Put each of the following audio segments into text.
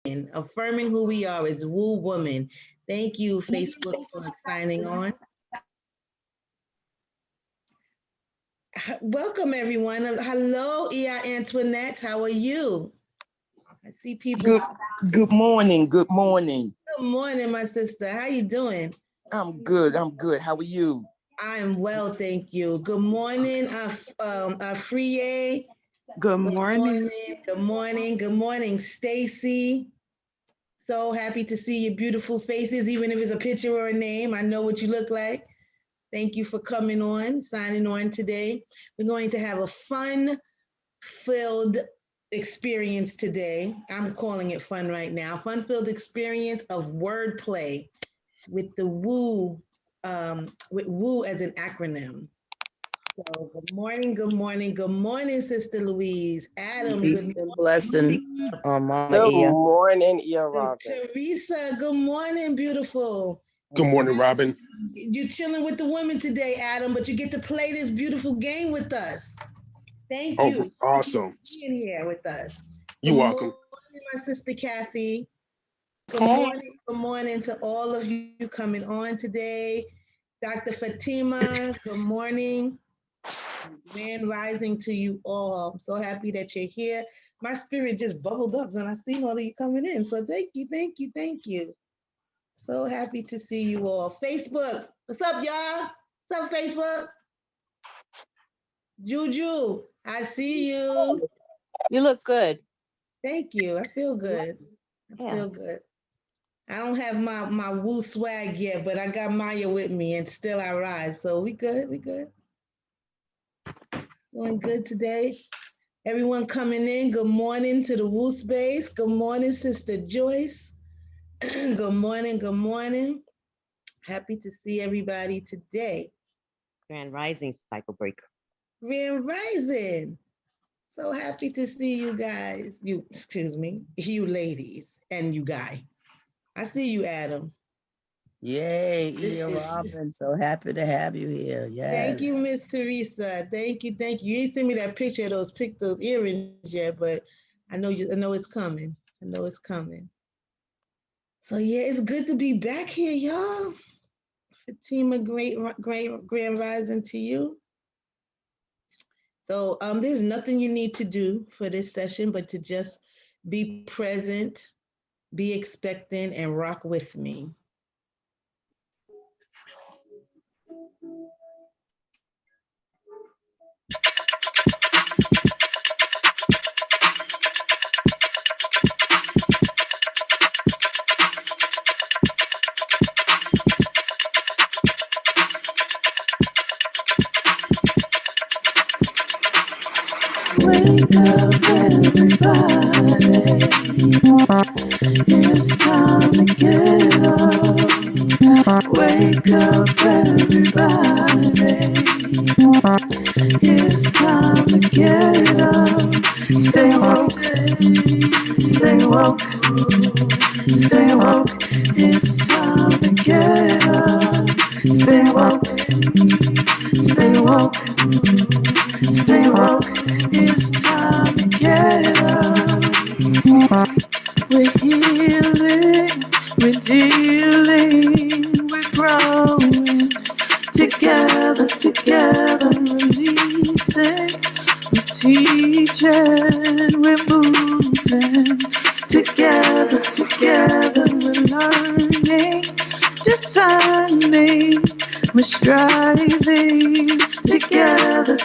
Affirming who we are as WUE woman. Thank you, Facebook, for signing on. Welcome, everyone. Hello, Ia Antoinette. How are you? I see people. Good morning. Good morning. Good morning, my sister. How you doing? I'm good. How are you? I am well, thank you. Good morning, Afriye. Good morning. Good morning, Stacy. So happy to see your beautiful faces, even if it's a picture or a name. I know what you look like. Thank you for coming on, signing on today. We're going to have a fun-filled experience today. I'm calling it fun right now. Fun-filled experience of wordplay with the WUE, with WUE as an acronym. So good morning, Sister Louise. Adam, Peace and blessing on Mama Good Ia. morning, Ia Robin. Teresa, good morning, beautiful. Good morning, Robin. You're chilling with the women today, Adam, but you get to play this beautiful game with us. Thank you. Awesome. For being here with us. You're welcome. Good morning, my sister Kathy. Good morning to all of you coming on today. Dr. Fatima, good morning. Grand rising to you all. I'm so happy that you're here. My spirit just bubbled up and I seen all of you coming in. So thank you. So happy to see you all. Facebook, what's up, y'all? What's up, Facebook? Juju, I see you. You look good. Thank you. I feel good. I feel good. I don't have my WUE swag yet, but I got Maya with me and still I rise. So we good. Doing good today. Everyone coming in, good morning to the WUE space. Good morning, Sister Joyce. Good morning. Happy to see everybody today. Grand Rising Cyclebreaker. Grand Rising. So happy to see you guys. You ladies and you guy. I see you, Adam. Yay, Ia Robin. So happy to have you here. Yes. Thank you, Miss Teresa. Thank you. You ain't send me that picture of those earrings yet, but I know it's coming. So yeah, it's good to be back here, y'all. Fatima, great grand rising to you. So there's nothing you need to do for this session but to just be present, be expectant, and rock with me. Wake up, everybody. It's time to get up. Wake up, everybody. It's time to get up. Stay woke. Stay woke. It's time to get up. Stay woke. Stay woke. It's time to get up. We're healing, we're dealing, we're growing. Together, releasing. We're teaching, we're moving. Together, we're learning, discerning. We're striving. Together,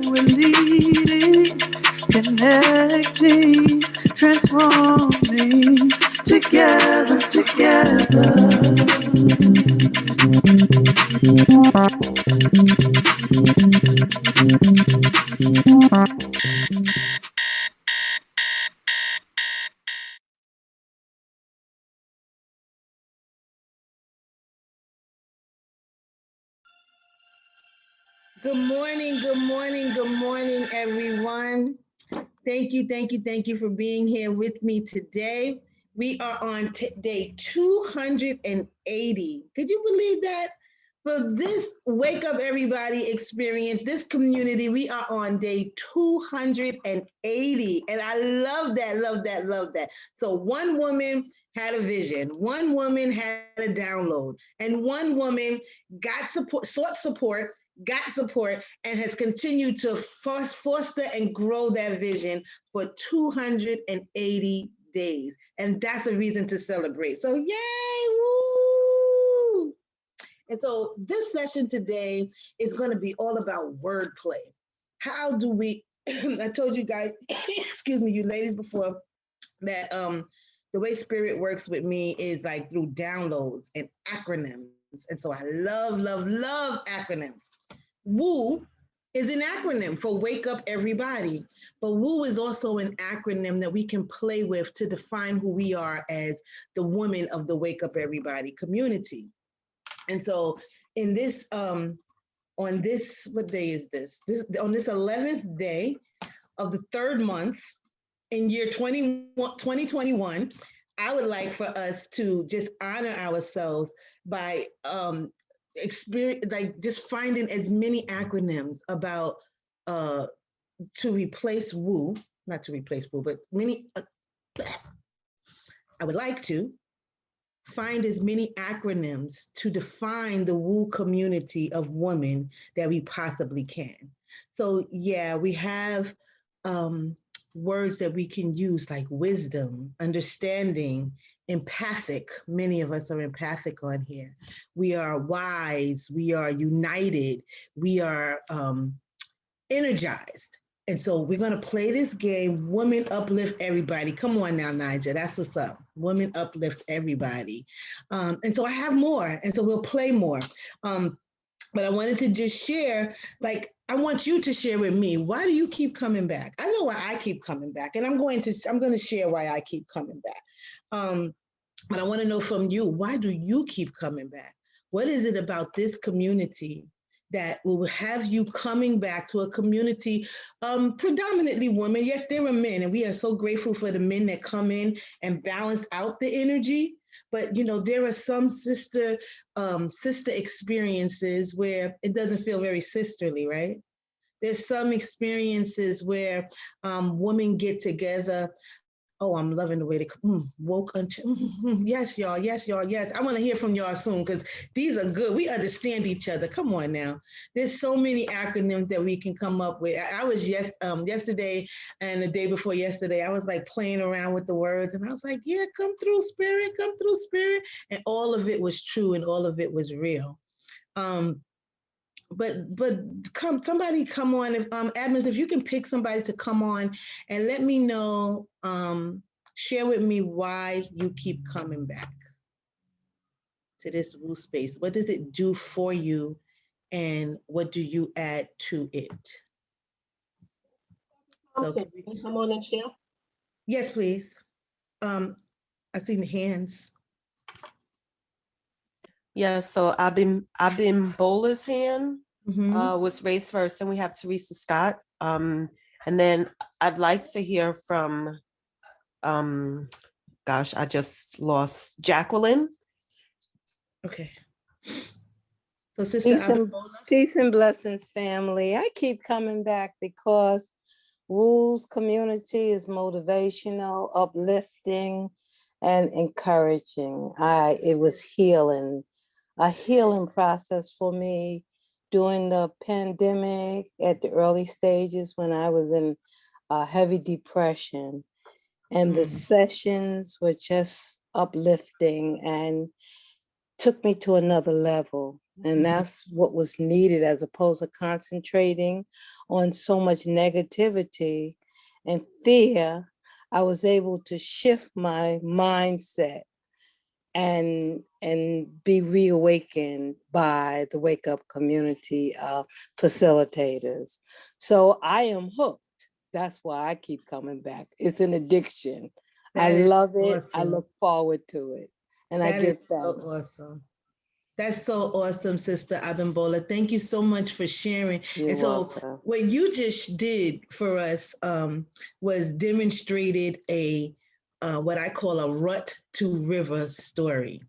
we're leading, connecting, transforming. Together. Good morning, everyone. Thank you for being here with me today. We are on day 280. Could you believe that? For this Wake Up Everybody experience, this community, we are on day 280. And I love that, love that, love that. So one woman had a vision, one woman had a download, and one woman got support, sought support, got support, and has continued to foster and grow that vision for 280 days. And that's a reason to celebrate. So yay, woo! And so this session today is going to be all about wordplay. How do we, I told you guys, excuse me, you ladies before, that the way spirit works with me is like through downloads and acronyms. And so I love, love, love acronyms. WUE is an acronym for Wake Up Everybody, but WUE is also an acronym that we can play with to define who we are as the woman of the Wake Up Everybody community. And so in this, on this, what day is this? On this 11th day of the third month in year 2021, I would like for us to just honor ourselves by just finding as many acronyms about to replace WUE, not to replace WUE, but many, I would like to find as many acronyms to define the WUE community of women that we possibly can. So yeah, we have words that we can use like wisdom, understanding, empathic. Many of us are empathic on here. We are wise, we are united, we are energized. And so we're going to play this game, Women Uplift Everybody. Come on now, Nigel, that's what's up. Women Uplift Everybody. And so I have more, and so we'll play more. But I wanted to just share, like, I want you to share with me, why do you keep coming back? I know why I keep coming back, and I'm going to share why I keep coming back. But I want to know from you, why do you keep coming back? What is it about this community that will have you coming back to a community, predominantly women? Yes, there are men, and we are so grateful for the men that come in and balance out the energy. But you know, there are some sister experiences where it doesn't feel very sisterly, right? There's some experiences where women get together. Oh, I'm loving the way they woke unto. Yes, y'all. Yes, y'all. Yes. I want to hear from y'all soon because these are good. We understand each other. Come on now. There's so many acronyms that we can come up with. I was yesterday and the day before yesterday, I was like playing around with the words and I was like, yeah, come through spirit, come through spirit. And all of it was true and all of it was real. But somebody come on, if admins, if you can pick somebody to come on and let me know, share with me why you keep coming back to this WUE space. What does it do for you and what do you add to it? So can you come on and share? Yes, please. I seen the hands. Yeah, so Abim Bowler's hand was raised first. Then we have Teresa Scott. And then I'd like to hear from, gosh, I just lost Jacqueline. Okay. So Sister Peace and blessings, family. I keep coming back because WUE's community is motivational, uplifting, and encouraging. It was a healing process for me during the pandemic at the early stages when I was in heavy depression. And the sessions were just uplifting and took me to another level. And that's what was needed, as opposed to concentrating on so much negativity and fear. I was able to shift my mindset and be reawakened by the Wake Up community facilitators. So I am hooked. That's why I keep coming back. It's an addiction. I love it. Awesome. I look forward to it. And I get that. So awesome. That's so awesome, Sister Abimbola. Thank you so much for sharing. You're welcome. What you just did for us was demonstrated a what I call a rut to river story.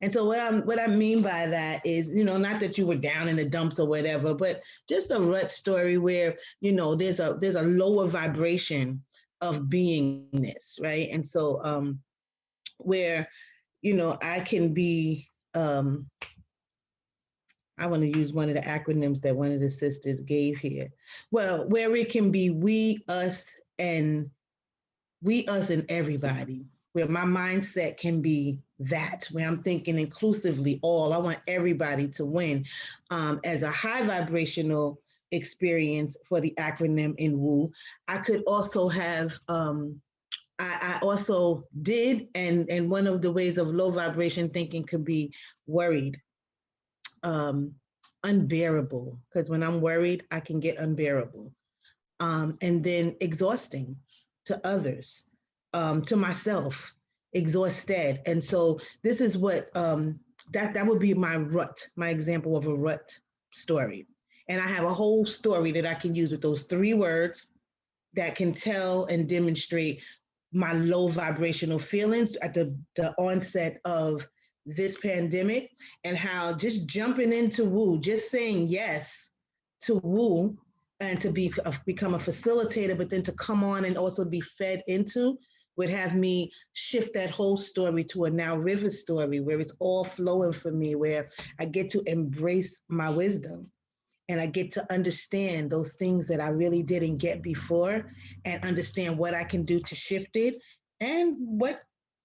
And so what I mean by that is, not that you were down in the dumps or whatever, but just a rut story where, there's a lower vibration of beingness, right? And so where, I can be I want to use one of the acronyms that one of the sisters gave here. Well, where it can be we, us, and everybody, where my mindset can be that, where I'm thinking inclusively all. I want everybody to win as a high vibrational experience for the acronym in WU. I could also have, I also did, and one of the ways of low vibration thinking could be worried, unbearable, because when I'm worried, I can get unbearable. And then exhausting to others, to myself, exhausted. And so this is what that would be my rut, my example of a rut story. And I have a whole story that I can use with those 3 words that can tell and demonstrate my low vibrational feelings at the onset of this pandemic, and how just jumping into WU, just saying yes to WU and to become a facilitator, but then to come on and also be fed into would have me shift that whole story to a now river story where it's all flowing for me, where I get to embrace my wisdom and I get to understand those things that I really didn't get before, and understand what I can do to shift it, and what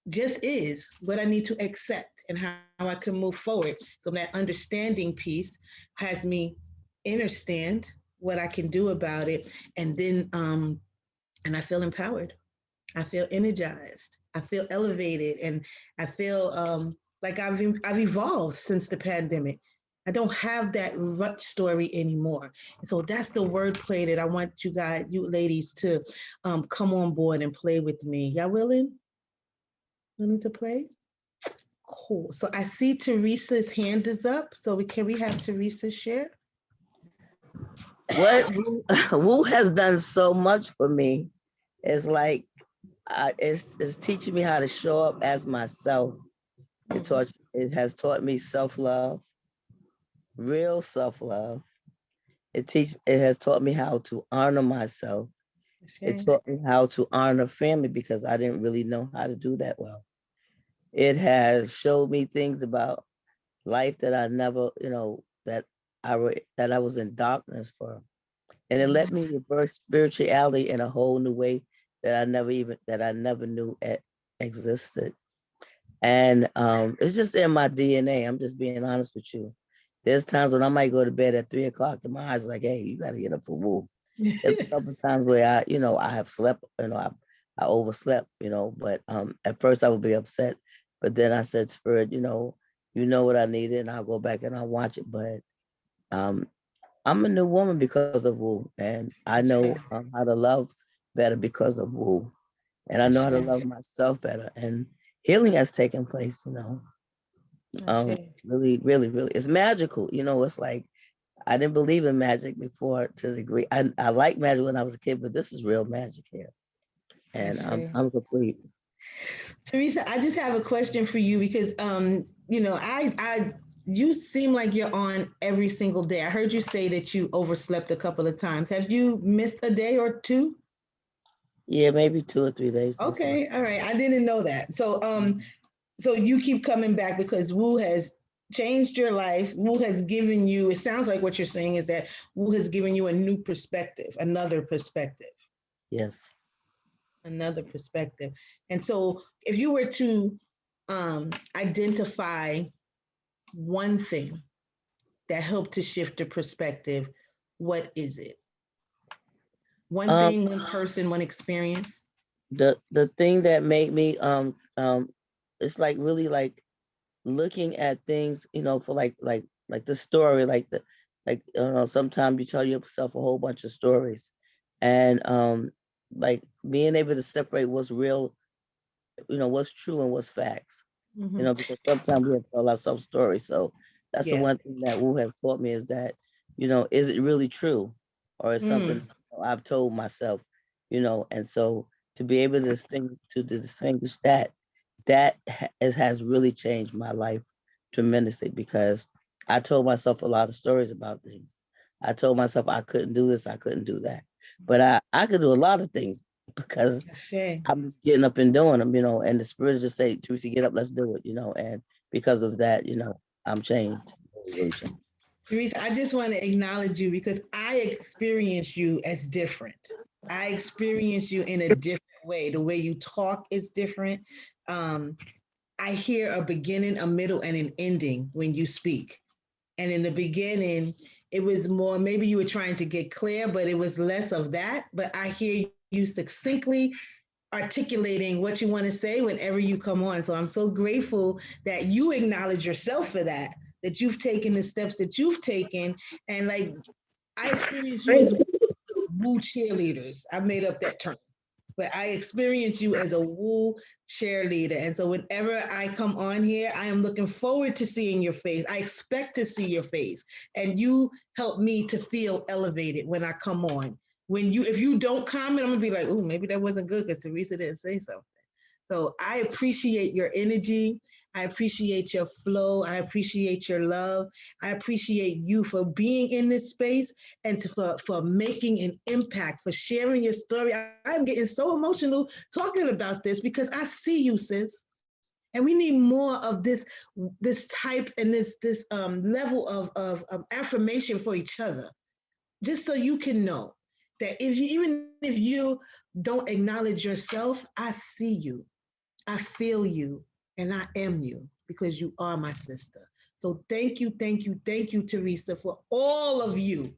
just is, what I need to accept, and how I can move forward. So that understanding piece has me understand what I can do about it. And then, and I feel empowered. I feel energized. I feel elevated, and I feel like I've evolved since the pandemic. I don't have that rut story anymore. And so that's the wordplay that I want you ladies, to come on board and play with me. Y'all willing? Willing to play? Cool. So I see Teresa's hand is up. So can we have Teresa share? What Wu has done so much for me is like, it's teaching me how to show up as myself. It has taught me self-love, real self-love. It has taught me how to honor myself. It taught me how to honor family, because I didn't really know how to do that well. It has showed me things about life that I never, that I was in darkness for. And it let me reverse spirituality in a whole new way that I never knew existed. And it's just in my DNA. I'm just being honest with you. There's times when I might go to bed at 3 o'clock and my eyes are like, hey, you got to get up for WU. There's a couple of times where I have slept, I overslept, but at first I would be upset. But then I said, Spirit, you know what I needed, and I'll go back and I'll watch it. But I'm a new woman because of WU, and I know how to love better because of WU, and I know how to love myself better. And healing has taken place, really, really, really. It's magical, It's like, I didn't believe in magic before to the degree. I liked magic when I was a kid, but this is real magic here, and I'm complete. Teresa, I just have a question for you, because I you seem like you're on every single day. I heard you say that you overslept a couple of times. Have you missed a day or two? Yeah, maybe 2 or 3 days. Okay, all right. I didn't know that. So so you keep coming back because WU has changed your life. WU has given you, it sounds like what you're saying is that WU has given you a new perspective, another perspective. Yes. Another perspective. And so if you were to identify one thing that helped to shift the perspective, what is it? One thing, one person, one experience? The thing that made me it's like really like looking at things, for like the story, sometimes you tell yourself a whole bunch of stories, and like being able to separate what's real, what's true and what's facts. Because sometimes we have to tell ourselves stories. So that's the Yeah. one thing that WU have taught me, is that, is it really true, or is something I've told myself, and so to be able to distinguish that has really changed my life tremendously because I told myself a lot of stories about things. I told myself I couldn't do this, I couldn't do that. But I could do a lot of things because I'm just getting up and doing them, and the spirit just say, Teresa, get up, let's do it, and because of that, I'm changed. Really changed. Teresa, I just want to acknowledge you because I experience you as different. I experience you in a different way. The way you talk is different. I hear a beginning, a middle, and an ending when you speak. And in the beginning, it was more, maybe you were trying to get clear, but it was less of that. But I hear you succinctly articulating what you want to say whenever you come on. So I'm so grateful that you acknowledge yourself for that you've taken the steps that you've taken. And like, I experience you as WUE cheerleaders. I made up that term, but I experience you as a WUE cheerleader. And so whenever I come on here, I am looking forward to seeing your face. I expect to see your face. And you help me to feel elevated when I come on. If you don't comment, I'm gonna be like, oh, maybe that wasn't good because Teresa didn't say something. So I appreciate your energy. I appreciate your flow. I appreciate your love. I appreciate you for being in this space and for making an impact, for sharing your story. I'm getting so emotional talking about this because I see you, sis. And we need more of this type and this level of affirmation for each other, just so you can know that even if you don't acknowledge yourself, I see you, I feel you, and I am you because you are my sister. So thank you, Teresa, for all of you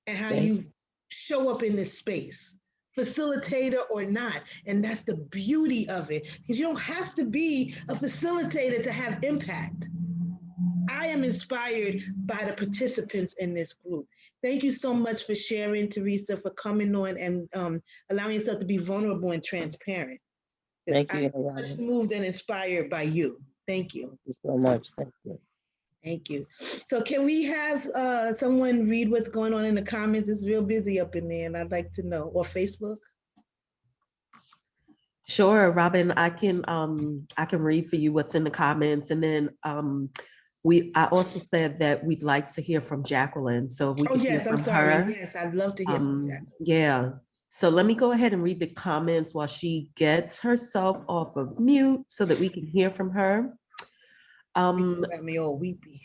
and how you show up in this space, facilitator or not. And that's the beauty of it, because you don't have to be a facilitator to have impact. I am inspired by the participants in this group. Thank you so much for sharing, Teresa, for coming on and allowing yourself to be vulnerable and transparent. Thank you. I'm much moved and inspired by you. Thank you. Thank you so much. Thank you. Thank you. So can we have someone read what's going on in the comments? It's real busy up in there and I'd like to know, or Facebook. Sure, Robin, I can read for you what's in the comments, and then I also said that we'd like to hear from Jacqueline, so we can hear from her. Yes, I'd love to hear from Jacqueline. Yeah. So let me go ahead and read the comments while she gets herself off of mute so that we can hear from her. Got me all weepy.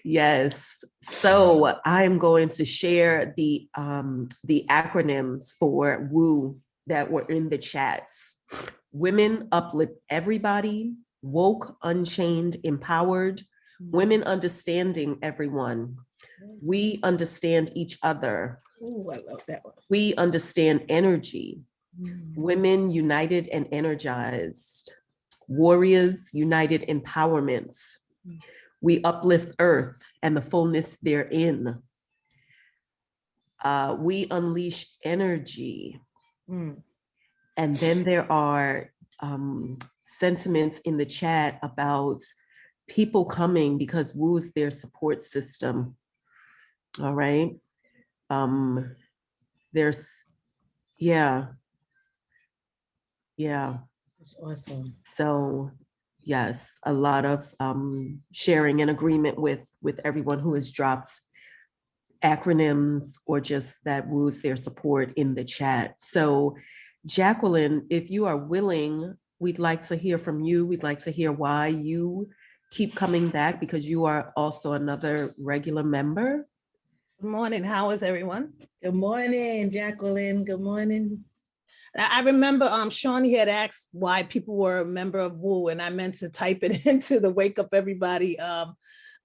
Yes. So I'm going to share the acronyms for WUE that were in the chats. Women uplift everybody, woke, unchained, empowered, women understanding everyone. We understand each other. Oh, I love that one. We understand energy. Women united and energized. Warriors united empowerments. We uplift earth and the fullness therein. We unleash energy. And then there are sentiments in the chat about people coming because WUE is their support system. All right. There's, yeah. That's awesome. So yes, a lot of sharing and agreement with everyone who has dropped acronyms or just that WUE is their support in the chat. So Jacqueline, if you are willing, we'd like to hear from you. We'd like to hear why you keep coming back, because you are also another regular member. Good morning. How is everyone? Good morning, Jacqueline. Good morning. I remember Shawnee had asked why people were a member of WUE, and I meant to type it into the Wake Up Everybody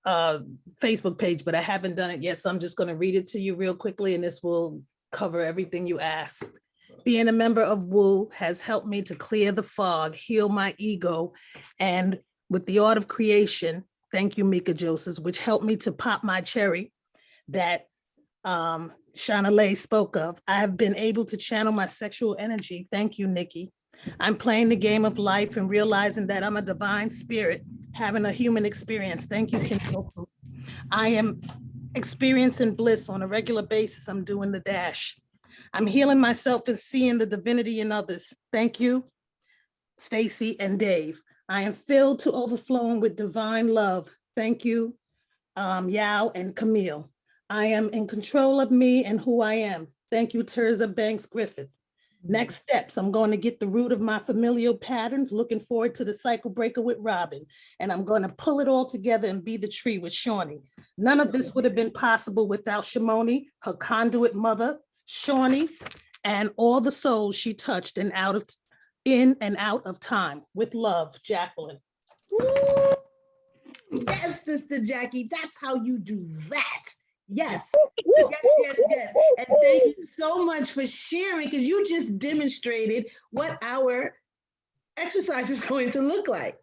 Facebook page, but I haven't done it yet. So I'm just going to read it to you real quickly, and this will cover everything you asked. Being a member of WUE has helped me to clear the fog, heal my ego, and with the art of creation, thank you, Mika Joseph, which helped me to pop my cherry that Shauna Lay spoke of. I have been able to channel my sexual energy. Thank you, Nikki. I'm playing the game of life and realizing that I'm a divine spirit, having a human experience. Thank you, Kim. I am experiencing bliss on a regular basis. I'm doing the dash. I'm healing myself and seeing the divinity in others. Thank you, Stacy and Dave. I am filled to overflowing with divine love. Thank you, Yao and Camille. I am in control of me and who I am. Thank you, Terza Banks Griffith. Next steps, I'm going to get the root of my familial patterns, looking forward to the Cyclebreaker with Robin, and I'm going to pull it all together and be the tree with Shawnee. None of this would have been possible without Shimoni, her conduit mother, Shawnee, and all the souls she touched in and out of time. With love, Jacqueline. Woo! Yes, Sister Jackie, that's how you do that. Yes. Yes. And thank you so much for sharing, because you just demonstrated what our exercise is going to look like.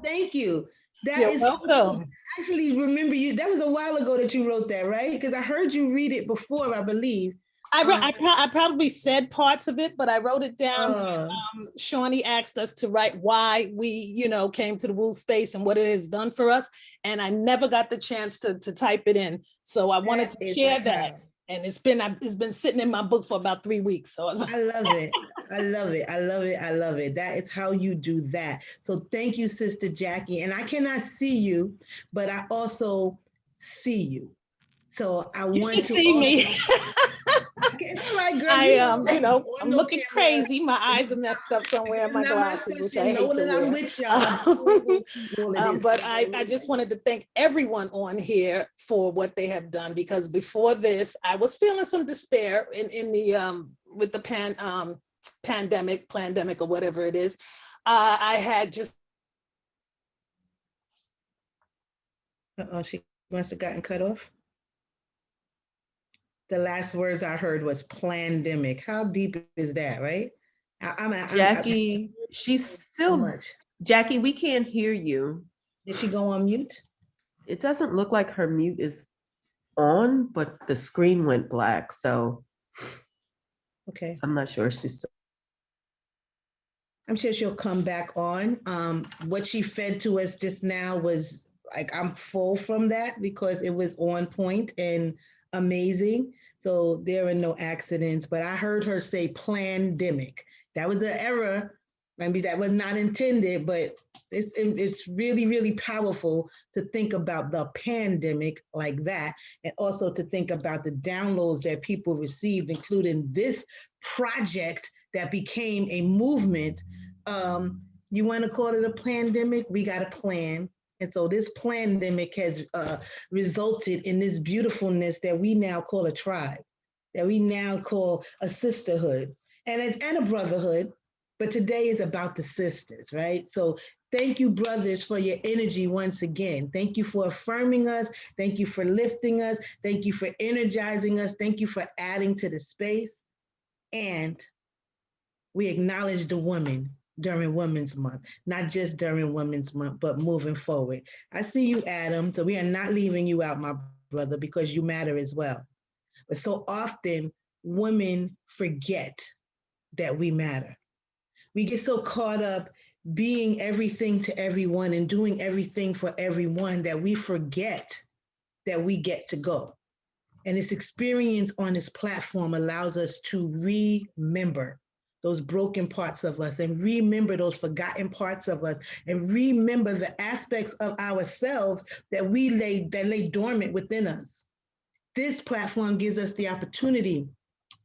Thank you. You're welcome. Actually, remember you, that was a while ago that you wrote that, right? Because I heard you read it before, I believe. I probably said parts of it, but I wrote it down. Shawnee asked us to write why we, came to the WUE space and what it has done for us. And I never got the chance to type it in. So I wanted to share that. And it's been sitting in my book for about 3 weeks. So I love it. I love it. I love it. I love it. That is how you do that. So thank you, Sister Jackie. And I cannot see you, but I also see you. So I want to see me. It's all right, girl. I'm looking crazy. My eyes are messed up somewhere in my glasses, which I hate to wear. I'm with y'all. But I just wanted to thank everyone on here for what they have done, because before this, I was feeling some despair in the with the pandemic or whatever it is. I had just. She must have gotten cut off. The last words I heard was plandemic. How deep is that, right? Jackie, she's still much. Jackie, we can't hear you. Did she go on mute? It doesn't look like her mute is on, but the screen went black. So okay. I'm not sure she's still. I'm sure she'll come back on. What she fed to us just now was like, I'm full from that because it was on point and amazing. So there are no accidents, but I heard her say plandemic. That was an error. Maybe that was not intended, but it's really, really powerful to think about the pandemic like that, and also to think about the downloads that people received, including this project that became a movement. You want to call it a pandemic? We got a plan. And so this pandemic has resulted in this beautifulness that we now call a tribe, that we now call a sisterhood and a brotherhood. But today is about the sisters, right? So thank you, brothers, for your energy once again. Thank you for affirming us. Thank you for lifting us. Thank you for energizing us. Thank you for adding to the space. And we acknowledge the woman during Women's Month, not just during Women's Month, but moving forward. I see you, Adam. So we are not leaving you out, my brother, because you matter as well. But so often women forget that we matter. We get so caught up being everything to everyone and doing everything for everyone that we forget that we get to go. And this experience on this platform allows us to remember those broken parts of us and remember those forgotten parts of us and remember the aspects of ourselves that lay dormant within us. This platform gives us the opportunity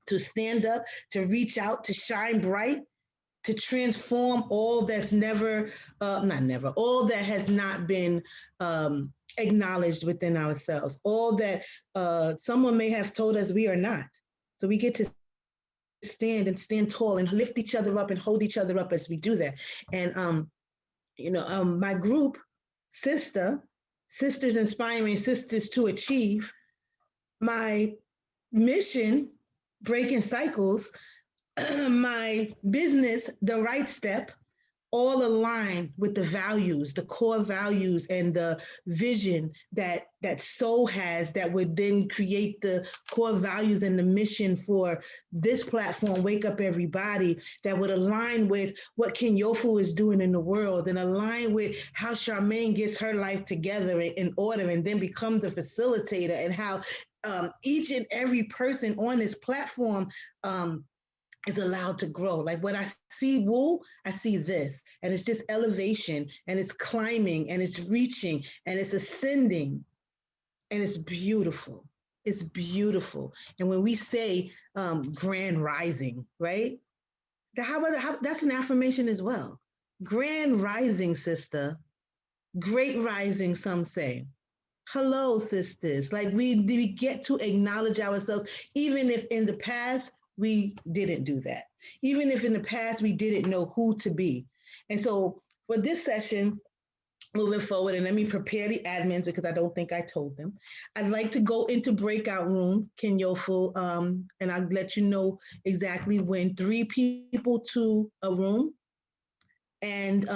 to stand up, to reach out, to shine bright, to transform all that's all that has not been acknowledged within ourselves, all that someone may have told us we are not. So we get to stand tall and lift each other up and hold each other up as we do that. And my group, Sisters Inspiring Sisters to Achieve, my mission, Breaking Cycles, my business, The Right Step, all align with the values, the core values and the vision that Soul has, that would then create the core values and the mission for this platform, Wake Up Everybody, that would align with what Kenyofu is doing in the world and align with how Charmaine gets her life together in order and then becomes a facilitator, and how each and every person on this platform is allowed to grow. Like when I see WUE, I see this, and it's just elevation, and it's climbing, and it's reaching, and it's ascending, and it's beautiful. It's beautiful. And when we say grand rising, right? That's an affirmation as well. Grand rising, sister. Great rising, some say. Hello, sisters. Like we get to acknowledge ourselves, even if in the past we didn't do that. Even if in the past we didn't know who to be. And so for this session, moving forward, and let me prepare the admins because I don't think I told them. I'd like to go into breakout room, Kenyofu, and I'll let you know exactly when 3 people to a room. And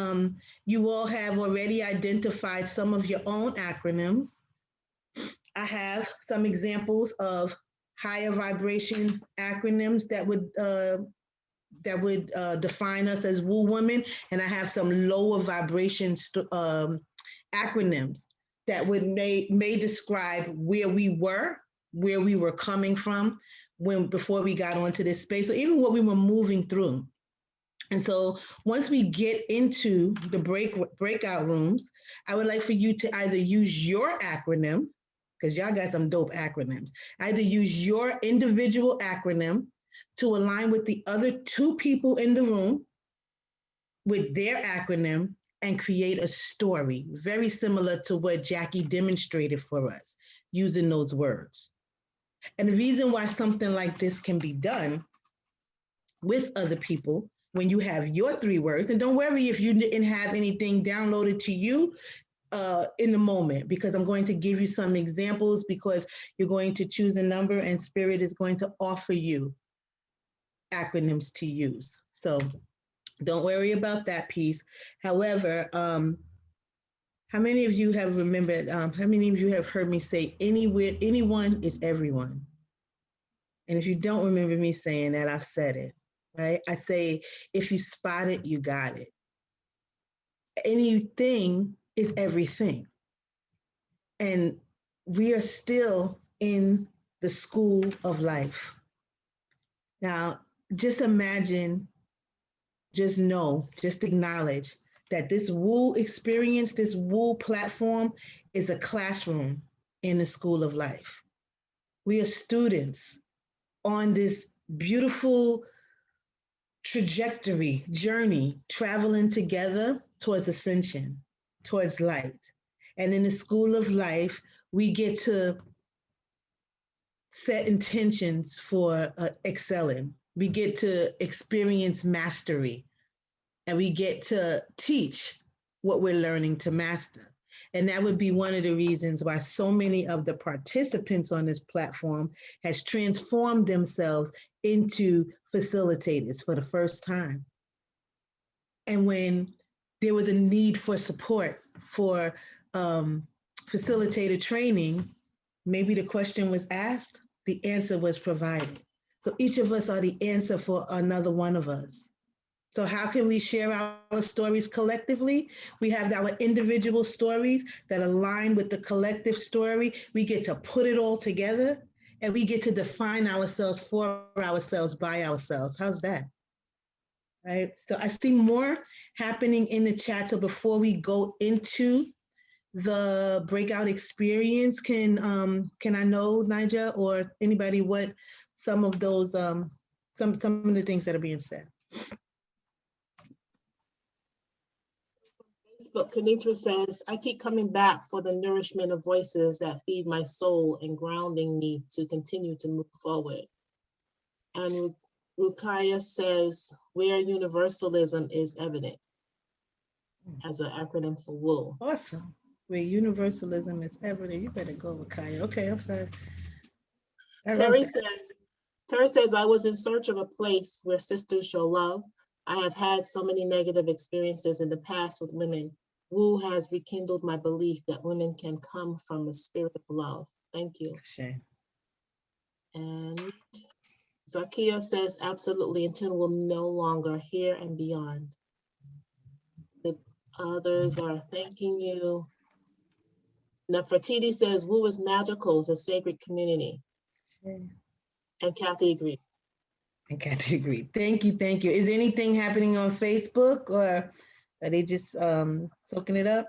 you all have already identified some of your own acronyms. I have some examples of higher vibration acronyms that would define us as WUE women, and I have some lower vibration acronyms that would may describe where we were coming from before we got onto this space, or even what we were moving through. And so once we get into the breakout rooms, I would like for you to either use your acronym, because y'all got some dope acronyms, either use your individual acronym to align with the other 2 people in the room with their acronym and create a story, very similar to what Jackie demonstrated for us, using those words. And the reason why something like this can be done with other people, when you have your 3 words, and don't worry if you didn't have anything downloaded to you in the moment, because I'm going to give you some examples, because you're going to choose a number and Spirit is going to offer you acronyms to use. So don't worry about that piece. However, how many of you have remembered, how many of you have heard me say anyone is everyone? And if you don't remember me saying that, I've said it, right? I say, if you spot it, you got it. Anything is everything. And we are still in the school of life. Now, just imagine, just know, just acknowledge that this WUE experience, this WUE platform is a classroom in the school of life. We are students on this beautiful trajectory, journey, traveling together towards ascension, towards light. And in the school of life, we get to set intentions for excelling. We get to experience mastery, and we get to teach what we're learning to master. And that would be one of the reasons why so many of the participants on this platform has transformed themselves into facilitators for the first time. And when there was a need for support for facilitator training, maybe the question was asked, the answer was provided. So each of us are the answer for another one of us. So how can we share our stories collectively? We have our individual stories that align with the collective story. We get to put it all together, and we get to define ourselves for ourselves by ourselves. How's that? Right? So I see more happening in the chat. So before we go into the breakout experience, can I know, Nigel, or anybody, what some of those some of the things that are being said? Facebook, Kenitra says, I keep coming back for the nourishment of voices that feed my soul and grounding me to continue to move forward. And Rukaya says, where universalism is evident, as an acronym for WUE. Awesome. Where universalism is evident. You better go with Kaya. Okay, I'm sorry. Terry says, I was in search of a place where sisters show love. I have had so many negative experiences in the past with women. WUE has rekindled my belief that women can come from a spirit of love. Thank you. Shame. And Zakia says, absolutely, until we'll no longer here and beyond. The others are thanking you. Nefertiti says, WUE is magical, it's a sacred community. Shame. And Kathy agrees. I got to agree. Thank you, thank you. Is anything happening on Facebook, or are they just soaking it up?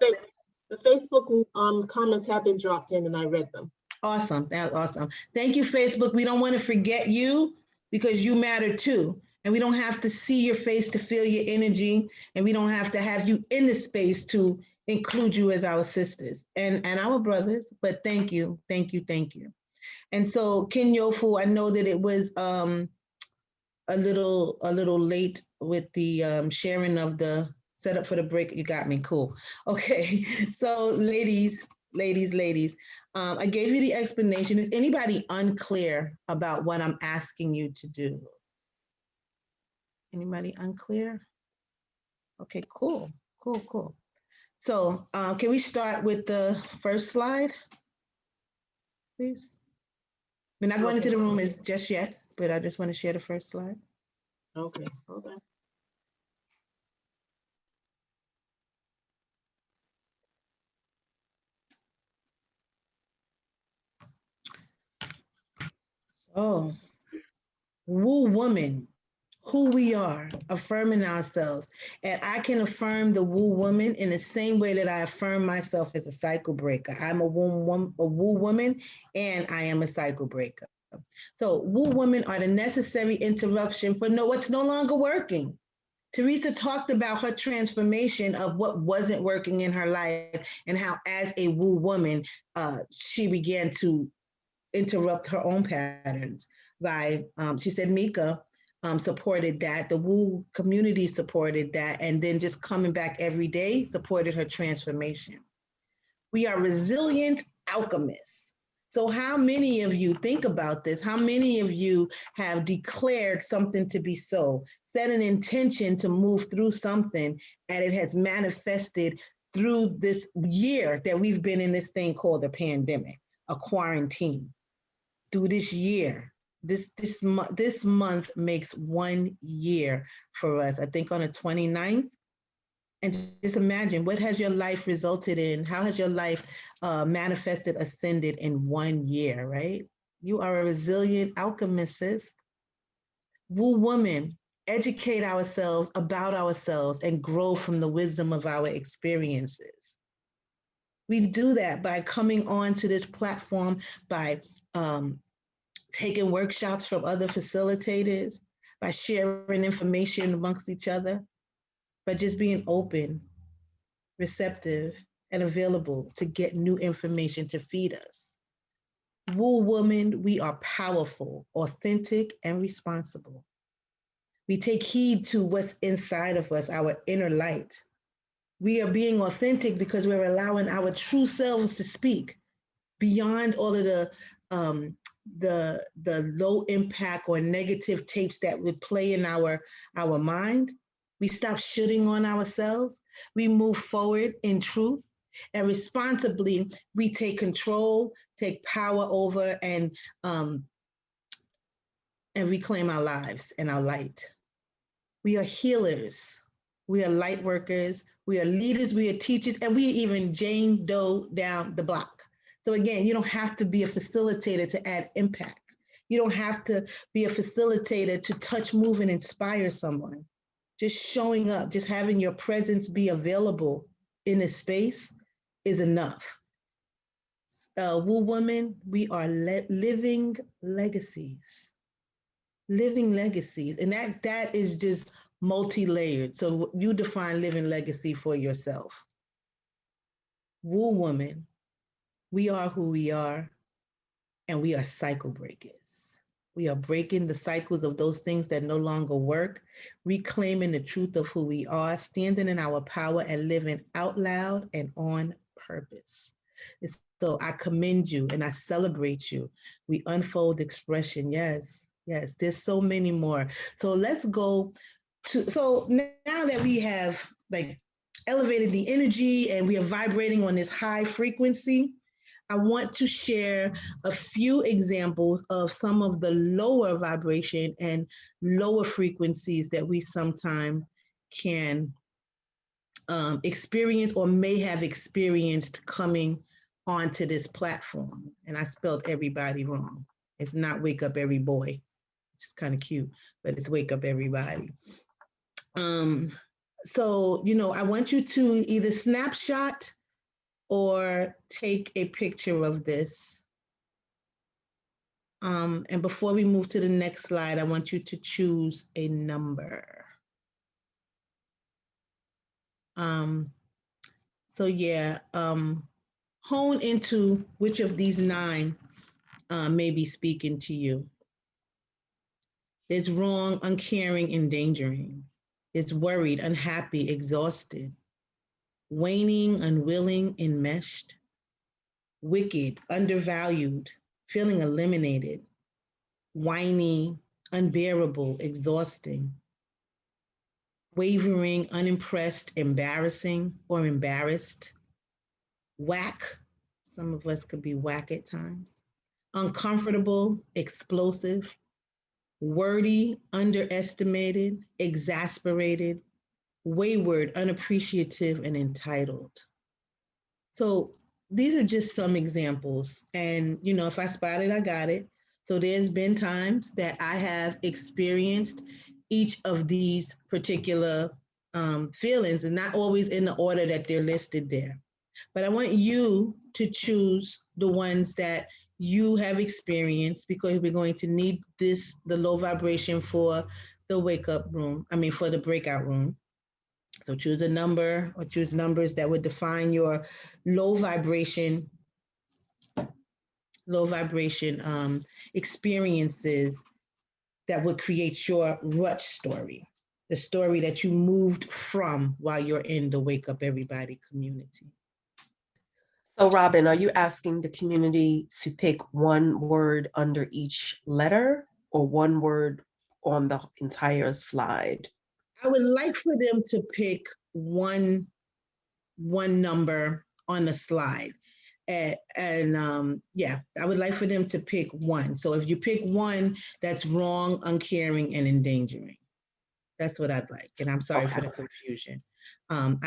The Facebook comments have been dropped in and I read them. Awesome. That's awesome. Thank you, Facebook. We don't want to forget you because you matter too. And we don't have to see your face to feel your energy. And we don't have to have you in the space to include you as our sisters and our brothers. But thank you. Thank you. Thank you. And so Ken Yofu, I know that it was a little late with the sharing of the setup for the break. You got me. Cool. Okay. So ladies, I gave you the explanation. Is anybody unclear about what I'm asking you to do? Anybody unclear? Okay, cool. So can we start with the first slide, please? We're not going into the room just yet, but I just want to share the first slide. Okay, hold on. Oh, woo woman, who we are, affirming ourselves. And I can affirm the woo woman in the same way that I affirm myself as a cycle breaker. I'm a woo woman, and I am a cycle breaker. So woo women are the necessary interruption for what's no longer working. Teresa talked about her transformation of what wasn't working in her life and how as a woo woman, she began to interrupt her own patterns by, she said Mika supported that, the Woo community supported that, and then just coming back every day supported her transformation. We are resilient alchemists. So how many of you, think about this, how many of you have declared something to be so, set an intention to move through something, and it has manifested through this year that we've been in this thing called a pandemic, a quarantine? Through this year, this month makes 1 year for us, I think on the 29th. And just imagine, what has your life resulted in? How has your life manifested, ascended in 1 year, right? You are a resilient alchemist, sis. Woo woman, educate ourselves about ourselves and grow from the wisdom of our experiences. We do that by coming onto this platform, by taking workshops from other facilitators, by sharing information amongst each other, by just being open, receptive, and available to get new information to feed us. Woo woman, we are powerful, authentic, and responsible. We take heed to what's inside of us, our inner light. We are being authentic because we're allowing our true selves to speak beyond all of the low impact or negative tapes that would play in our mind. We stop shooting on ourselves. We move forward in truth, and responsibly we take control, take power over, and reclaim our lives and our light. We are healers. We are light workers. We are leaders. We are teachers, and we are even Jane Doe down the block. So again, you don't have to be a facilitator to add impact. You don't have to be a facilitator to touch, move, and inspire someone. Just showing up, just having your presence be available in a space is enough. Woo woman, we are living legacies. Living legacies. And that is just multi-layered. So you define living legacy for yourself. Woo woman, we are who we are, and we are cycle breakers. We are breaking the cycles of those things that no longer work, reclaiming the truth of who we are, standing in our power, and living out loud and on purpose. So I commend you and I celebrate you. We unfold expression. Yes, there's so many more. So let's go to, so now that we have like elevated the energy and we are vibrating on this high frequency, I want to share a few examples of some of the lower vibration and lower frequencies that we sometimes can experience or may have experienced coming onto this platform. And I spelled everybody wrong. It's not wake up every boy. which is kind of cute, but it's wake up everybody. So, I want you to either snapshot or take a picture of this. And before we move to the next slide, I want you to choose a number. So yeah, hone into which of these 9 may be speaking to you. There's wrong, uncaring, endangering. There's worried, unhappy, exhausted, waning, unwilling, enmeshed, wicked, undervalued, feeling eliminated, whiny, unbearable, exhausting, wavering, unimpressed, embarrassing or embarrassed, whack, some of us could be whack at times, uncomfortable, explosive, wordy, underestimated, exasperated, wayward, unappreciative, and entitled. So these are just some examples. And, if I spot it, I got it. So there's been times that I have experienced each of these particular feelings, and not always in the order that they're listed there. But I want you to choose the ones that you have experienced, because we're going to need the low vibration for the wake up room, for the breakout room. So choose a number or choose numbers that would define your low vibration experiences that would create your rut story, the story that you moved from while you're in the Wake Up Everybody community. So Robin, are you asking the community to pick one word under each letter or one word on the entire slide? I would like for them to pick one number on the slide. I would like for them to pick one. So if you pick one, that's wrong, uncaring, and endangering. That's what I'd like. And I'm sorry for the confusion. I'm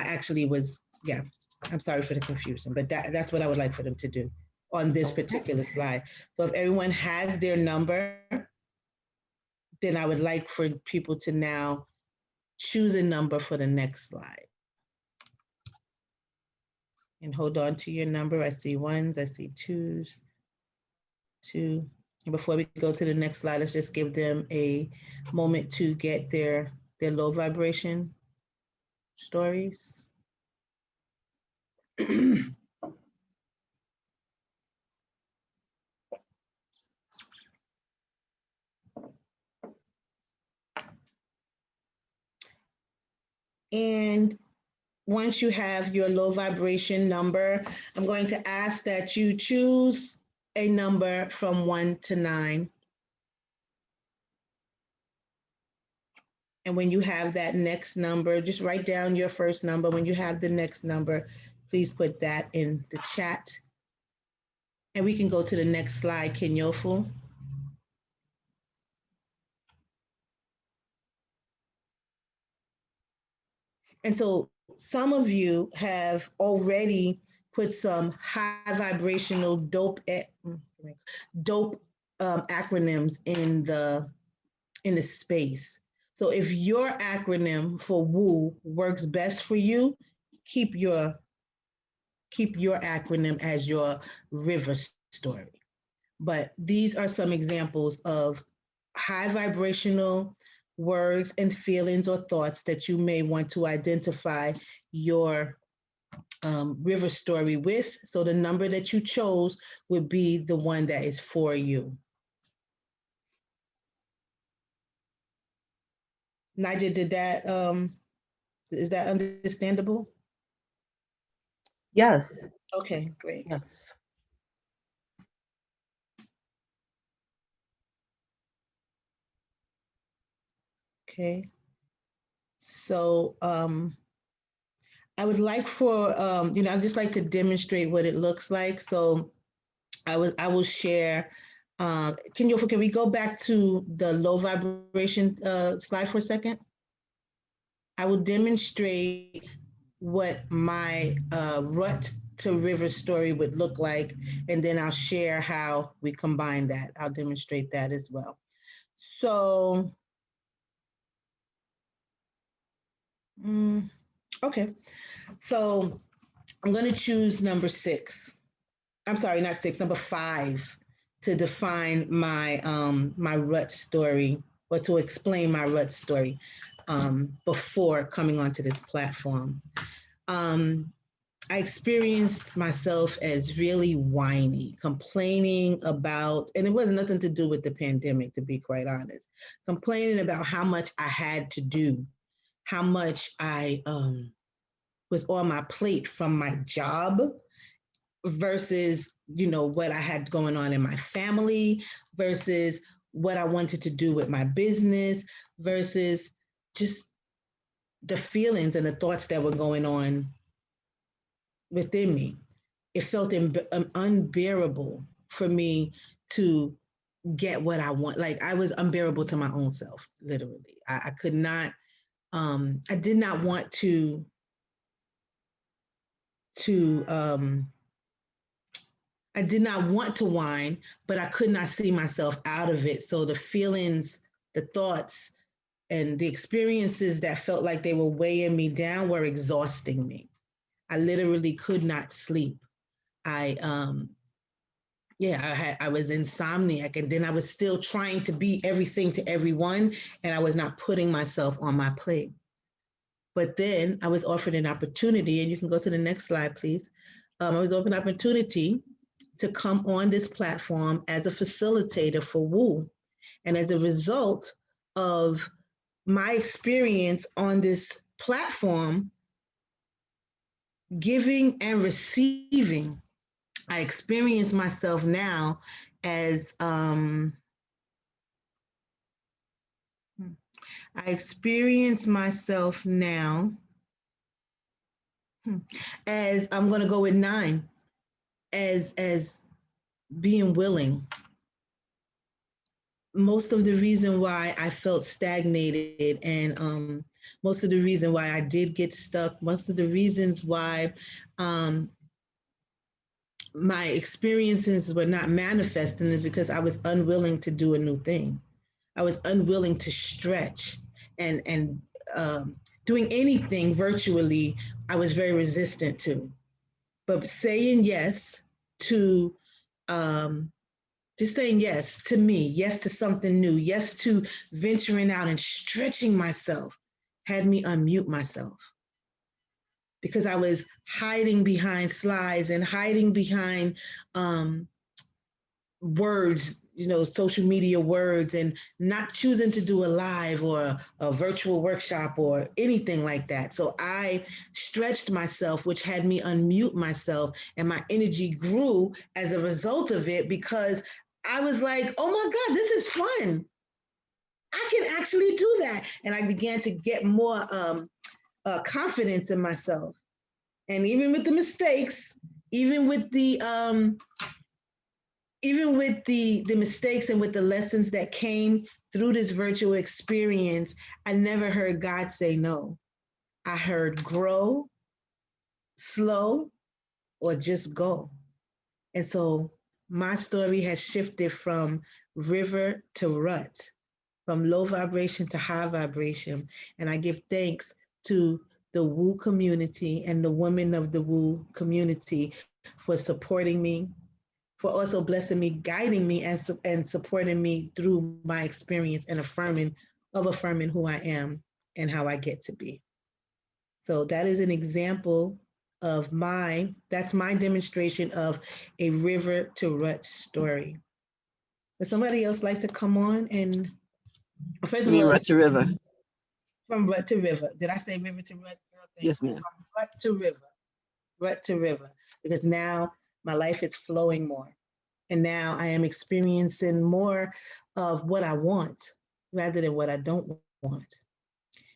sorry for the confusion, but that's what I would like for them to do on this particular slide. So if everyone has their number, then I would like for people to now choose a number for the next slide. And hold on to your number. I see ones, I see twos, 2. And before we go to the next slide, let's just give them a moment to get their low vibration stories. And once you have your low vibration number, I'm going to ask that you choose a number from 1 to 9. And when you have that next number, just write down your first number. When you have the next number, please put that in the chat. And we can go to the next slide, Kenyofu. And so some of you have already put some high vibrational dope acronyms in the space. So if your acronym for WUE works best for you, keep your acronym as your river story. But these are some examples of high vibrational words and feelings or thoughts that you may want to identify your river story with. So the number that you chose would be the one that is for you. Naja, is that understandable? Yes. Okay, great. Yes. Okay. So I would like for, I'd just like to demonstrate what it looks like. So I will share. Can we go back to the low vibration slide for a second? I will demonstrate what my rut to river story would look like, and then I'll share how we combine that. I'll demonstrate that as well. So, okay. So I'm going to choose number 6. I'm sorry, not 6, number 5 to define my my rut story, or to explain my rut story before coming onto this platform. I experienced myself as really whiny, complaining about, and it wasn't nothing to do with the pandemic, to be quite honest, complaining about how much I had to do, how much I was on my plate from my job versus, what I had going on in my family versus what I wanted to do with my business versus just the feelings and the thoughts that were going on within me. It felt unbearable for me to get what I want. Like, I was unbearable to my own self, literally. I could not, I did not want to I did not want to whine, but I could not see myself out of it. So the feelings, the thoughts, and the experiences that felt like they were weighing me down were exhausting me. I literally could not sleep. I I was insomniac, and then I was still trying to be everything to everyone, and I was not putting myself on my plate. But then I was offered an opportunity, and you can go to the next slide, please. I was offered an opportunity to come on this platform as a facilitator for WUE. And as a result of my experience on this platform, giving and receiving, I experience myself now as I experience myself now as, I'm going to go with 9, as being willing. Most of the reason why I felt stagnated, and most of the reason why I did get stuck, most of the reasons why my experiences were not manifesting is because I was unwilling to do a new thing. I was unwilling to stretch, and doing anything virtually, I was very resistant to. But saying yes to just saying yes to me, yes to something new, yes to venturing out and stretching myself had me unmute myself, because I was hiding behind slides and hiding behind words, social media words, and not choosing to do a live or a virtual workshop or anything like that. So I stretched myself, which had me unmute myself, and my energy grew as a result of it, because I was like, oh my God, this is fun. I can actually do that. And I began to get more confidence in myself. And even with the mistakes, even with the mistakes and with the lessons that came through this virtual experience, I never heard God say no. I heard grow, slow, or just go. And so my story has shifted from river to rut, from low vibration to high vibration. And I give thanks to the WUE community and the women of the WUE community for supporting me, for also blessing me, guiding me, and supporting me through my experience and affirming who I am and how I get to be. So that is an example of that's my demonstration of a river to rut story. Would somebody else like to come on? And first of all, Rut to river. from rut to river. Did I say river to rut? Yes, ma'am. From rut to river, because now my life is flowing more. And now I am experiencing more of what I want rather than what I don't want.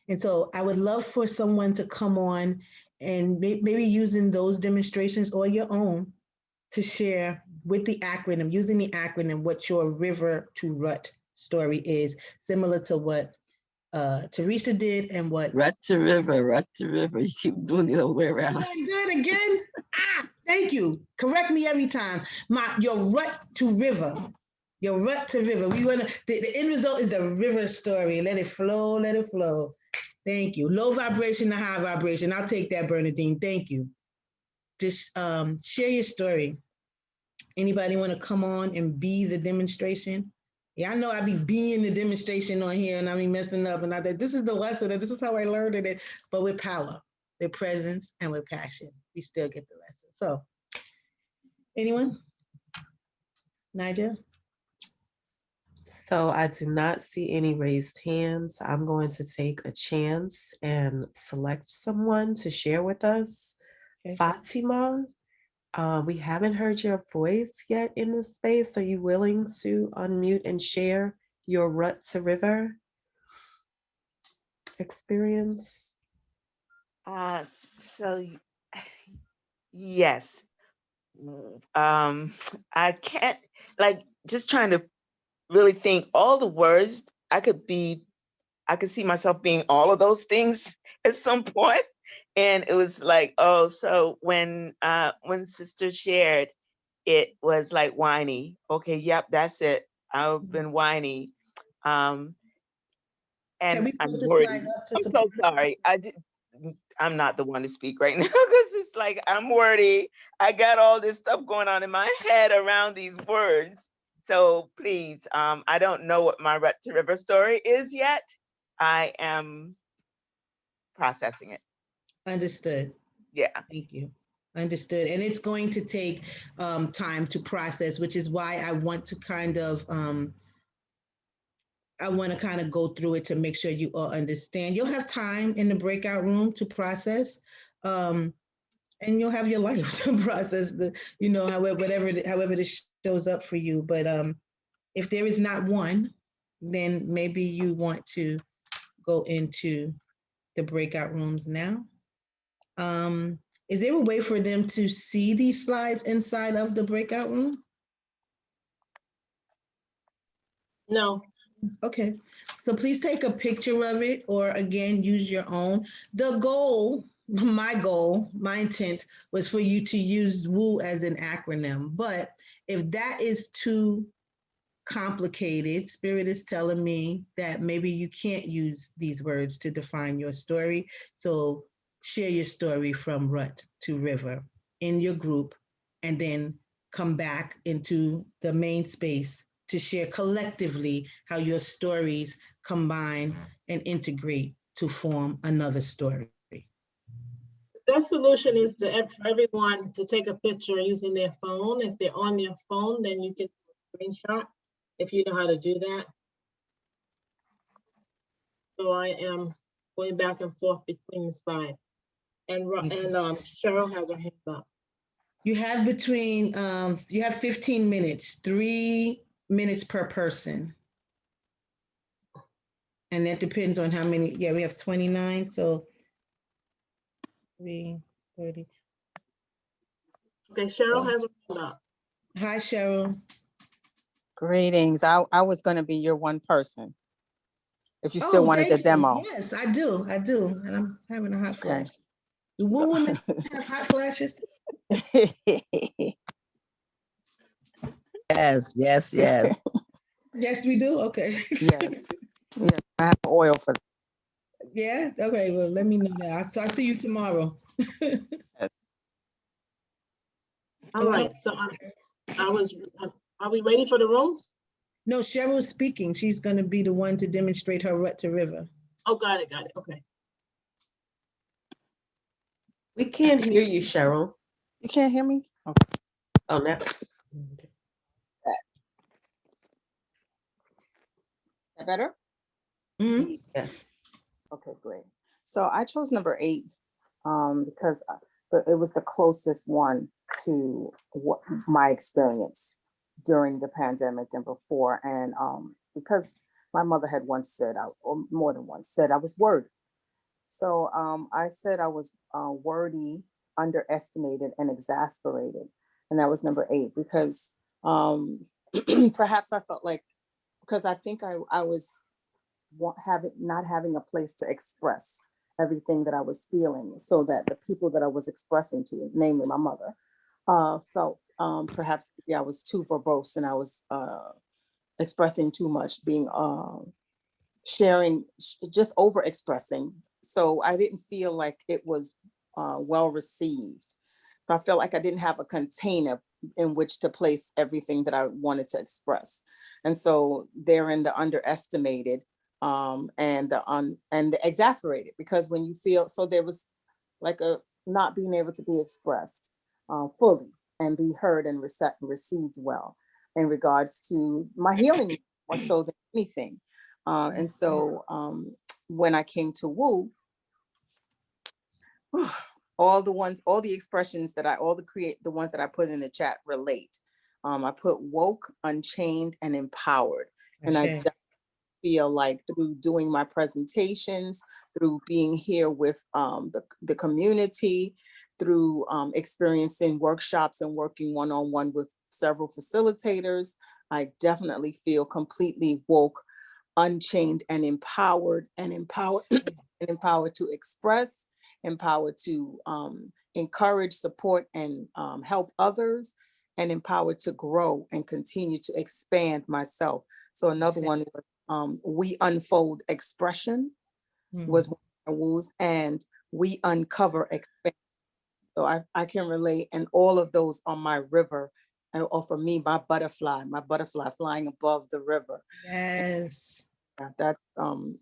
And so I would love for someone to come on and maybe using those demonstrations or your own to share with the acronym, using the acronym, what your river to rut story is, similar to what Teresa did and what. Rut to river, rut to river. You keep doing it all the way around. Good again. Thank you. Correct me every time. Your rut to river. Your rut to river. We wanna the end result is the river story. Let it flow, let it flow. Thank you. Low vibration to high vibration. I'll take that, Bernadine. Thank you. Just share your story. Anybody want to come on and be the demonstration? Yeah, I know I be being the demonstration on here and I be messing up and I think this is the lesson and this is how I learned it, but with power, with presence, and with passion, we still get the lesson. So, anyone? Nigel? So I do not see any raised hands. I'm going to take a chance and select someone to share with us. Okay. Fatima, we haven't heard your voice yet in this space. Are you willing to unmute and share your rut to river experience? Uh, so yes. I can't like just trying to really think all the words. I could see myself being all of those things at some point. And it was like, oh, so when sister shared, it was like whiny. Okay, yep, that's it. I've been whiny. Um, Can and we put I'm the slide wordy. up to I'm support? so sorry. I'm not the one to speak right now because it's like I'm wordy. I got all this stuff going on in my head around these words. So please, I don't know what my Rut to River story is yet. I am processing it. Understood. Yeah. Thank you. Understood. And it's going to take time to process, which is why I want to kind of go through it to make sure you all understand. You'll have time in the breakout room to process, and you'll have your life to process however this shows up for you. But if there is not one, then maybe you want to go into the breakout rooms now. Is there a way for them to see these slides inside of the breakout room? No. Okay, so please take a picture of it or again, use your own. The goal, my intent was for you to use WUE as an acronym. But if that is too complicated, Spirit is telling me that maybe you can't use these words to define your story. So share your story from rut to river in your group and then come back into the main space to share collectively how your stories combine and integrate to form another story. That solution is for everyone to take a picture using their phone. If they're on their phone, then you can screenshot if you know how to do that. So I am going back and forth between the slides. And Cheryl has her hand up. You have you have 15 minutes, 3 minutes per person. And that depends on how many, yeah, we have 29, so 3:30. Okay, Cheryl has her hand up. Hi, Cheryl. Greetings. I was going to be your one person. If you still wanted the thank you. demo. Yes, I do. And I'm having a hot flash. Do So- women have hot flashes? Yes, yes, yes. Yes, we do. Okay. Yes. Yes. I have oil for that. Yeah. Okay. Well, let me know that. So I'll see you tomorrow. All right. So are we ready for the rooms? No, Cheryl's speaking. She's going to be the one to demonstrate her rut to river. Oh, got it. Okay. We can't hear you, Cheryl. You can't hear me? Okay. Oh, no. That better? Mm-hmm. Yes. Okay, great. So I chose number 8 because it was the closest one to what my experience during the pandemic and before. And because my mother had once said, or more than once said, I was wordy. So I said I was wordy, underestimated, and exasperated. And that was number 8 because perhaps I felt like, because I think I was not having a place to express everything that I was feeling, so that the people that I was expressing to, namely my mother, felt perhaps I was too verbose and I was expressing too much, being sharing, just over expressing. So I didn't feel like it was well received. So I felt like I didn't have a container in which to place everything that I wanted to express. And so therein the underestimated and the exasperated, because when you feel, so there was like a not being able to be expressed fully and be heard and received well in regards to my healing more so than anything. And so when I came to WUE, all the expressions that the ones that I put in the chat relate. I put woke, unchained, and empowered. And I feel like through doing my presentations, through being here with the community, through experiencing workshops and working one-on-one with several facilitators, I definitely feel completely woke, unchained, and empowered, and empowered to express, empowered to encourage, support, and help others, and empowered to grow and continue to expand myself. So another one was we unfold expression was one of my WUEs, and we uncover expand. So I can relate, and all of those are my river, or for me, my butterfly flying above the river. Yes. That's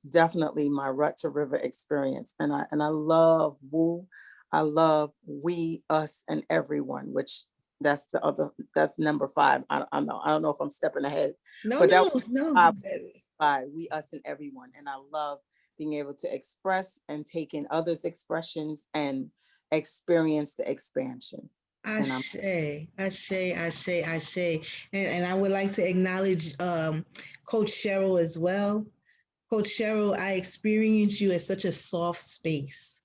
definitely my rut to river experience. And I love WUE. I love we, us, and everyone, which that's number 5. I don't know if I'm stepping ahead. No, but no. We, us, and everyone. And I love being able to express and take in others' expressions and experience the expansion. Ashe. And I would like to acknowledge Coach Cheryl as well. Coach Cheryl, I experience you as such a soft space.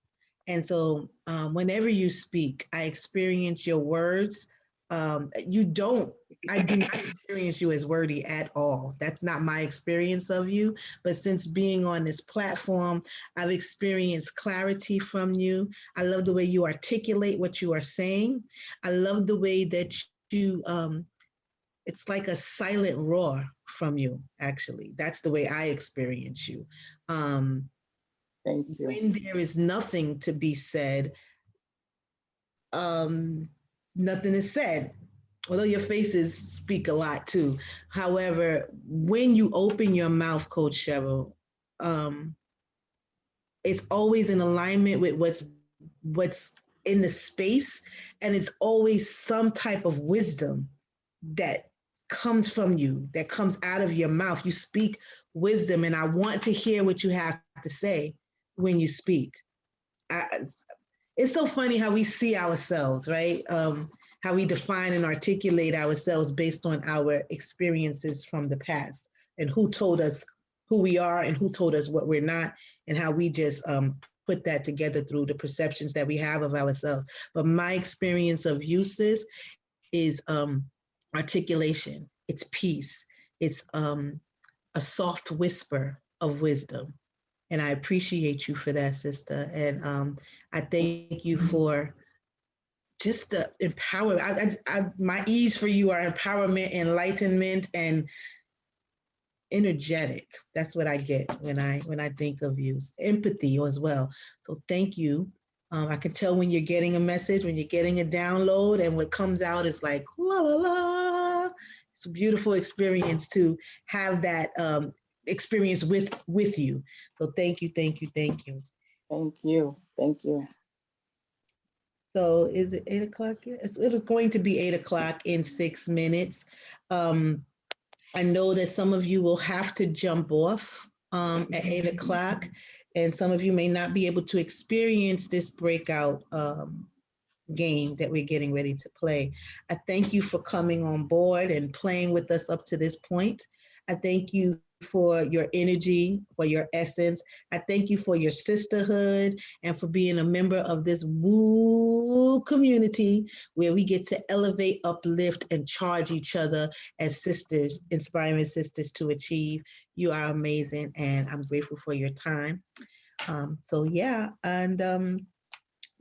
And so whenever you speak, I experience your words. I do not experience you as wordy at all. That's not my experience of you. But since being on this platform, I've experienced clarity from you. I love the way you articulate what you are saying. I love the way that you, it's like a silent roar from you, actually. That's the way I experience you. Thank you. When there is nothing to be said, nothing is said. Although your faces speak a lot too. However, when you open your mouth, Coach Cheryl, it's always in alignment with what's in the space, and it's always some type of wisdom that comes from you, that comes out of your mouth. You speak wisdom, and I want to hear what you have to say when you speak. It's so funny how we see ourselves, right? How we define and articulate ourselves based on our experiences from the past, and who told us who we are and who told us what we're not, and how we just put that together through the perceptions that we have of ourselves. But my experience of uses is articulation, it's peace, it's a soft whisper of wisdom. And I appreciate you for that, sister. And I thank you for just the empowerment. My E's for you are empowerment, enlightenment, and energetic. That's what I get when I think of you. Empathy as well. So thank you. I can tell when you're getting a message, when you're getting a download, and what comes out is like la la la. It's a beautiful experience to have that experience with you. So thank you. Thank you. So is it 8 o'clock? It is going to be 8 o'clock in 6 minutes. I know that some of you will have to jump off at 8 o'clock, and some of you may not be able to experience this breakout game that we're getting ready to play. I thank you for coming on board and playing with us up to this point. I thank you for your energy, for your essence. I thank you for your sisterhood and for being a member of this WUE community where we get to elevate, uplift, and charge each other as sisters, inspiring sisters to achieve. You are amazing, and I'm grateful for your time. So yeah, and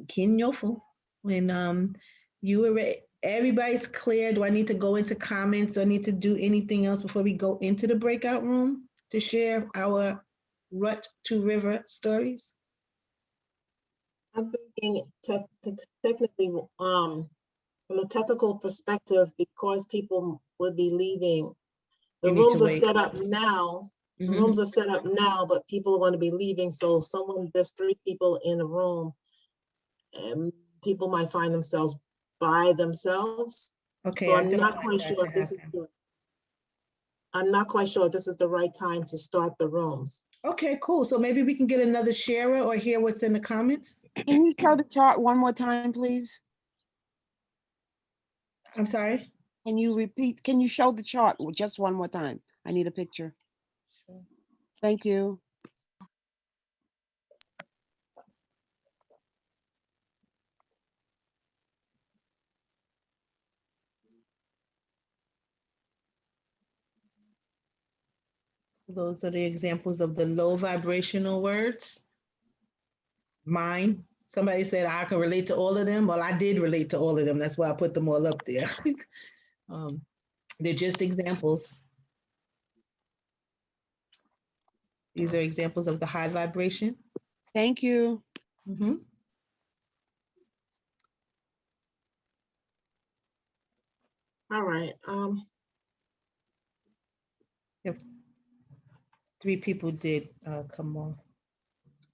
Kin Yofu, when you were Everybody's clear. Do I need to go into comments? Do I need to do anything else before we go into the breakout room to share our rut to river stories? I'm thinking technically, from a technical perspective, because people would be leaving, the You need to rooms are wait. set up now. The rooms are set up now, but people are going to be leaving. So there's 3 people in the room, and people might find themselves by themselves. Okay, So I I'm don't not want quite that sure to if this is happen. I'm not quite sure if this is the right time to start the rooms. Okay, cool. So maybe we can get another sharer or hear what's in the comments. Can you show the chart one more time, please? I'm sorry. Can you repeat? Can you show the chart just one more time? I need a picture. Thank you. Those are the examples of the low vibrational words. Mine. Somebody said I can relate to all of them. Well, I did relate to all of them. That's why I put them all up there. They're just examples. These are examples of the high vibration. Thank you. Mm-hmm. All right. Yep. 3 people did come on.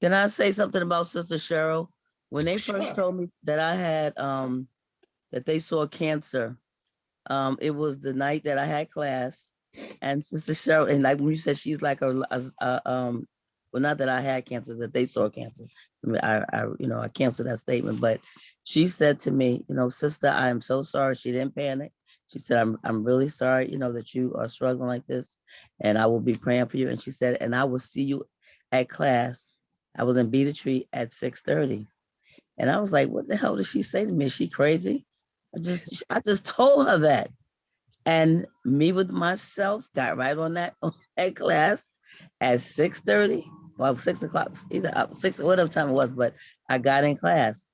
Can I say something about Sister Cheryl? When they first told me that I had that they saw cancer, it was the night that I had class, and Sister Cheryl, and like when you said she's like well, not that I had cancer, that they saw cancer. I mean, I canceled that statement, but she said to me, sister, I am so sorry. She didn't panic. She said, I'm really sorry, that you are struggling like this, and I will be praying for you. And she said, and I will see you at class. I was in Beta Tree at 6:30. And I was like, what the hell did she say to me? Is she crazy? I just told her that. And me with myself got right on that class at 6:30. Well, 6 o'clock, either up 6, whatever time it was, but I got in class.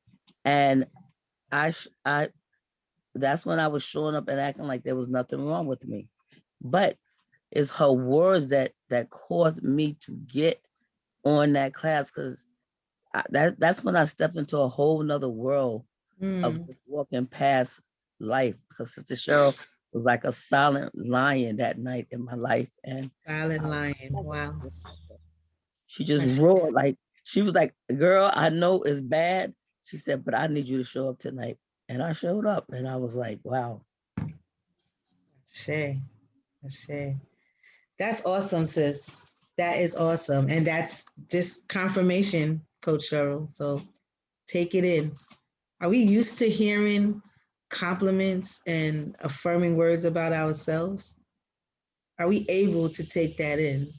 And I that's when I was showing up and acting like there was nothing wrong with me. But it's her words that caused me to get on that class, because that's when I stepped into a whole nother world of walking past life, because Sister Cheryl was like a silent lion that night in my life. And silent lion. Wow. She just roared, like she was like, girl, I know it's bad. She said, but I need you to show up tonight. And I showed up, and I was like, wow. Shay. That's awesome, sis. That is awesome. And that's just confirmation, Coach Cheryl. So take it in. Are we used to hearing compliments and affirming words about ourselves? Are we able to take that in?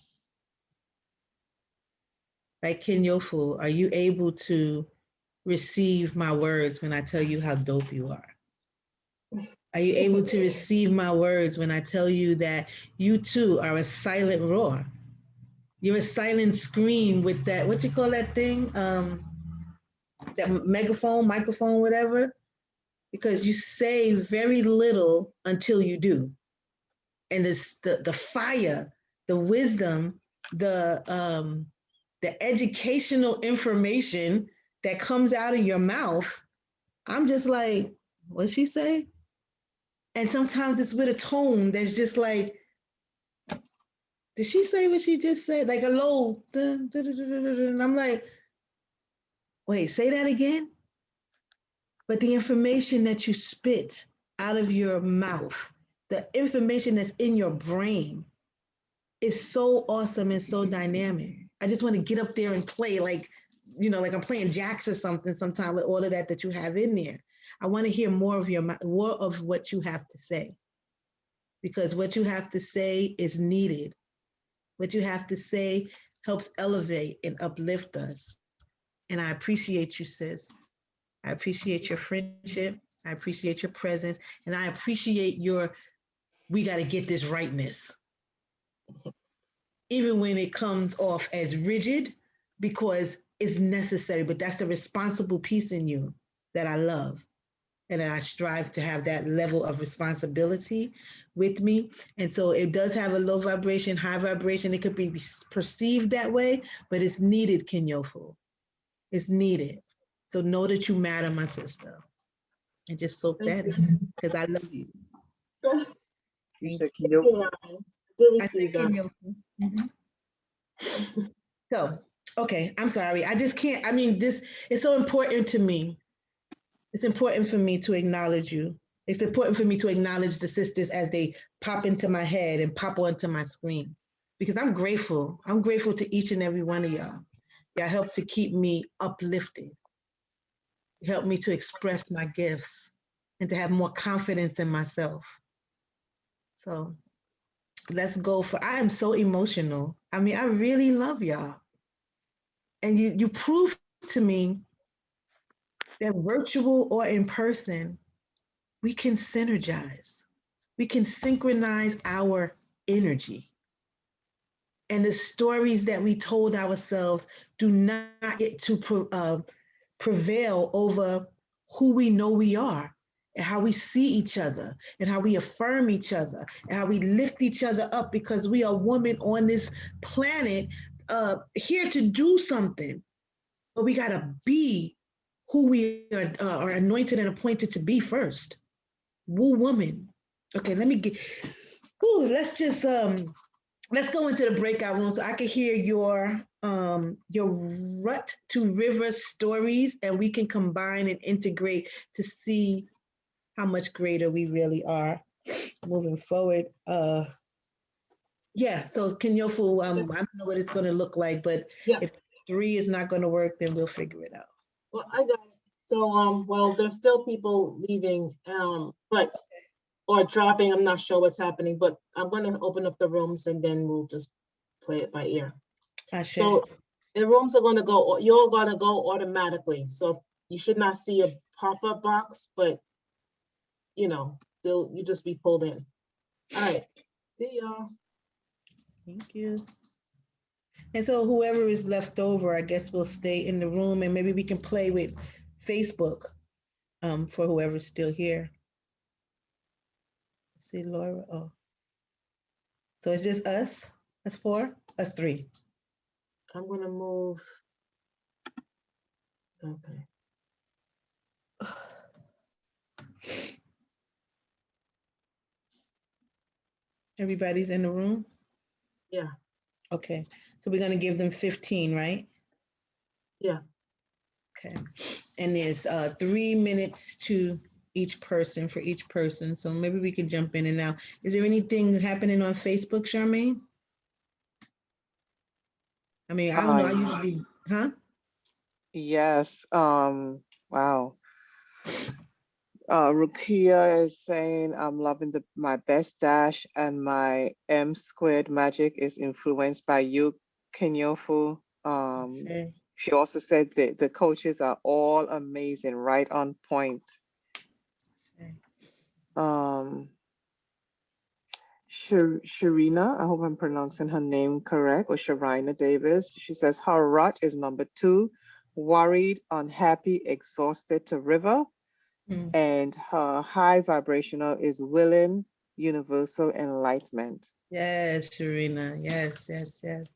Like Kenyofu, are you able to receive my words when I tell you how dope you are? Are you able to receive my words when I tell you that you too are a silent roar? You're a silent scream with that, what you call that thing? That megaphone, microphone, whatever, because you say very little until you do. And it's the fire, the wisdom, the educational information that comes out of your mouth. I'm just like, what'd she say? And sometimes it's with a tone that's just like, did she say what she just said? Like a low, and I'm like, wait, say that again? But the information that you spit out of your mouth, the information that's in your brain is so awesome and so dynamic. I just want to get up there and play like, like I'm playing jacks or something sometime with all of that you have in there. I want to hear more of what you have to say, because what you have to say is needed. What you have to say helps elevate and uplift us. And I appreciate you, sis. I appreciate your friendship. I appreciate your presence. And I appreciate we got to get this rightness. Even when it comes off as rigid, because it's necessary, but that's the responsible piece in you that I love. and I strive to have that level of responsibility with me. And so it does have a low vibration, high vibration. It could be perceived that way, but it's needed, Kenyofu. It's needed. So know that you matter, my sister, and just soak Thank that you. in because I love you. You Thank said, you. can you? Ryan. Do I said receive that. Kenyofu. Mhm. So, okay, I'm sorry. I just can't. I mean, this is so important to me. It's important for me to acknowledge you. It's important for me to acknowledge the sisters as they pop into my head and pop onto my screen because I'm grateful. I'm grateful to each and every one of y'all. Y'all help to keep me uplifted, help me to express my gifts and to have more confidence in myself. So let's go for, I am so emotional. I mean, I really love y'all. And you prove to me that virtual or in person, we can synergize. We can synchronize our energy. And the stories that we told ourselves do not get to prevail over who we know we are and how we see each other and how we affirm each other and how we lift each other up because we are women on this planet here to do something. But we got to be who we are anointed and appointed to be first. Woo woman. Okay, let me get, let's go into the breakout room so I can hear your rut to river stories and we can combine and integrate to see how much greater we really are moving forward. Yeah, so Kenyofu, I don't know what it's going to look like, but Yeah. if 3 is not going to work, then we'll figure it out. Well, I got it. So, well, there's still people leaving, but or dropping. I'm not sure what's happening, but I'm going to open up the rooms and then we'll just play it by ear. So the rooms are going to go. You're going to go automatically. So you should not see a pop-up box, but you know, you just be pulled in. All right. See y'all. Thank you. And so whoever is left over, I guess we'll stay in the room and maybe we can play with Facebook for whoever's still here. See Laura. Oh, so it's just us? Us 4? Us 3? I'm going to move. Okay. Everybody's in the room? Yeah. Okay. So we're going to give them 15, right? Yeah. Okay. And there's 3 minutes to each person for each person. So maybe we can jump in and out. Is there anything happening on Facebook, Charmaine? I mean, I don't know. I usually, huh? Yes. Wow. Rukia is saying, I'm loving my best dash and my M squared magic is influenced by you, Kenyofu. Okay. She also said that the coaches are all amazing, right on point. Okay. Sharina, I hope I'm pronouncing her name correct, or Sharina Davis. She says her rut is number 2, worried, unhappy, exhausted to river. And her high vibrational is willing, universal enlightenment. Yes, Sharina. Yes, yes, yes.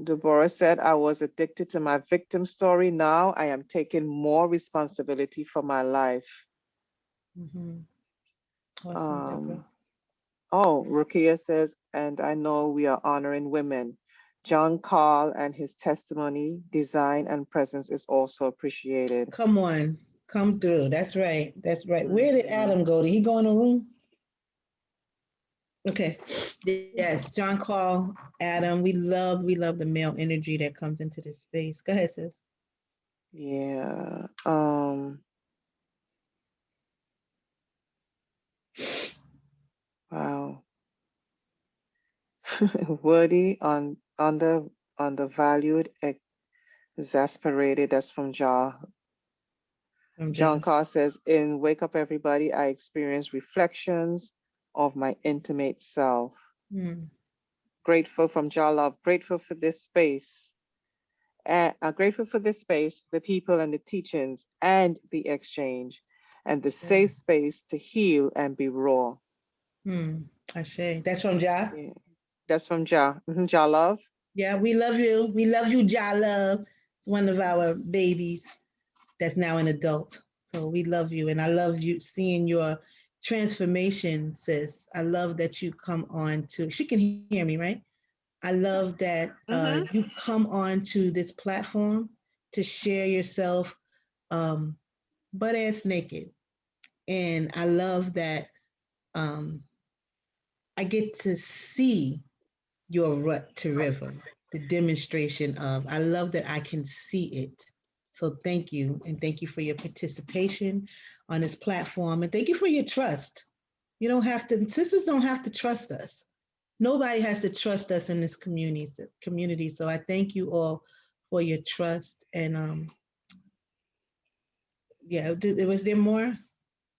Deborah said, I was addicted to my victim story. Now I am taking more responsibility for my life. Awesome, Deborah. Oh, Rukia says, and I know we are honoring women. John Carl and his testimony, design, and presence is also appreciated. Come on, come through. That's right. That's right. Where did Adam go? Did he go in the room? Okay. Yes, John Carl, Adam. We love the male energy that comes into this space. Go ahead, sis. Yeah. Wow. Worthy, undervalued, exasperated. That's from John Carr says, in Wake Up Everybody, I experience reflections of my intimate self. Grateful from Jah Love, grateful for this space. Grateful for this space, the people and the teachings and the exchange. and the safe space to heal and be raw. I say that's from Ja. Yeah. That's from Ja. Ja Love. Yeah, we love you. We love you, Ja Love. It's one of our babies that's now an adult. So we love you, and I love you seeing your transformation, sis. I love that you come on to. She can hear me, right? I love that you come on to this platform to share yourself butt ass naked. And I love that I get to see your rut to river, the demonstration of. I love that I can see it. So thank you. And thank you for your participation on this platform. And thank you for your trust. You don't have to, sisters don't have to trust us. Nobody has to trust us in this community. So I thank you all for your trust. And yeah, was there more? I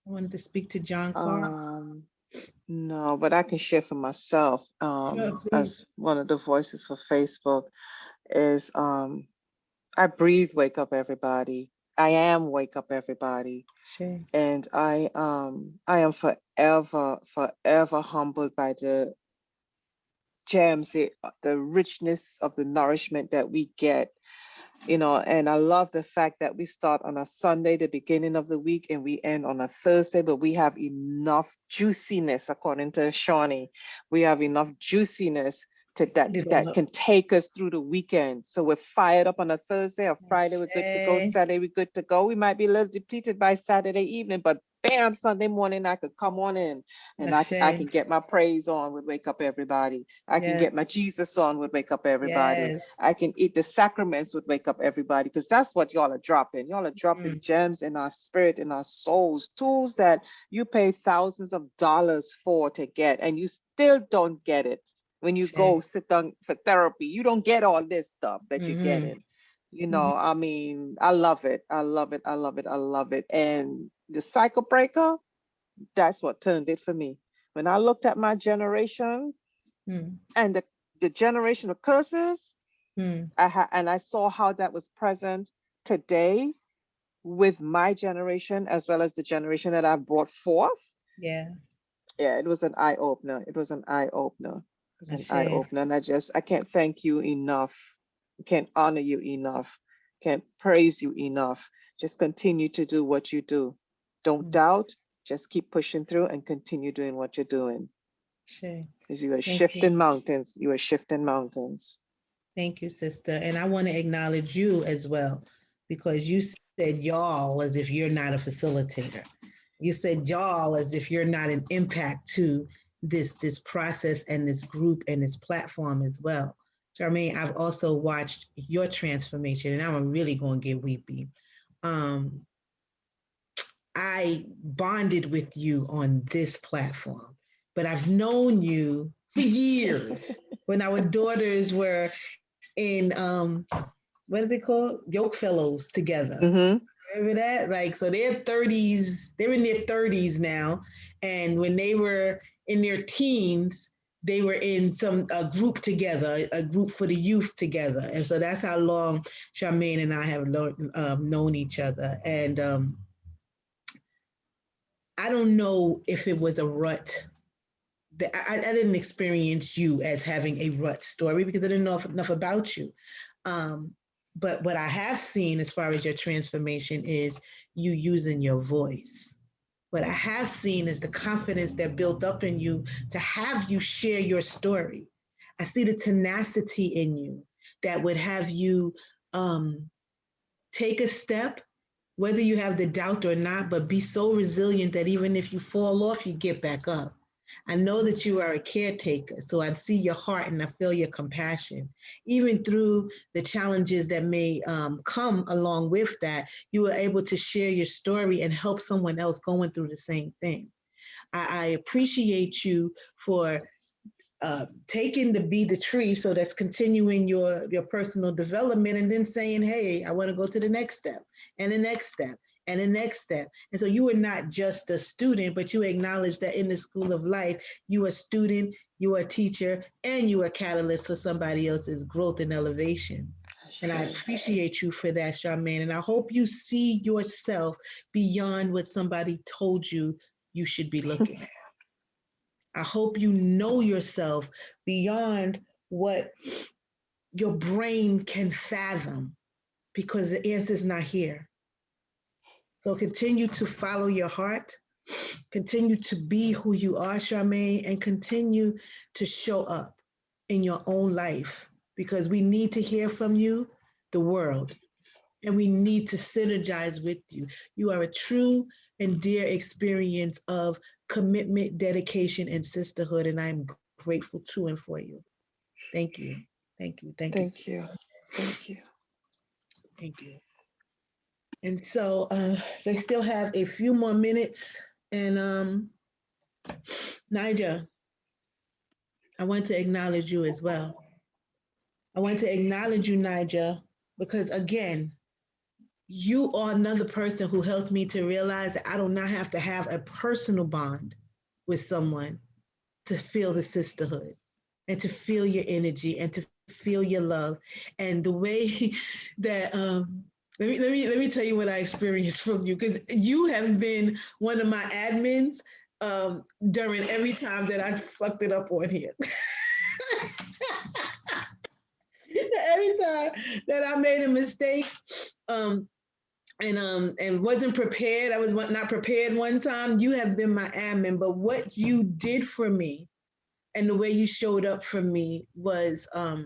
wanted to speak to John Carr. No, but I can share for myself as one of the voices for Facebook is I breathe Wake Up Everybody. I am Wake Up Everybody. Sure. And I am forever humbled by the gems, the richness of the nourishment that we get, and I love the fact that we start on a Sunday, the beginning of the week, and we end on a Thursday, but we have enough juiciness, according to Shawnee. We have enough juiciness that can take us through the weekend. So we're fired up on a Thursday or Friday, we're good to go. Saturday, we're good to go. We might be a little depleted by Saturday evening, but bam, Sunday morning, I could come on in and I can get my praise on with Wake Up Everybody. I can get my Jesus on with Wake Up Everybody. I can eat the sacraments with Wake Up Everybody, because that's what y'all are dropping. Y'all are dropping gems in our spirit, in our souls, tools that you pay thousands of dollars for to get, and you still don't get it. When you go sit down for therapy, you don't get all this stuff that you're getting. I mean, I love it. I love it. I love it. I love it. And the Cyclebreaker, that's what turned it for me. When I looked at my generation and the generation of curses, and I saw how that was present today with my generation, as well as the generation that I've brought forth. Yeah, it was an eye opener. It was an eye opener. It was an eye opener. And I can't thank you enough. I can't honor you enough. Can't praise you enough. Just continue to do what you do. Don't doubt. Just keep pushing through and continue doing what you're doing. Because you are shifting mountains. You are shifting mountains. Thank you, sister. And I want to acknowledge you as well, because you said y'all as if you're not a facilitator. You said y'all as if you're not an impact to this process and this group and this platform as well. Charmaine, I've also watched your transformation, and I'm really going to get weepy. I bonded with you on this platform, but I've known you for years when our daughters were in what is it called? Yoke Fellows together. Remember that? Like, so they're in their 30s now. And when they were in their teens, they were in a group together, a group for the youth together. And so that's how long Charmaine and I have known each other. And I don't know if it was a rut. I didn't experience you as having a rut story because I didn't know enough about you. But what I have seen as far as your transformation is you using your voice. What I have seen is the confidence that built up in you to have you share your story. I see the tenacity in you that would have you take a step, whether you have the doubt or not, but be so resilient that even if you fall off, you get back up. I know that you are a caretaker, so I see your heart and I feel your compassion. Even through the challenges that may come along with that, you were able to share your story and help someone else going through the same thing. I appreciate you for taking to be the tree, so that's continuing your personal development and then saying, hey, I want to go to the next step and the next step and the next step. And so you are not just a student, but you acknowledge that in the school of life, you are a student, you are a teacher, and you are a catalyst for somebody else's growth and elevation. And I appreciate you for that, Charmaine. And I hope you see yourself beyond what somebody told you you should be looking at. I hope you know yourself beyond what your brain can fathom, because the answer is not here. So continue to follow your heart, continue to be who you are, Charmaine, and continue to show up in your own life, because we need to hear from you, the world, and we need to synergize with you. You are a true and dear experience of commitment, dedication, and sisterhood, and I'm grateful to and for you. Thank you. Thank you. Thank you. Thank you. Thank you. Thank you. And so they still have a few more minutes. And Nigel, I want to acknowledge you as well. I want to acknowledge you, Nigel, because again, you are another person who helped me to realize that I do not have to have a personal bond with someone to feel the sisterhood and to feel your energy and to feel your love. And the way that let me tell you what I experienced from you, because you have been one of my admins during every time that I fucked it up on here. Every time that I made a mistake and wasn't prepared, I was not prepared one time, you have been my admin. But what you did for me and the way you showed up for me was, I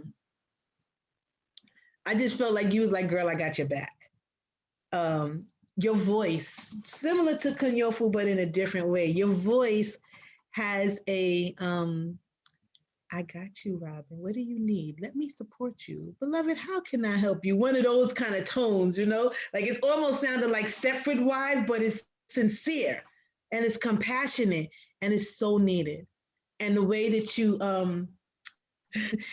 just felt like you was like, girl, I got your back. Your voice, similar to Kunyofu, but in a different way. Your voice has a, I got you, Robin. What do you need? Let me support you. Beloved, how can I help you? One of those kind of tones, you know? Like it's almost sounded like Stepford Wives, but it's sincere and it's compassionate and it's so needed. And the way that you, and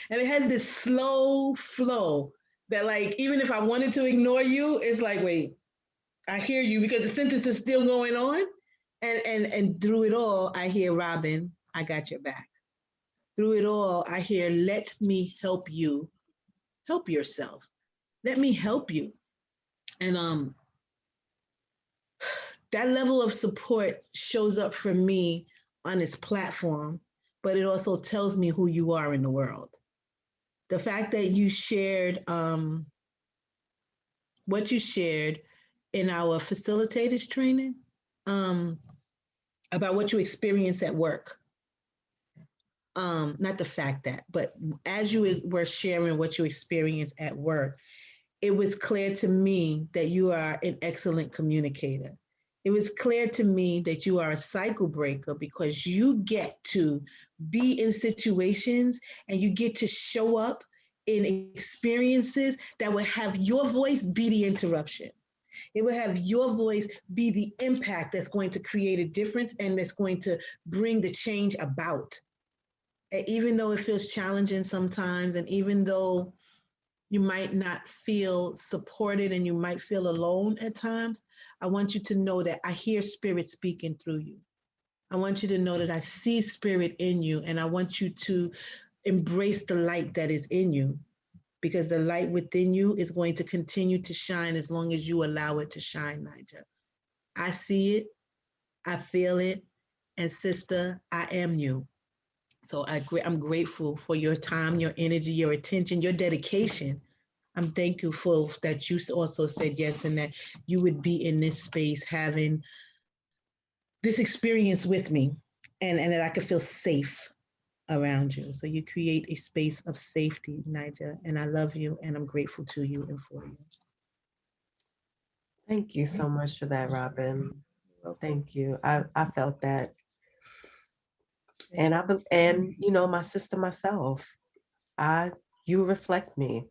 it has this slow flow that like, even if I wanted to ignore you, it's like, wait, I hear you because the sentence is still going on. And through it all, I hear, Robin, I got your back. Through it all, I hear, let me help you. Help yourself. Let me help you. And that level of support shows up for me on this platform, but it also tells me who you are in the world. The fact that you shared what you shared in our facilitators training about what you experience at work. Not the fact that, but as you were sharing what you experienced at work, it was clear to me that you are an excellent communicator. It was clear to me that you are a cycle breaker because you get to be in situations and you get to show up in experiences that would have your voice be the interruption. It would have your voice be the impact that's going to create a difference and that's going to bring the change about. And even though it feels challenging sometimes, and even though you might not feel supported and you might feel alone at times, I want you to know that I hear spirit speaking through you. I want you to know that I see spirit in you, and I want you to embrace the light that is in you, because the light within you is going to continue to shine as long as you allow it to shine, Nigel. I see it, I feel it, and sister, I am you. So I'm grateful for your time, your energy, your attention, your dedication. I'm thankful that you also said yes and that you would be in this space having this experience with me, and that I could feel safe around you. So you create a space of safety, Nigel, and I love you and I'm grateful to you and for you. Thank you so much for that, Robin. Thank you. I felt that. And you know, my sister myself, you reflect me.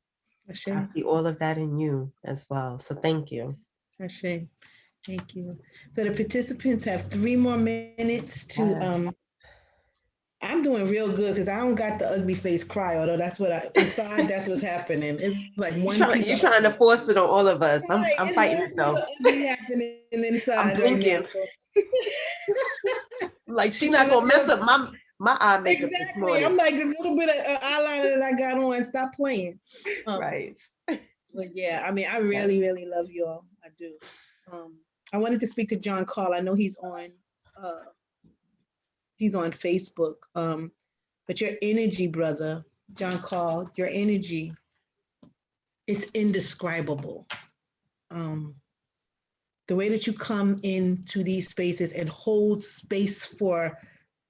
I see all of that in you as well. So thank you. Ashe. Thank you. So the participants have 3 more minutes to I'm doing real good because I don't got the ugly face cry, although that's what inside that's what's happening. It's like one You're trying to force it on all of us. Right, I'm fighting it though. Ugly happening inside. I'm blinking. Right now, so. Like she's not gonna mess up my eye makeup exactly. this morning. I'm like, the little bit of eyeliner that I got on, stop playing. Right. But yeah, I mean, I really, really love y'all. I do. I wanted to speak to John Carl. I know uh he's on Facebook. But your energy, brother, John Carl, your energy, it's indescribable. Um, the way that you come into these spaces and hold space for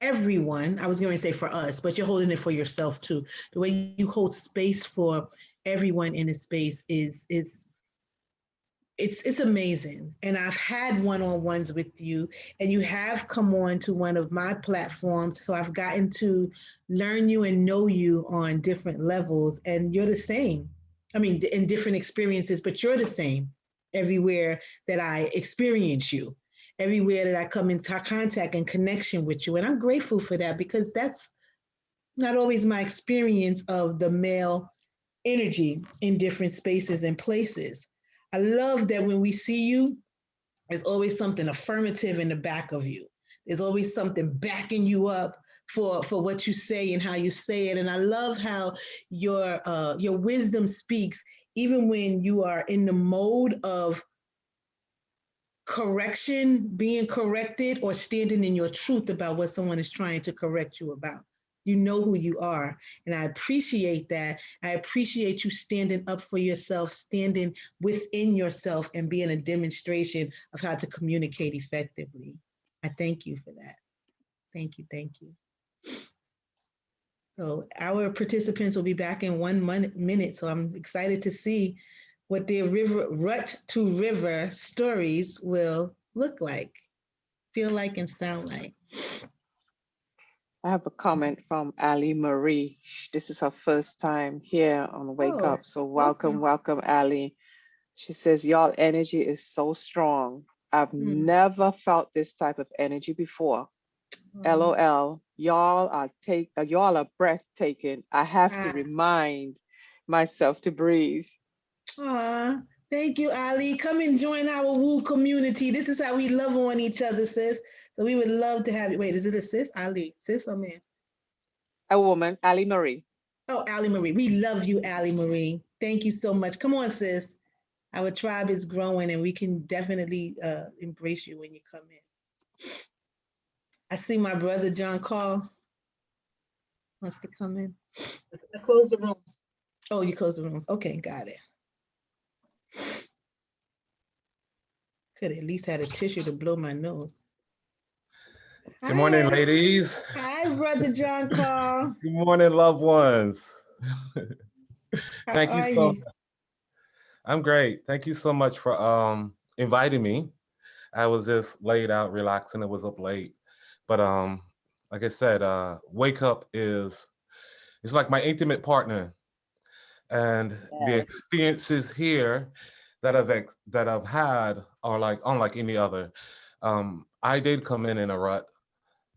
everyone, I was going to say for us, but you're holding it for yourself too. The way you hold space for everyone in the space is it's amazing. And I've had one-on-ones with you, and you have come on to one of my platforms, so I've gotten to learn you and know you on different levels, and you're the same. I mean, in different experiences, but you're the same everywhere that I experience you, everywhere that I come into contact and connection with you. And I'm grateful for that, because that's not always my experience of the male energy in different spaces and places. I love that when we see you, there's always something affirmative in the back of you. There's always something backing you up for what you say and how you say it. And I love how your wisdom speaks even when you are in the mode of correction, being corrected, or standing in your truth about what someone is trying to correct you about. You know who you are. And I appreciate that. I appreciate you standing up for yourself, standing within yourself, and being a demonstration of how to communicate effectively. I thank you for that. Thank you. Thank you. So our participants will be back in 1 minute. So I'm excited to see what their rut to river stories will look like, feel like, and sound like. I have a comment from Ali Marie. This is her first time here on Wake Up. So welcome, welcome, Ali. She says, y'all energy is so strong. I've never felt this type of energy before. LOL. Y'all are breathtaking. I have to remind myself to breathe. Aw, thank you, Ali. Come and join our WUE community. This is how we love on each other, sis. So we would love to have you. Wait, is it a sis? Ali, sis or man? A woman, Ali Marie. Oh, Ali Marie. We love you, Ali Marie. Thank you so much. Come on, sis. Our tribe is growing, and we can definitely embrace you when you come in. I see my brother John Carl wants to come in. I close the rooms. Oh, you close the rooms. Okay, got it. Could at least had a tissue to blow my nose. Good morning, ladies. Hi, brother John Carl. Good morning, loved ones. Thank you so much. I'm great. Thank you so much for inviting me. I was just laid out, relaxing. It was up late. But like I said, Wake Up it's like my intimate partner. And the experiences here that I've had are like unlike any other. I did come in a rut,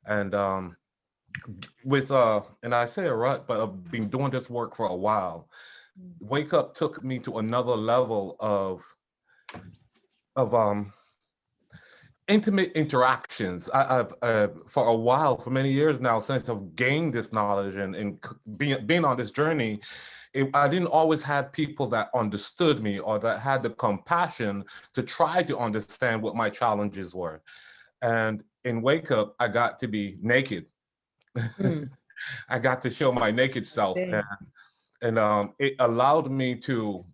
and and I say a rut, but I've been doing this work for a while. Wake Up took me to another level of intimate interactions. I've for a while, for many years now, since I've gained this knowledge and being on this journey, I didn't always have people that understood me or that had the compassion to try to understand what my challenges were. And in Wake Up, I got to be naked. I got to show my naked self, and it allowed me to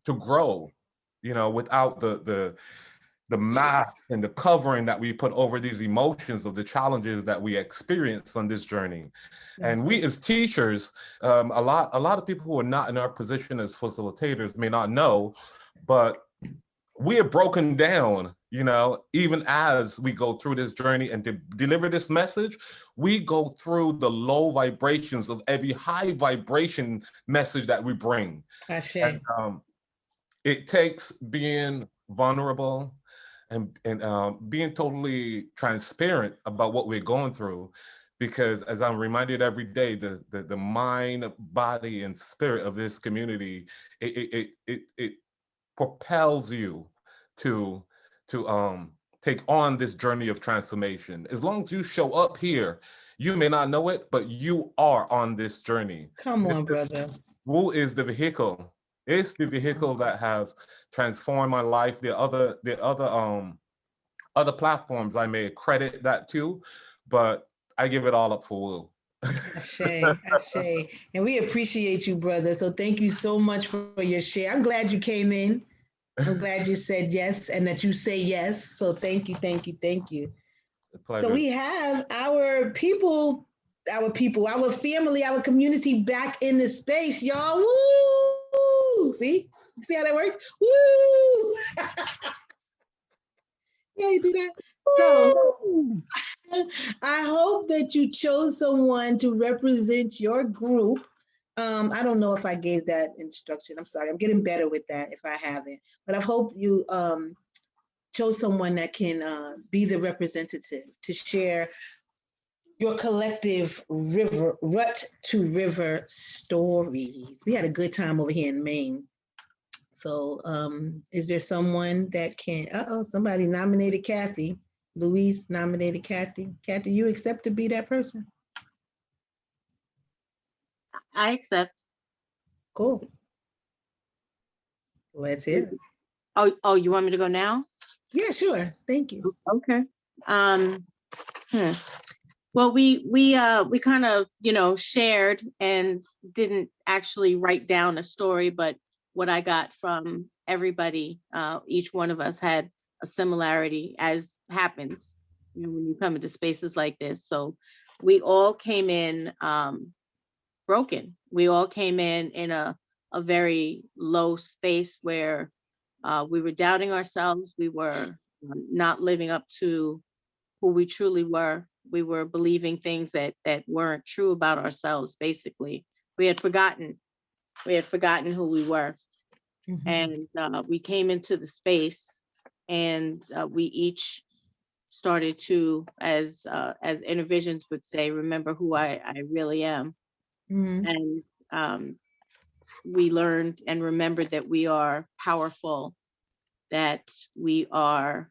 grow, without the mask and the covering that we put over these emotions of the challenges that we experience on this journey. And we as teachers, a lot of people who are not in our position as facilitators may not know, but we are broken down, even as we go through this journey and to deliver this message, we go through the low vibrations of every high vibration message that we bring. And, it takes being vulnerable and being totally transparent about what we're going through, because as I'm reminded every day, the mind, body, and spirit of this community, it propels you to take on this journey of transformation. As long as you show up here, you may not know it, but you are on this journey. Come on, brother. WUE is the vehicle It's the vehicle that has transformed my life. The other platforms I may credit that to, but I give it all up for WUE. Ashe. And we appreciate you, brother. So thank you so much for your share. I'm glad you came in. I'm glad you said yes and that you say yes. So thank you, thank you, thank you. So we have our people, our family, our community back in the space, y'all. Woo! See how that works? Woo! Yeah, you do that. So I hope that you chose someone to represent your group. I don't know if I gave that instruction. I'm sorry. I'm getting better with that if I haven't. But I hope you chose someone that can be the representative to share your collective rut to river stories. We had a good time over here in Maine. So is there someone that can, somebody nominated Kathy. Louise nominated Kathy. Kathy, you accept to be that person? I accept. Cool. Let's hear it. Oh, you want me to go now? Yeah, sure. Thank you. Okay. Well, we kind of, shared and didn't actually write down a story, but what I got from everybody, each one of us had a similarity, as happens, when you come into spaces like this. So we all came in broken. We all came in a very low space where we were doubting ourselves. We were not living up to who we truly were. We were believing things that weren't true about ourselves. Basically, we had forgotten who we were. And we came into the space, and we each started to, as Intervisions would say, remember who I really am. And we learned and remembered that we are powerful, that we are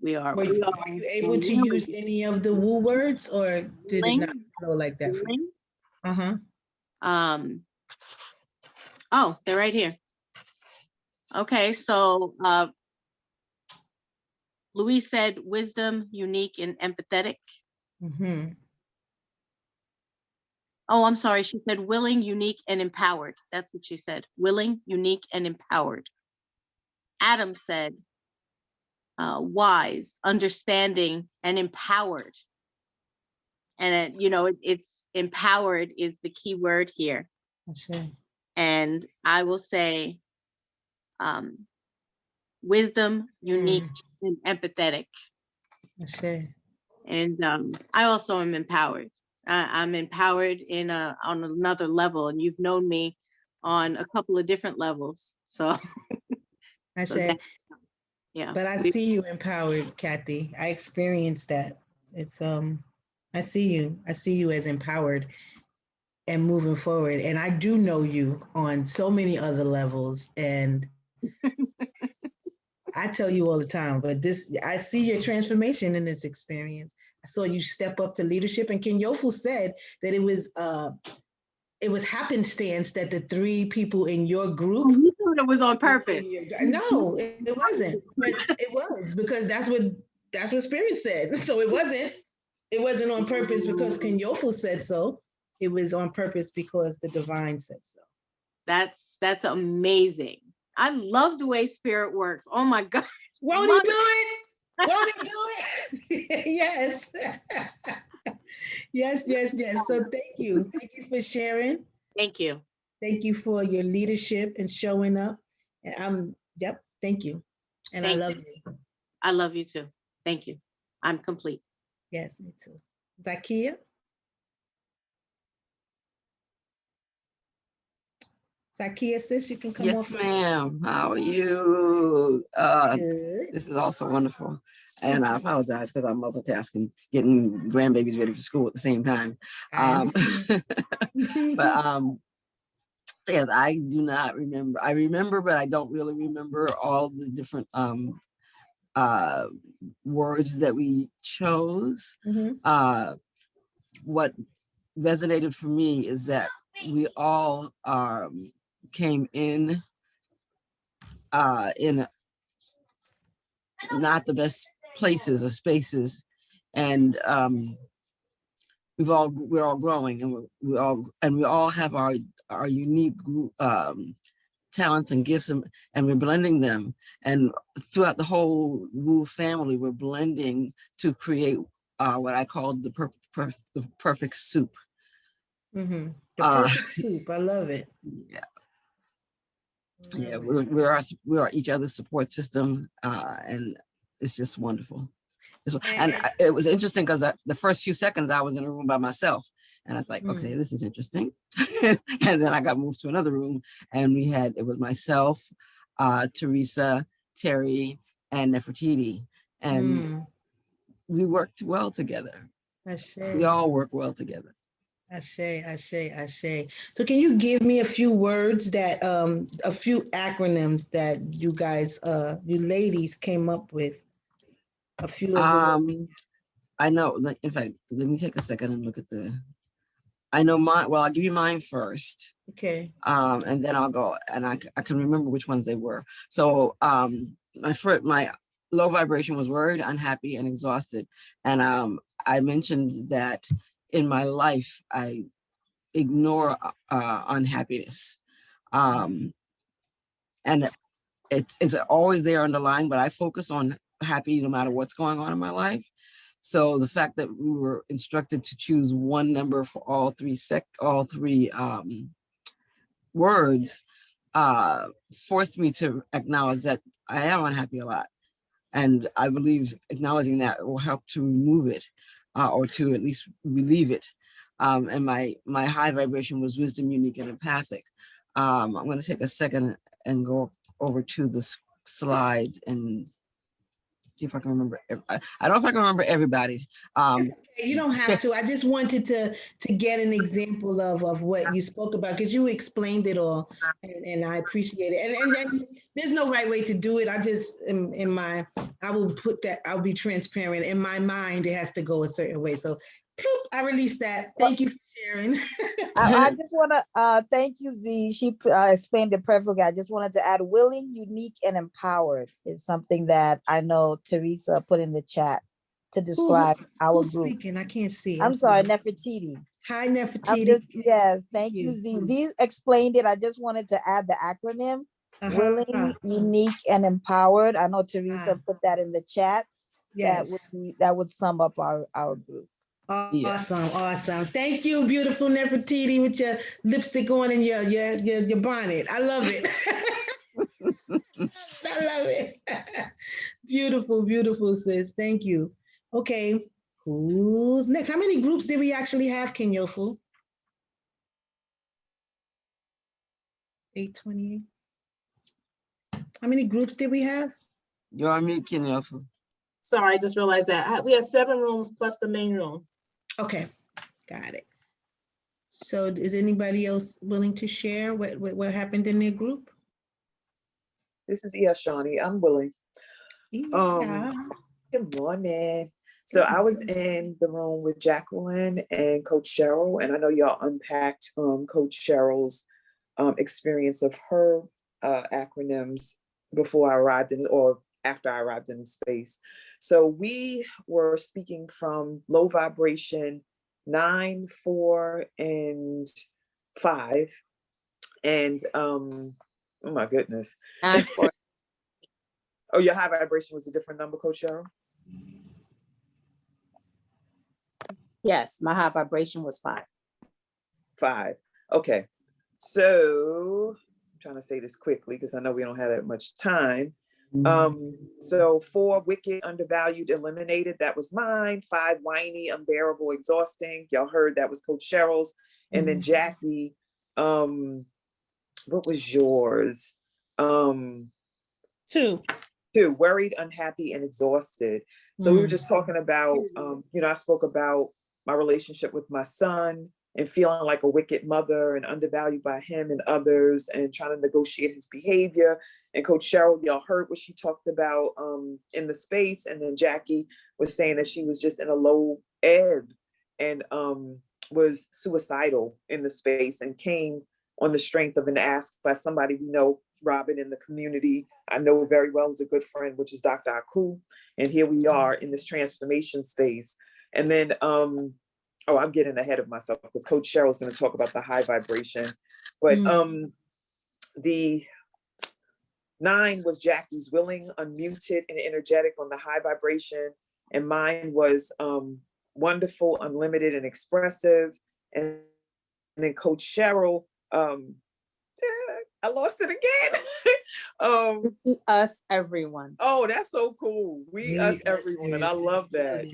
Were you able to use any of the WUE words, or did it not flow like that for you? Oh, they're right here. Okay, so Louise said wisdom, unique, and empathetic. Oh, I'm sorry. She said willing, unique, and empowered. That's what she said. Willing, unique, and empowered. Adam said wise, understanding, and empowered. And it's empowered is the key word here. And I will say wisdom, unique, and empathetic. And I also am empowered. I'm empowered on another level, and you've known me on a couple of different levels. So yeah. But I see you empowered, Kathy. I experienced that. It's I see you as empowered and moving forward. And I do know you on so many other levels. And I tell you all the time, but I see your transformation in this experience. I saw you step up to leadership. And Kenyofu said that it was happenstance that the 3 people in your group. You thought it was on purpose. No, it wasn't. But it was, because that's what Spirit said. So it wasn't on purpose because Kenyofu said so. It was on purpose because the divine said so. That's amazing. I love the way Spirit works. Oh my God. Won't he do it? Won't he do it? Yes. Yes. So thank you. Thank you for sharing. Thank you. Thank you for your leadership and showing up. And thank you. And I love you. I love you too. Thank you. I'm complete. Yes, me too. Zakia? Zakia, sis, you can come Yes, off. ma'am. How are you? Good. This is also wonderful. And I apologize because I'm multitasking, getting grandbabies ready for school at the same time. But yes, I do not remember. I remember, but I don't really remember all the different words that we chose. What resonated for me is that we all came in not the best places or spaces, and we're all growing, and we all have our unique group, talents and gifts, and we're blending them. And throughout the whole WUE family, we're blending to create what I call the perfect soup. Mm-hmm. The perfect soup. I love it. Yeah. Yeah, we're each other's support system, and it's just wonderful. It was interesting because the first few seconds I was in a room by myself, and I was like, okay, this is interesting. And then I got moved to another room, and it was myself, Teresa, Terry, and Nefertiti, and we worked well together. We all work well together. I say. So can you give me a few words that, a few acronyms that you guys, you ladies came up with? A few of them. I know, in fact, let me take a second and look at I know mine, well, I'll give you mine first. Okay. And then I'll go, and I can remember which ones they were. So my low vibration was worried, unhappy, and exhausted. And I mentioned that in my life, I ignore unhappiness. And it's always there underlying, but I focus on happy no matter what's going on in my life. So the fact that we were instructed to choose one number for all three words forced me to acknowledge that I am unhappy a lot. And I believe acknowledging that will help to remove it, or to at least relieve it. And my high vibration was wisdom, unique, and empathic. I'm going to take a second and go over to the slides and see if I can remember. I don't know if I can remember everybody's. You don't have to. I just wanted to get an example of what you spoke about, because you explained it all, and I appreciate it. And there's no right way to do it. I just I will put that. I'll be transparent. In my mind, it has to go a certain way. So I released that. Thank you for sharing. I just want to thank you, Z. She explained it perfectly. I just wanted to add willing, unique, and empowered is something that I know Teresa put in the chat to describe our who's group. Speaking? I can't see. I'm sorry, Nefertiti. Hi, Nefertiti. Yes, thank you, Z. Z explained it. I just wanted to add the acronym, willing, unique, and empowered. I know Teresa put that in the chat. Yes. That would sum up our group. Awesome. Thank you, beautiful Nefertiti, with your lipstick on and your bonnet. I love it. I love it. Beautiful, sis. Thank you. Okay, who's next? How many groups did we actually have, Kenyofu? 828. How many groups did we have? You're on mute, Kenyofu. Sorry, I just realized that. We had 7 rooms plus the main room. Okay, got it. So is anybody else willing to share what happened in their group? This is Shawnee. I'm willing. Yeah. Good morning. So I was in the room with Jacqueline and Coach Cheryl, and I know y'all unpacked Coach Cheryl's experience of her acronyms before I arrived in, or after I arrived in the space. So we were speaking from low vibration 9, 4, and 5. And oh my goodness. 9, 4. Oh, your high vibration was a different number, Coach Cheryl? Yes, my high vibration was 5. 5. Okay. So I'm trying to say this quickly because I know we don't have that much time. So 4, wicked, undervalued, eliminated. That was mine. 5, whiny, unbearable, exhausting. Y'all heard that was Coach Cheryl's. And then Jackie, what was yours? 2, worried, unhappy, and exhausted. So we were just talking about, I spoke about my relationship with my son and feeling like a wicked mother and undervalued by him and others and trying to negotiate his behavior. And Coach Cheryl, y'all heard what she talked about in the space. And then Jackie was saying that she was just in a low ebb. And was suicidal in the space and came on the strength of an ask by somebody we know, Robin, in the community. I know very well, is a good friend, which is Dr. Aku. And here we are in this transformation space. And then, oh, I'm getting ahead of myself because Coach Cheryl's going to talk about the high vibration. But the 9 was Jackie's willing, unmuted, and energetic on the high vibration. And mine was wonderful, unlimited, and expressive. And then Coach Cheryl, I lost it again. We, us, everyone. Oh, that's so cool. We, us, everyone. And I love that.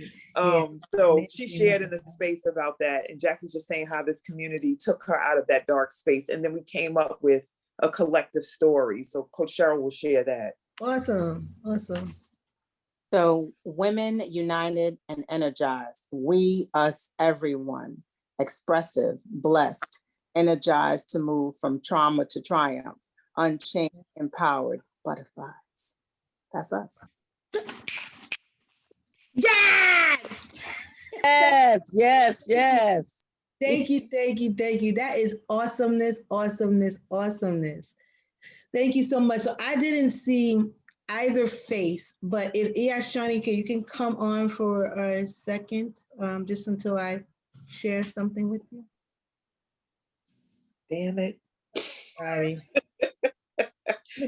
So she shared in the space about that. And Jackie's just saying how this community took her out of that dark space. And then we came up with a collective story. So Coach Cheryl will share that. Awesome. Awesome. So women united and energized. We, us, everyone. Expressive, blessed, energized to move from trauma to triumph. Unchained, empowered, butterflies. That's us. Yes! Yes, yes, yes. Thank you, thank you, thank you. That is awesomeness, awesomeness, awesomeness. Thank you so much. So I didn't see either face, but if Shanika, you can come on for a second, just until I share something with you. Damn it. Sorry.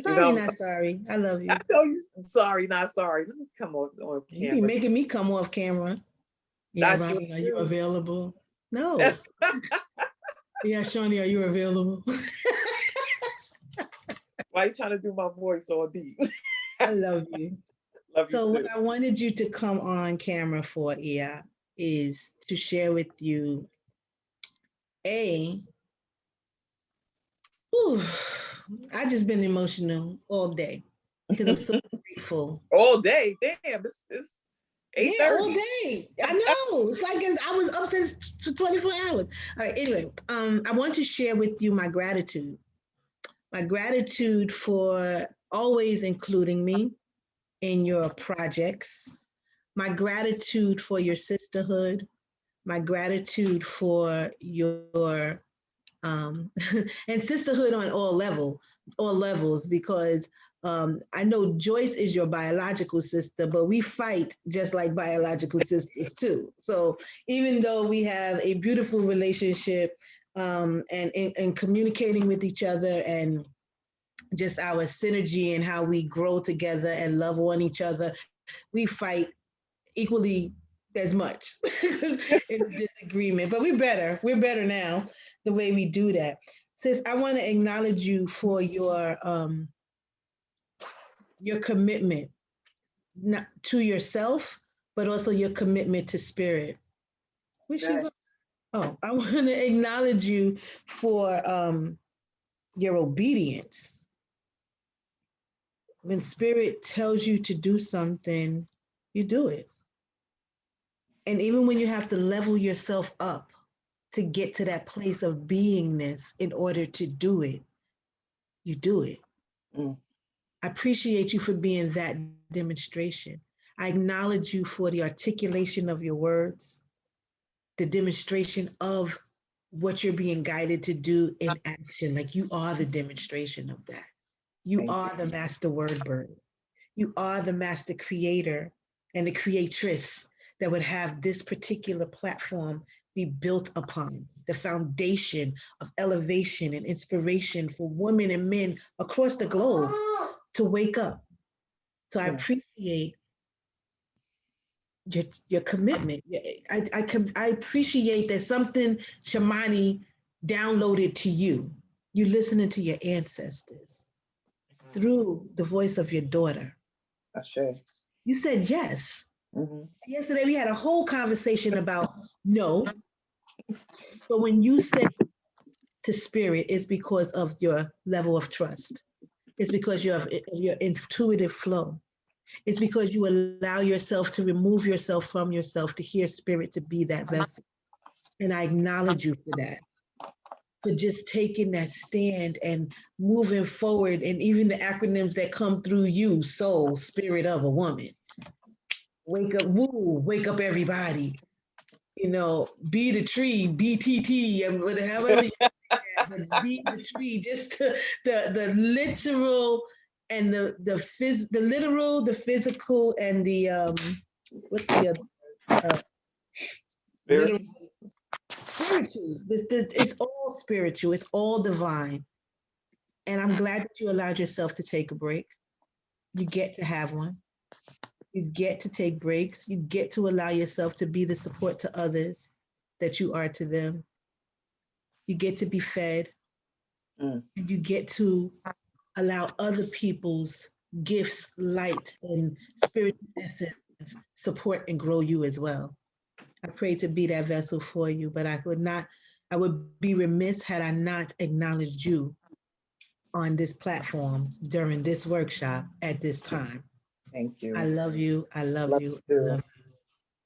Sorry, not sorry. I love you. I know you sorry, not sorry. Let me come on camera. You be making me come off camera. Yeah, Robin, are you available? No. Yeah, Shawnee, are you available? Why are you trying to do my voice all deep? I love you. Love you so too. What I wanted you to come on camera for, Ia, is to share with you I just been emotional all day because I'm so grateful. All day, damn, it's 8:30. Yeah, all day. I know. It's like I was up since 24 hours. All right, anyway, I want to share with you my gratitude. My gratitude for always including me in your projects. My gratitude for your sisterhood. My gratitude for your and sisterhood on all levels, because I know Joyce is your biological sister, but we fight just like biological sisters too. So even though we have a beautiful relationship and communicating with each other and just our synergy and how we grow together and love on each other, we fight equally as much in disagreement, but we're better now the way we do that. Sis, I want to acknowledge you for your commitment, not to yourself, but also your commitment to spirit. I want to acknowledge you for your obedience. When spirit tells you to do something, you do it. And even when you have to level yourself up to get to that place of beingness in order to do it, you do it. I appreciate you for being that demonstration. I acknowledge you for the articulation of your words, the demonstration of what you're being guided to do in action. Like you are the demonstration of that. You are the master word bird. You are the master creator and the creatress that would have this particular platform be built upon, the foundation of elevation and inspiration for women and men across the globe to wake up. So I appreciate your commitment. I appreciate that something Shamani downloaded to you. You listening to your ancestors through the voice of your daughter. You said yes. Yesterday we had a whole conversation about no, but when you said to spirit, it's because of your level of trust. It's because you have your intuitive flow. It's because you allow yourself to remove yourself from yourself to hear spirit to be that vessel. And I acknowledge you for that, for just taking that stand and moving forward. And even the acronyms that come through you, soul, spirit of a woman. Wake up, WUE, wake up everybody. you know, be the tree, BTT, and whatever, but be the tree. Just the literal and the literal, the physical, and the what's the other literal spiritual. It's all spiritual. It's all divine. And I'm glad that you allowed yourself to take a break. You get to have one. You get to take breaks. You get to allow yourself to be the support to others that you are to them. You get to be fed. And you get to allow other people's gifts, light, and spiritual essence support and grow you as well. I pray to be that vessel for you, but I would be remiss had I not acknowledged you on this platform during this workshop at this time. Thank you. I love you. I love you. I love you.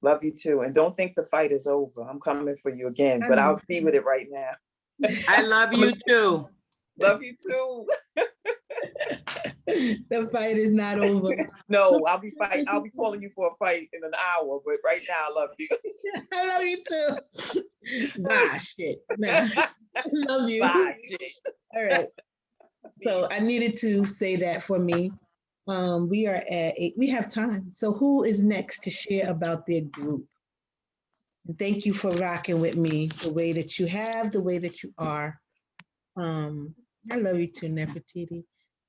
Love you too. And don't think the fight is over. I'm coming for you again, but I'll be with it right now. I love you too. Love you too. The fight is not over. No, I'll be calling you for a fight in an hour, but right now I love you. I love you too. Bye, shit. Nah. I love you. Bye, shit. All right. So I needed to say that for me. We are at 8. We have time. So who is next to share about their group? And thank you for rocking with me the way that you have, the way that you are. I love you too, Nefertiti.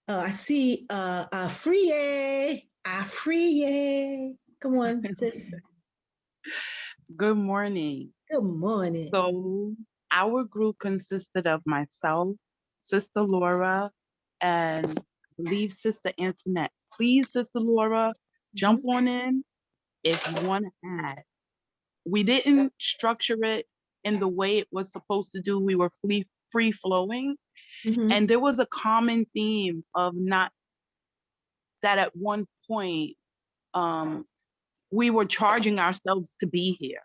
I see Afriye. Come on, sis. Good morning. Good morning. So our group consisted of myself, Sister Laura, and I believe Sister Antoinette. Please, Sister Laura, jump on in if you want to add. We didn't structure it in the way it was supposed to do. We were free flowing. And there was a common theme of not that at one point we were charging ourselves to be here,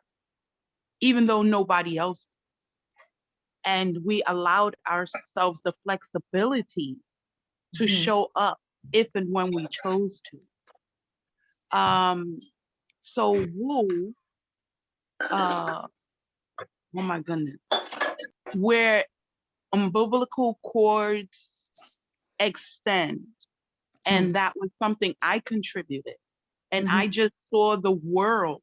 even though nobody else was. And we allowed ourselves the flexibility to show up if and when we chose to. So WUE, oh my goodness, where umbilical cords extend. And that was something I contributed. And I just saw the world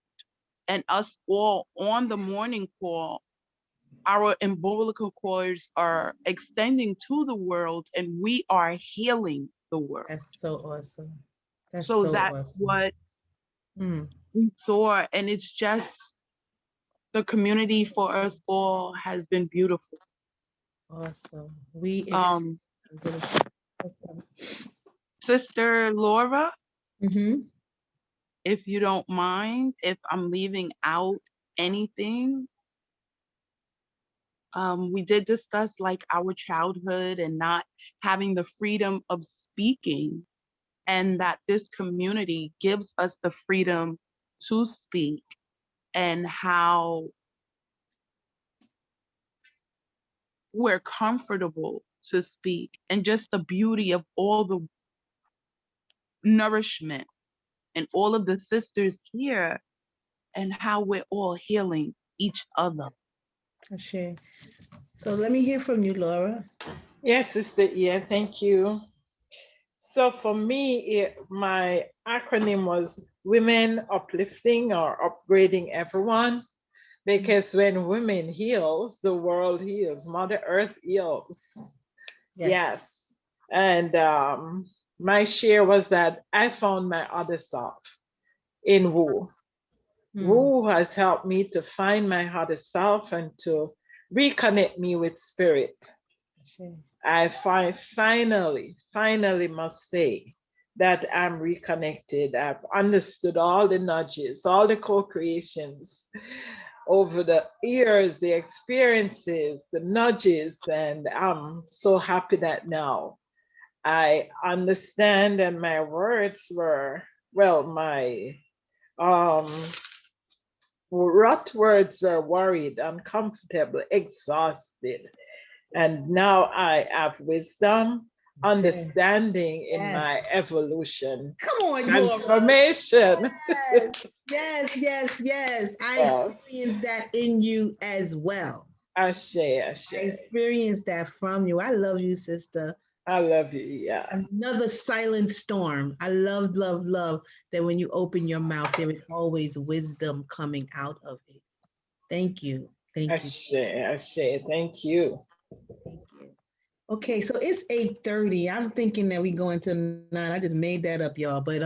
and us all on the morning call. Our umbilical cords are extending to the world and we are healing the world. That's so awesome. That's so so that's awesome. what we saw. And it's just the community for us all has been beautiful. Awesome. We Sister Laura, if you don't mind, if I'm leaving out anything, we did discuss like our childhood and not having the freedom of speaking, and that this community gives us the freedom to speak, and how we're comfortable to speak, and just the beauty of all the nourishment and all of the sisters here, and how we're all healing each other. Sure. So let me hear from you, Laura. Yes, Sister Ia, thank you. So for me, my acronym was Women Uplifting or Upgrading Everyone, because when women heals, the world heals, Mother Earth heals. Yes. And my share was that I found my other self in WUE. WUE has helped me to find my other self and to reconnect me with spirit. I finally must say that I'm reconnected. I've understood all the nudges, all the co-creations over the years, the experiences, the nudges, and I'm so happy that now I understand, and my words were, well, my rut words were worried, uncomfortable, exhausted. And now I have wisdom, understanding in Yes. my evolution. Come on, transformation. Yes. I Yes. experienced that in you as well. Ashe. I experienced that from you. I love you, sister. I love you. Yeah. Another silent storm. I love that when you open your mouth, there is always wisdom coming out of it. Thank you. Ashe. Thank you. Okay, so it's 8:30. I'm thinking that we go into 9. I just made that up, y'all. But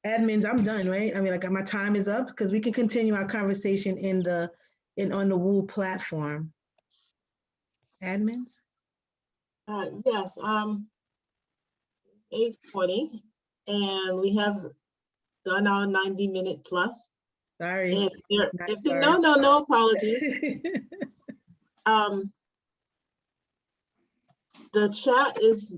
admins, I'm done, right? I mean, like my time is up because we can continue our conversation on the WUE platform. Admins? Yes, 8:40, and we have done our 90-minute plus. Sorry. No apologies. The chat is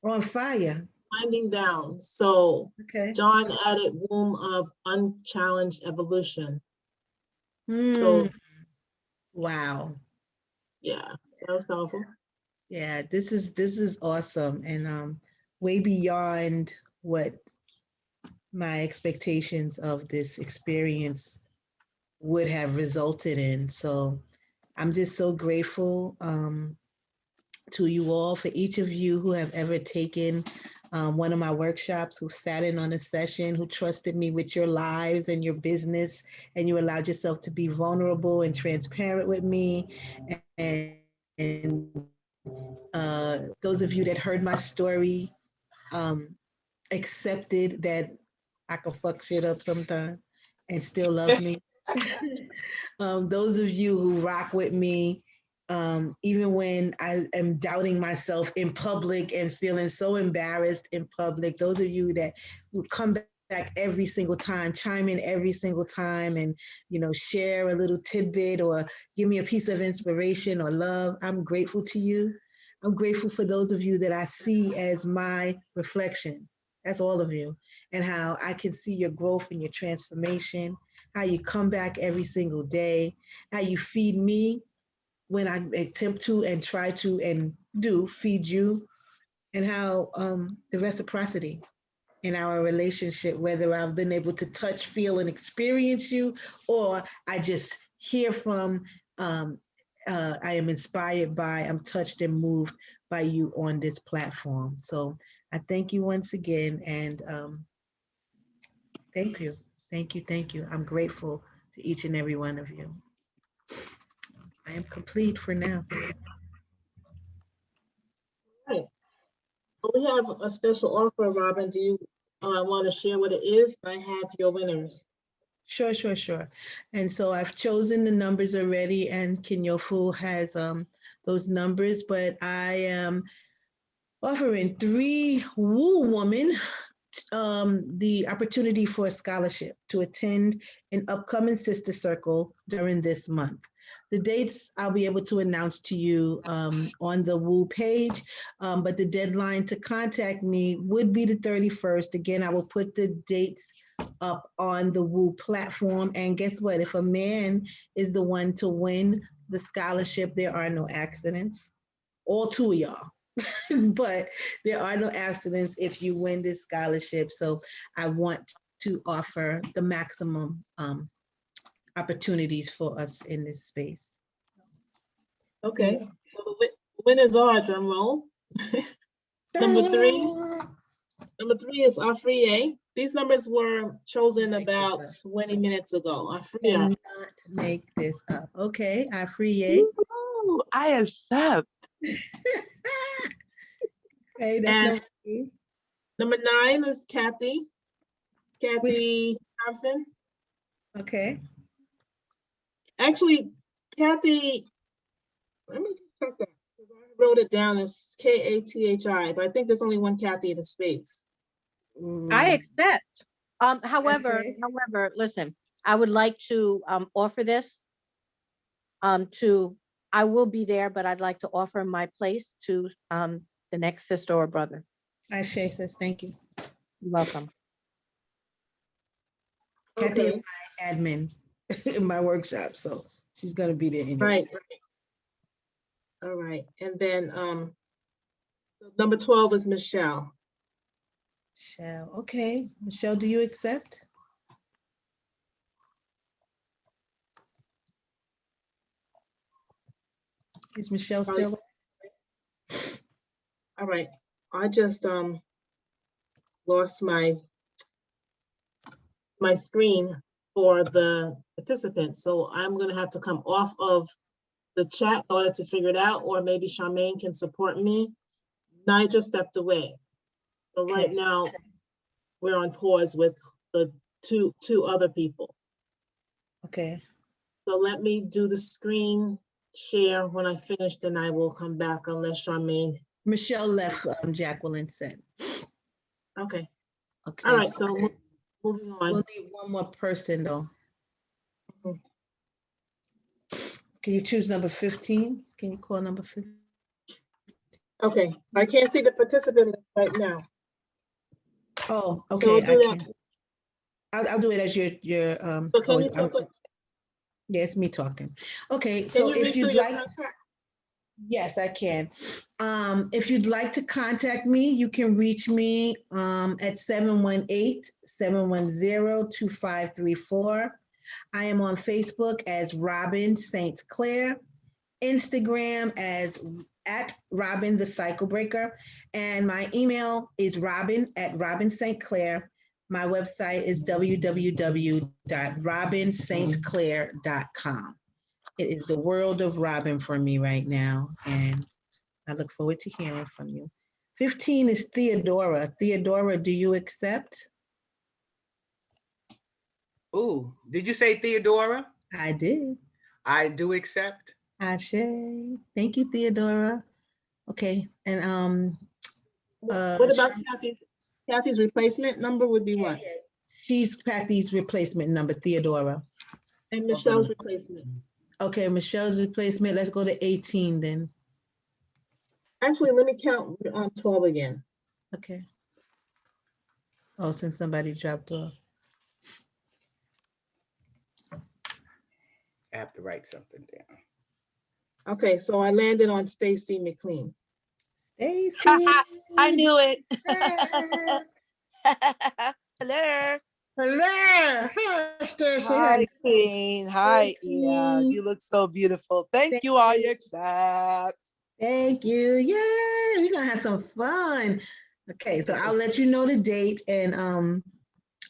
on fire, winding down. So okay. John added womb of unchallenged evolution. So wow. Yeah, that was powerful. Yeah, this is awesome and way beyond what my expectations of this experience would have resulted in. So I'm just so grateful to you all, for each of you who have ever taken one of my workshops, who sat in on a session, who trusted me with your lives and your business, and you allowed yourself to be vulnerable and transparent with me. And those of you that heard my story, accepted that I can fuck shit up sometime and still love me. Those of you who rock with me, even when I am doubting myself in public and feeling so embarrassed in public, those of you that will come back every single time, chime in every single time and, share a little tidbit or give me a piece of inspiration or love, I'm grateful to you. I'm grateful for those of you that I see as my reflection. That's all of you. And how I can see your growth and your transformation, how you come back every single day, how you feed me when I attempt to and try to and do feed you, and how the reciprocity in our relationship, whether I've been able to touch, feel, and experience you, or I just hear from, I am inspired by, I'm touched and moved by you on this platform. So I thank you once again, and thank you. Thank you. I'm grateful to each and every one of you. I am complete for now. Right. Well, we have a special offer, Robin. Do you want to share what it is? I have your winners. Sure. And so I've chosen the numbers already, and Kinyofu has those numbers, but I am offering 3 WUE women the opportunity for a scholarship to attend an upcoming sister circle during this month. The dates I'll be able to announce to you on the WUE page, but the deadline to contact me would be the 31st. Again, I will put the dates up on the WUE platform. And guess what? If a man is the one to win the scholarship, there are no accidents. All 2 of y'all. But there are no accidents if you win this scholarship. So I want to offer the maximum opportunities for us in this space. Okay, so the winners are, drum roll. Number 3 is Afriye. These numbers were chosen about 20 minutes ago. Afriye. Cannot make this up. Okay, Afriye. I accept. Okay, that's number 9 is Kathy. Kathy Thompson. Okay. Actually, Kathy, let me just check that, because I wrote it down as Kathi, but I think there's only one Kathy in the space. I accept. However, listen, I would like to offer this I will be there, but I'd like to offer my place to the next sister or brother. Ashe says thank you. You're welcome. Kathy is my admin in my workshop, so she's gonna be there anyway. Right. All right, and then Number 12 is Michelle. Michelle, okay. Michelle, do you accept? Is Michelle still? All right. I just lost my screen for the participants. So I'm gonna have to come off of the chat in order to figure it out, or maybe Charmaine can support me. Nigel stepped away. So right now we're on pause with the two other people. Okay. So let me do the screen share. When I finish, then I will come back unless Charmaine. Michelle left, Jacqueline said. Okay. Okay. All right, so moving on. We'll need one more person though. Can you choose number 15? Can you call number 15? Okay, I can't see the participant right now. Oh, okay. So I'll do that. I'll do it as your So can you talk? Yeah, it's me talking. Okay, Can so you read if through you'd your like, contact? yes, I can. If you'd like to contact me, you can reach me at 718-710-2534. I am on Facebook as Robin St. Clair, Instagram as at Robin the Cyclebreaker, and my email is Robin St. Clair. My website is www.robinstclair.com. It is the world of Robin for me right now, and I look forward to hearing from you. 15 is Theodora. Theodora, do you accept? Ooh, did you say Theodora? I did. I do accept. Ashe. Thank you, Theodora. Okay, and what about Kathy's? Kathy's replacement number would be what? She's Kathy's replacement number, Theodora. And Michelle's replacement. Okay, Michelle's replacement. Let's go to 18 then. Actually, let me count on 12 again. Okay. Oh, since somebody dropped off. I have to write something down. Okay, so I landed on Stacy McLean. Stacy. I knew it. Hello. Hello. Hi, Stacy. Hi, Queen. Hi, Ia. You look so beautiful. Thank you. I accept. Thank you. Yay. We're going to have some fun. Okay, so I'll let you know the date, and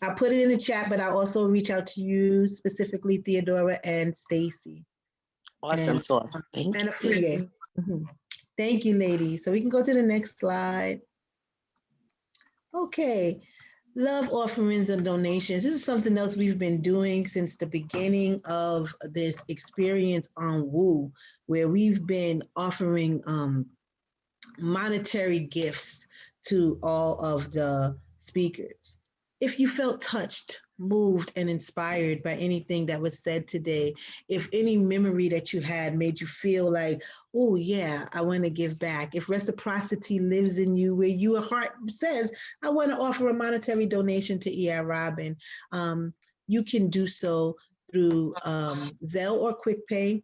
I'll put it in the chat, but I'll also reach out to you specifically, Theodora and Stacy. Awesome sauce. Thank and you. Affirming. Thank you, ladies. So we can go to the next slide. Okay. Love offerings and donations. This is something else we've been doing since the beginning of this experience on WUE, where we've been offering monetary gifts to all of the speakers. If you felt touched, moved, and inspired by anything that was said today, if any memory that you had made you feel like, oh yeah, I want to give back. If reciprocity lives in you, where your heart says, I want to offer a monetary donation to E.I. Robin, you can do so through Zelle or QuickPay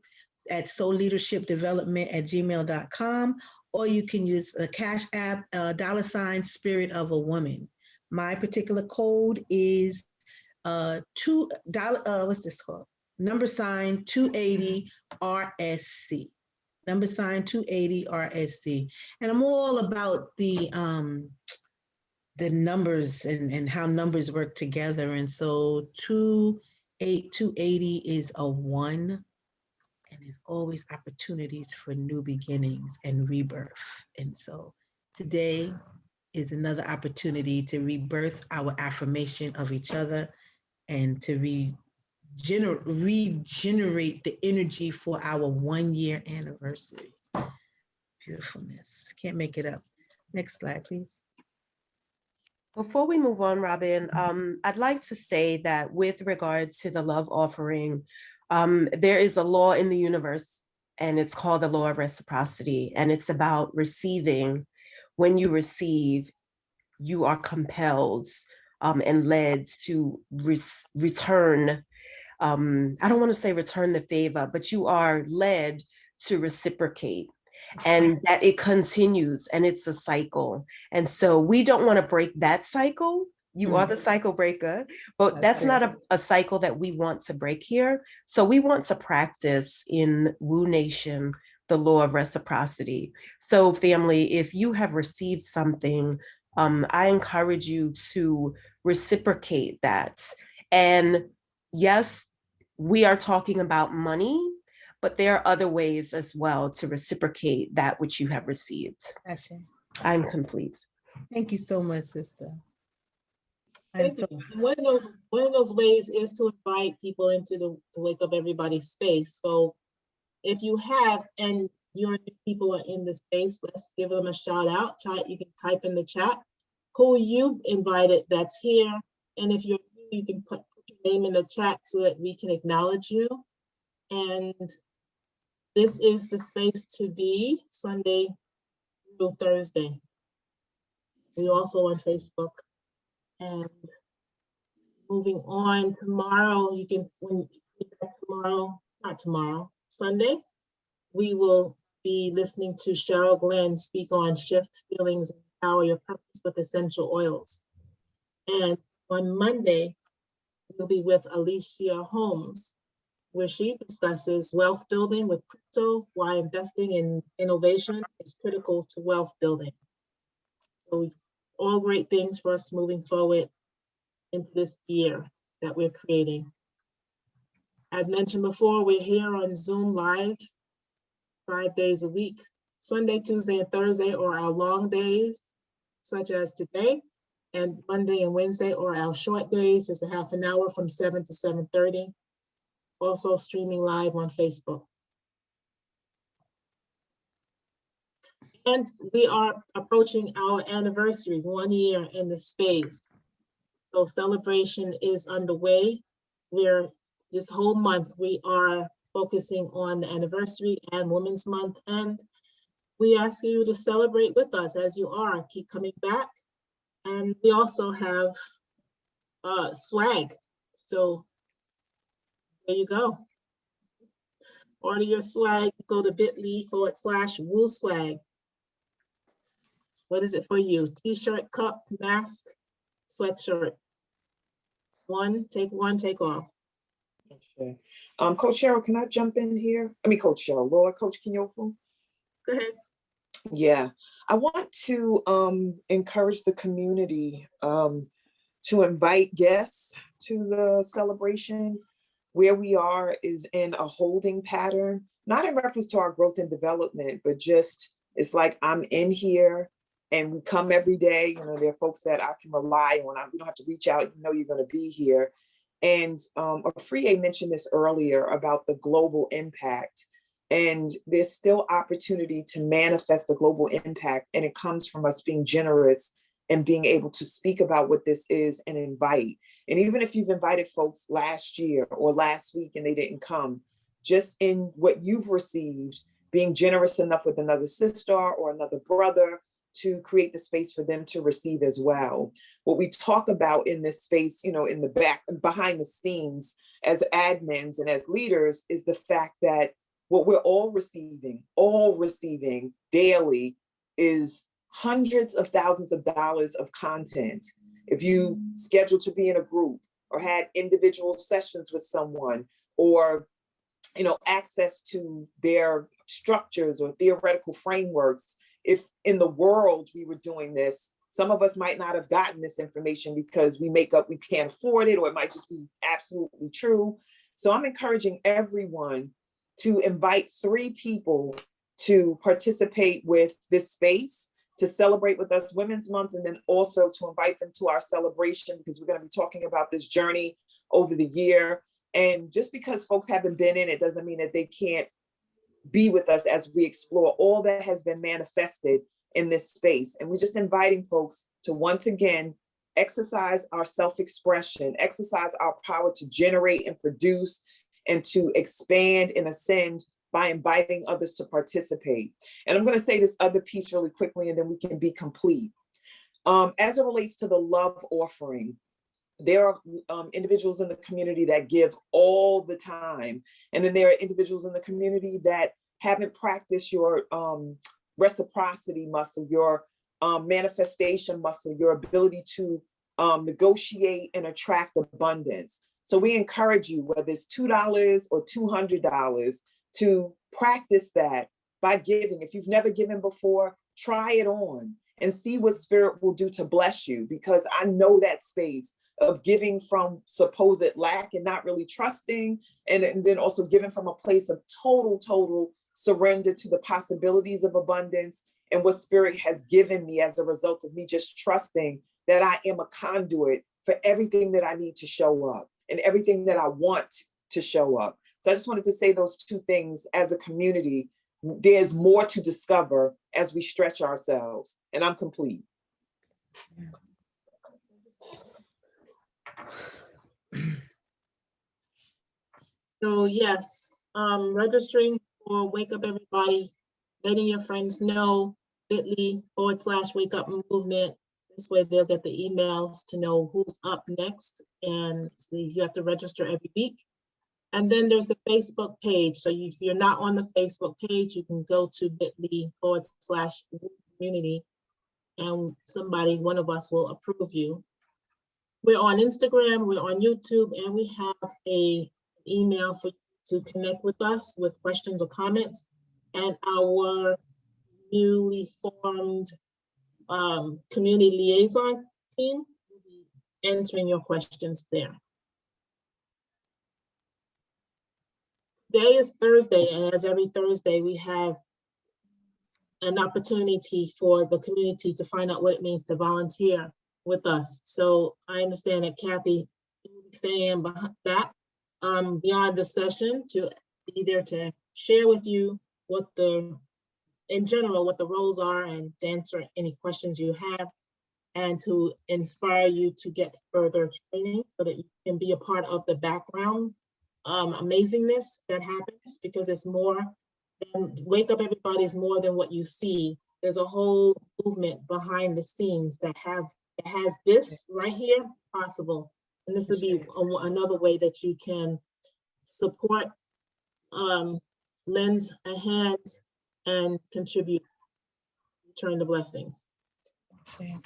at soulleadershipdevelopment@gmail.com, or you can use a Cash App, $ Spirit of a Woman. My particular code is $2. What's this called? $ 280 RSC. $ 280 RSC. And I'm all about the numbers and how numbers work together. And so 280 is a 1. And there's always opportunities for new beginnings and rebirth. And so today is another opportunity to rebirth our affirmation of each other and to regenerate the energy for our 1-year anniversary. Beautifulness. Can't make it up. Next slide, please. Before we move on, Robin, I'd like to say that with regard to the love offering, there is a law in the universe, and it's called the law of reciprocity, and it's about receiving. When you receive, you are compelled and led to return. I don't want to say return the favor, but you are led to reciprocate. and that it continues and it's a cycle. And so we don't want to break that cycle. You are the cycle breaker, but that's not a cycle that we want to break here. So we want to practice in WUE Nation the law of reciprocity. So family, if you have received something, I encourage you to reciprocate that. And yes, we are talking about money, but there are other ways as well to reciprocate that which you have received. Gotcha. I'm complete. Thank you so much, sister. Thank you. One of those ways is to invite people into the to wake up everybody's space. So if you have and your people are in the space, let's give them a shout out. You can type in the chat who you invited that's here. And if you're new, you can put your name in the chat so that we can acknowledge you. And this is the space to be Sunday through Thursday. We're also on Facebook. And moving on, tomorrow, you can, not tomorrow, Sunday, we will be listening to Cheryl Glenn speak on shift feelings and power your purpose with essential oils. And on Monday, we'll be with Alicia Holmes, where she discusses wealth building with crypto, why investing in innovation is critical to wealth building. So all great things for us moving forward in this year that we're creating. As mentioned before, we're here on Zoom Live 5 days a week. Sunday, Tuesday, and Thursday are our long days, such as today, and Monday and Wednesday are our short days. It's a half an hour from 7 to 7:30. Also streaming live on Facebook. And we are approaching our anniversary, 1 year in the space. So celebration is underway. This whole month, we are focusing on the anniversary and Women's Month. And we ask you to celebrate with us as you are. Keep coming back. And we also have swag. So there you go. Order your swag, go to bit.ly/WUE swag. What is it for you? T-shirt, cup, mask, sweatshirt. Take one, take all. Okay. Coach Cheryl, can I jump in here? I mean, Coach Cheryl, Lord, Coach Kinyofu. Go ahead. Yeah, I want to encourage the community to invite guests to the celebration. Where we are is in a holding pattern, not in reference to our growth and development, but just it's like I'm in here and we come every day. You know, there are folks that I can rely on. We don't have to reach out. You know, you're going to be here. And Afriye mentioned this earlier about the global impact. And there's still opportunity to manifest a global impact. And it comes from us being generous and being able to speak about what this is and invite. And even if you've invited folks last year or last week and they didn't come, just in what you've received, being generous enough with another sister or another brother to create the space for them to receive as well. What we talk about in this space, you know, in the back, behind the scenes as admins and as leaders is the fact that what we're all receiving daily is hundreds of thousands of dollars of content. If you schedule to be in a group or had individual sessions with someone or, you know, access to their structures or theoretical frameworks, if in the world we were doing this, some of us might not have gotten this information because we can't afford it, or it might just be absolutely true. So I'm encouraging everyone to invite 3 people to participate with this space, to celebrate with us Women's Month, and then also to invite them to our celebration, because we're going to be talking about this journey over the year. And just because folks haven't been in it doesn't mean that they can't be with us as we explore all that has been manifested in this space. And we're just inviting folks to once again exercise our self-expression, exercise our power to generate and produce and to expand and ascend by inviting others to participate. And I'm going to say this other piece really quickly, and then we can be complete. As it relates to the love offering, there are individuals in the community that give all the time. And then there are individuals in the community that haven't practiced your reciprocity muscle, your manifestation muscle, your ability to negotiate and attract abundance. So we encourage you, whether it's $2 or $200, to practice that by giving. If you've never given before, try it on and see what spirit will do to bless you, because I know that space of giving from supposed lack and not really trusting, and then also giving from a place of total surrender to the possibilities of abundance and what spirit has given me as a result of me just trusting that I am a conduit for everything that I need to show up and everything that I want to show up. So I just wanted to say those two things. As a community, there's more to discover as we stretch ourselves, and I'm complete. So yes, registering for Wake Up Everybody, letting your friends know, bit.ly/Wake Up Movement. This way they'll get the emails to know who's up next, and you have to register every week. And then there's the Facebook page. So if you're not on the Facebook page, you can go to bit.ly/community, and one of us will approve you. We're on Instagram, we're on YouTube, and we have an email for you to connect with us with questions or comments. And our newly formed community liaison team will be answering your questions there. Today is Thursday, and as every Thursday, we have an opportunity for the community to find out what it means to volunteer with us. So I understand that Kathy will be staying back beyond the session to be there to share with you in general, what the roles are, and to answer any questions you have, and to inspire you to get further training so that you can be a part of the background amazingness that happens, because it's more than Wake Up Everybody is more than what you see. There's a whole movement behind the scenes that has this right here possible. And this would be another way that you can support, lend a hand, and contribute, return the blessings. Okay.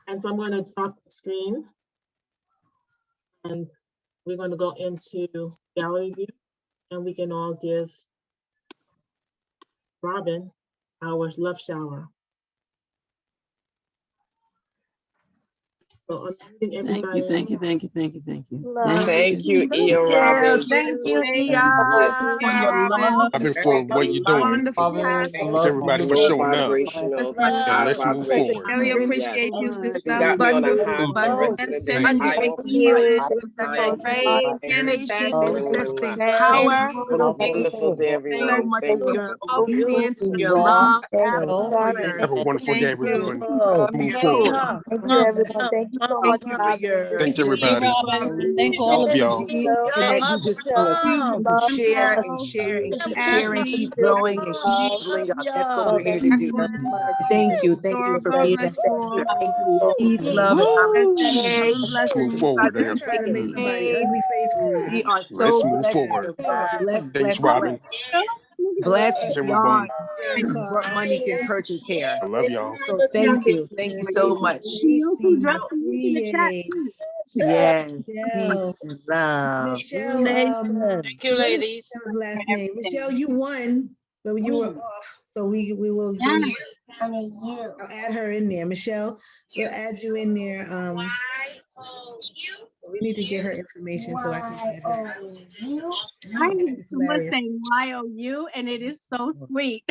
And so I'm going to drop the screen, and we're going to go into gallery view, and we can all give Robin our love shower. So I'm meeting everybody. Thank you. Thank you, Ia Robin. Thank you, Ia. For your love. Robin, for what you're doing. Wonderful. Thanks everybody for showing up. And let's move forward. Really appreciate you, sister. Abundance. Sending you energy, manifesting power. Wonderful day, everyone. So much Thank for you. your obedience, for your love, and for your Have a wonderful day, thank you. everyone. Move forward. Thank you, everyone. Thank you so much. Thank you for your Thanks everybody. Thank all of Y'all. and that you just continue to share and share and keep sharing, keep growing and keep building up. That's what we're here to do. Thank you. Thank you for being that vessel. Peace, love, and namaste. Let's move forward. I'm trying to make somebody ugly face cry. We are Let's so move blessed. forward. Blessed, Thanks, blessed, Robin. blessed. Blessed Thanks beyond everyone. what money can purchase here. I love y'all. So thank you. Thank you so much. Yes. Peace and love. Michelle, Thank you, ladies. Michelle's last name. Michelle, you won, but you were off. So we will give you, I'll add her in there. Michelle, we'll add you in there. We need to get her information so I can add her. I heard someone say YOU, and it is so sweet.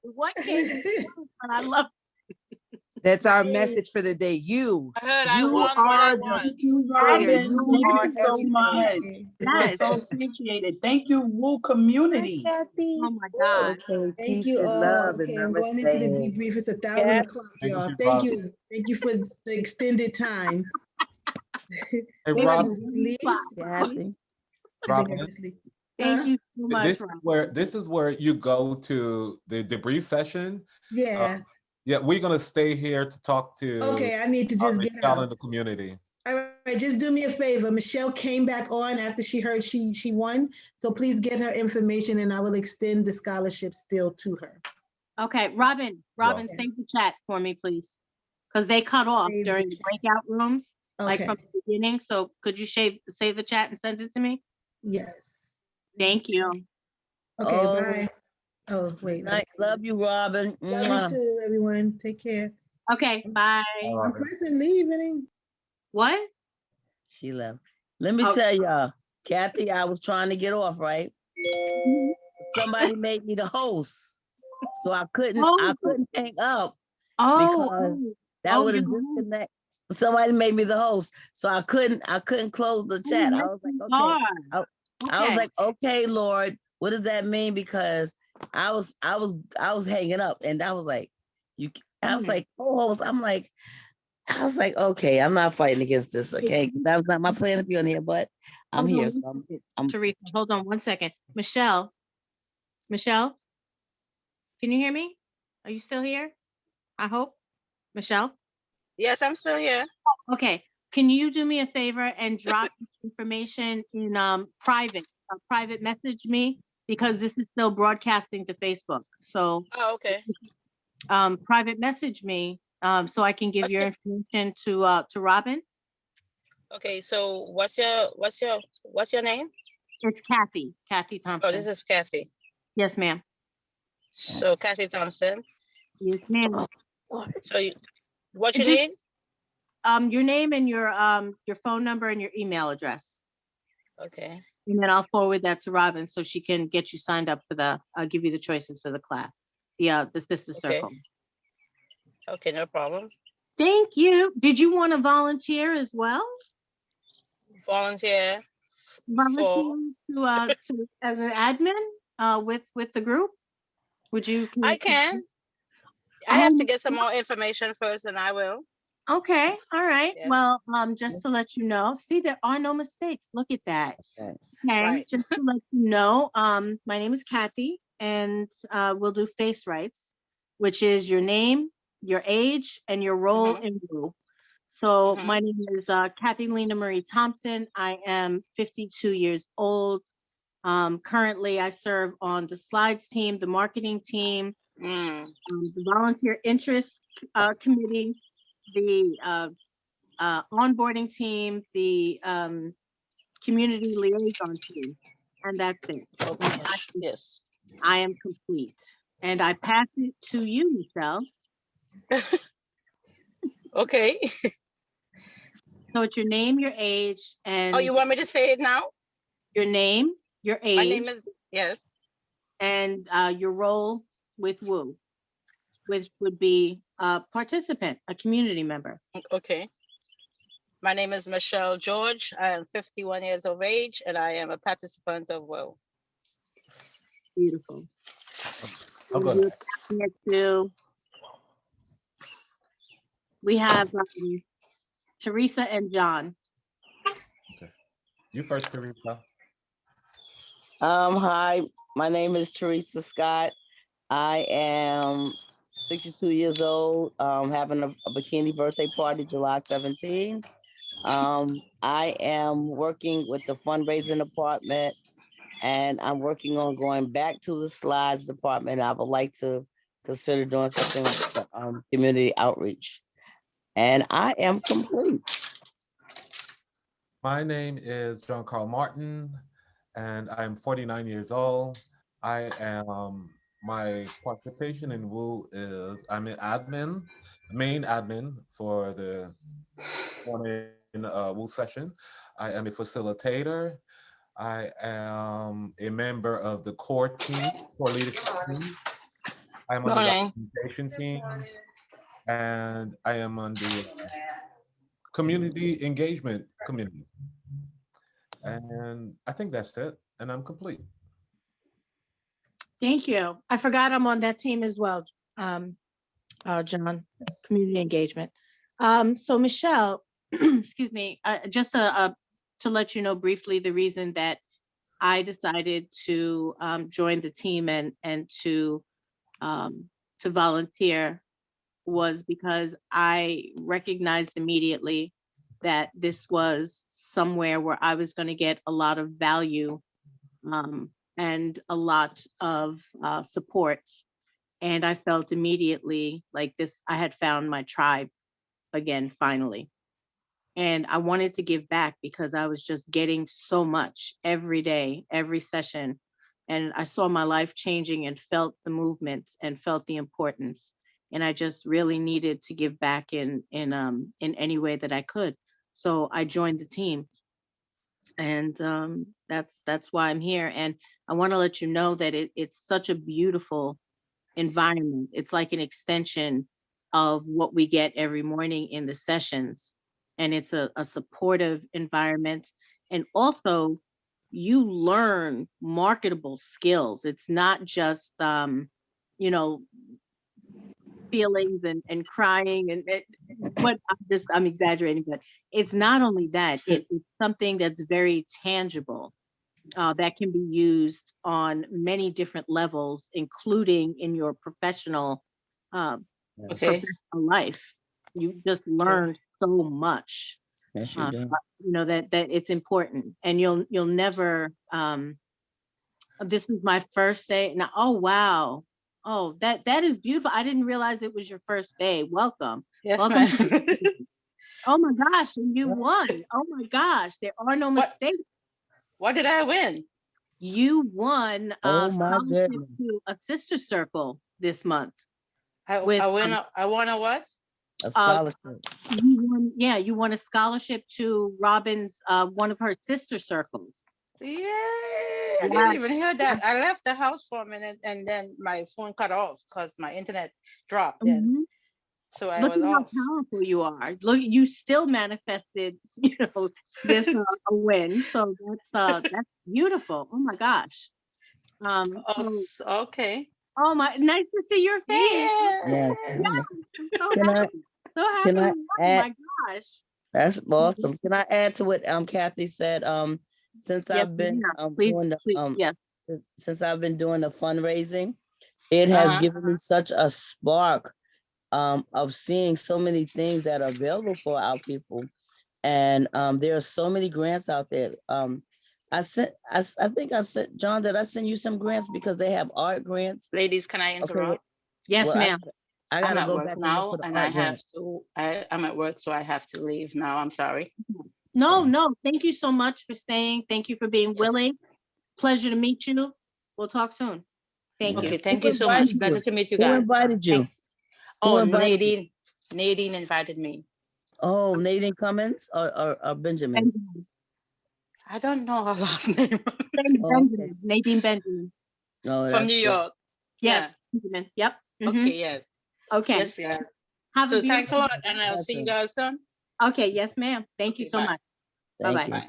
What can you do? But I love That's our message for the day. You I heard are the key player. You are Thank you so much. Yes. So appreciated. Thank you, WUE community. Oh my God. Okay, Thank peace you and all. love and Okay, I'm going into the namaste. debrief. It's 1,000 o'clock, y'all. Thank you. Thank you for the extended time. Hey, Rob. Kathy. Robin, Thank you so much. this is where you go to the debrief session. Yeah. Yeah, we're gonna stay here to talk to. Okay, I need to just get Michelle out. in the community. All right, just do me a favor. Michelle came back on after she heard she won. So please get her information and I will extend the scholarship still to her. Okay, Robin, save the chat for me, please. Because they cut off during the breakout rooms, like from the beginning. So could you save the chat and send it to me? Yes. Thank you. Okay, Oh, bye. Oh, wait. nice. Love you, Robin. Love Mwah. you too, everyone. Take care. Okay, bye. I'm pressing leave. It ain't. What? She left. Let me tell y'all, Kathy, I was trying to get off, right? Somebody made me the host. So I couldn't hang up because that would have disconnected. Somebody made me the host. So I couldn't close the chat. I was like, okay. I was like, okay, Lord, what does that mean? Because I was hanging up and I was like, co-host. I was like, okay, I'm not fighting against this, okay? Because that was not my plan to be on here, but I'm here. So Teresa, hold on 1 second. Michelle, can you hear me? Are you still here? I hope. Michelle? Yes, I'm still here. Okay. Can you do me a favor and drop information in private message me? Because this is still broadcasting to Facebook. So okay. Private message me so I can give your information to Robin. Okay, so what's your name? It's Kathy Thompson. Oh, this is Kathy. Yes, ma'am. So Kathy Thompson. Yes, ma'am. So what you need? Your name and your phone number and your email address. Okay. And then I'll forward that to Robin so she can get you signed up for I'll give you the choices for the class, the sister circle. Okay, no problem. Thank you. Did you want to volunteer as well? Volunteer to as an admin with the group? Would you? I can. I have to get some more information first, and I will. Okay. All right. Yes. Well, just to let you know, see, there are no mistakes. Look at that. Okay. Right. Just to let you know, my name is Kathy, and we'll do face rights, which is your name, your age, and your role in WUE. So my name is Kathy Lena Marie Thompson. I am 52 years old. Currently, I serve on the slides team, the marketing team, the volunteer interest committee, the onboarding team, the community liaison team, and that's it. Okay. Yes. I am complete. And I pass it to you, Michelle. Okay. So it's your name, your age, and... Oh, you want me to say it now? Your name, your age. My name is, yes. And your role with WUE, which would be a participant, a community member. Okay. My name is Michelle George. I am 51 years of age, and I am a participant of WUE. Beautiful. I'm good. We have Teresa and John. Okay. You first, Teresa. Hi, my name is Teresa Scott. I am 62 years old, having a bikini birthday party July 17. I am working with the fundraising department, and I'm working on going back to the slides department. I would like to consider doing something with the community outreach. And I am complete. My name is John Carl Martin, and I'm 49 years old. I am, my participation in WUE is I'm an main admin for the morning WUE session. I am a facilitator. I am a member of the core leadership team. I'm on the documentation team, and I am on the community engagement committee. And I think that's it, and I'm complete. Thank you. I forgot I'm on that team as well, John, community engagement. So Michelle, excuse me, just to let you know briefly the reason that I decided to join the team and to volunteer was because I recognized immediately that this was somewhere where I was going to get a lot of value and a lot of support. And I felt immediately like this, I had found my tribe again, finally. And I wanted to give back because I was just getting so much every day, every session. And I saw my life changing and felt the movement and felt the importance. And I just really needed to give back in any way that I could. So I joined the team. And that's why I'm here. And I want to let you know that it's such a beautiful environment. It's like an extension of what we get every morning in the sessions. And it's a supportive environment. And also you learn marketable skills. It's not just, you know, feelings and crying and I'm exaggerating, but it's not only that, it's something that's very tangible. That can be used on many different levels, including in your professional life. You just learn so much. Yes, you do. You know that it's important, and you'll never. This was my first day. Now, oh wow, oh that is beautiful. I didn't realize it was your first day. Welcome, welcome. Oh my gosh, and you won. Oh my gosh, there are no mistakes. What did I win? You won a my scholarship goodness. to a sister circle this month. I won a what? A scholarship. You won a scholarship to Robin's one of her sister circles. Yeah, I didn't even hear that. I left the house for a minute and then my phone cut off because my internet dropped. Then, so I Look was at off. how powerful you are. Look, you still manifested, this a win. So that's beautiful. Oh my gosh. Okay. Oh my, nice to see your face. Yes. I'm so Can happy. So happy. can I you won. Oh add? my gosh. That's awesome. Can I add to what Kathy said? Since Yes, I've been ma'am. doing the since I've been doing the fundraising, it has given me such a spark of seeing so many things that are available for our people. And there are so many grants out there. I think I sent, John, did I send you some grants because they have art grants? Ladies, can I interrupt? Yes, well, ma'am. I I'm gotta at go work back now and and I have to, I'm at work, so I have to leave now. I'm sorry. No, thank you so much for staying. Thank you for being willing. Pleasure to meet you. We'll talk soon. Thank you. Okay, thank you so much. Pleasure to meet you guys. Who invited you? Oh, Nadine invited me. Oh, Nadine Cummins or Benjamin? I don't know her last name. Benjamin. Nadine Benjamin. Oh, From New York. Yes, Benjamin. Yep. Okay, yes. Okay. Yes, yeah. Have a So thanks a beautiful lot, day. and I'll see you guys soon. Okay, yes, ma'am. Thank you so bye. much. Thank Bye-bye.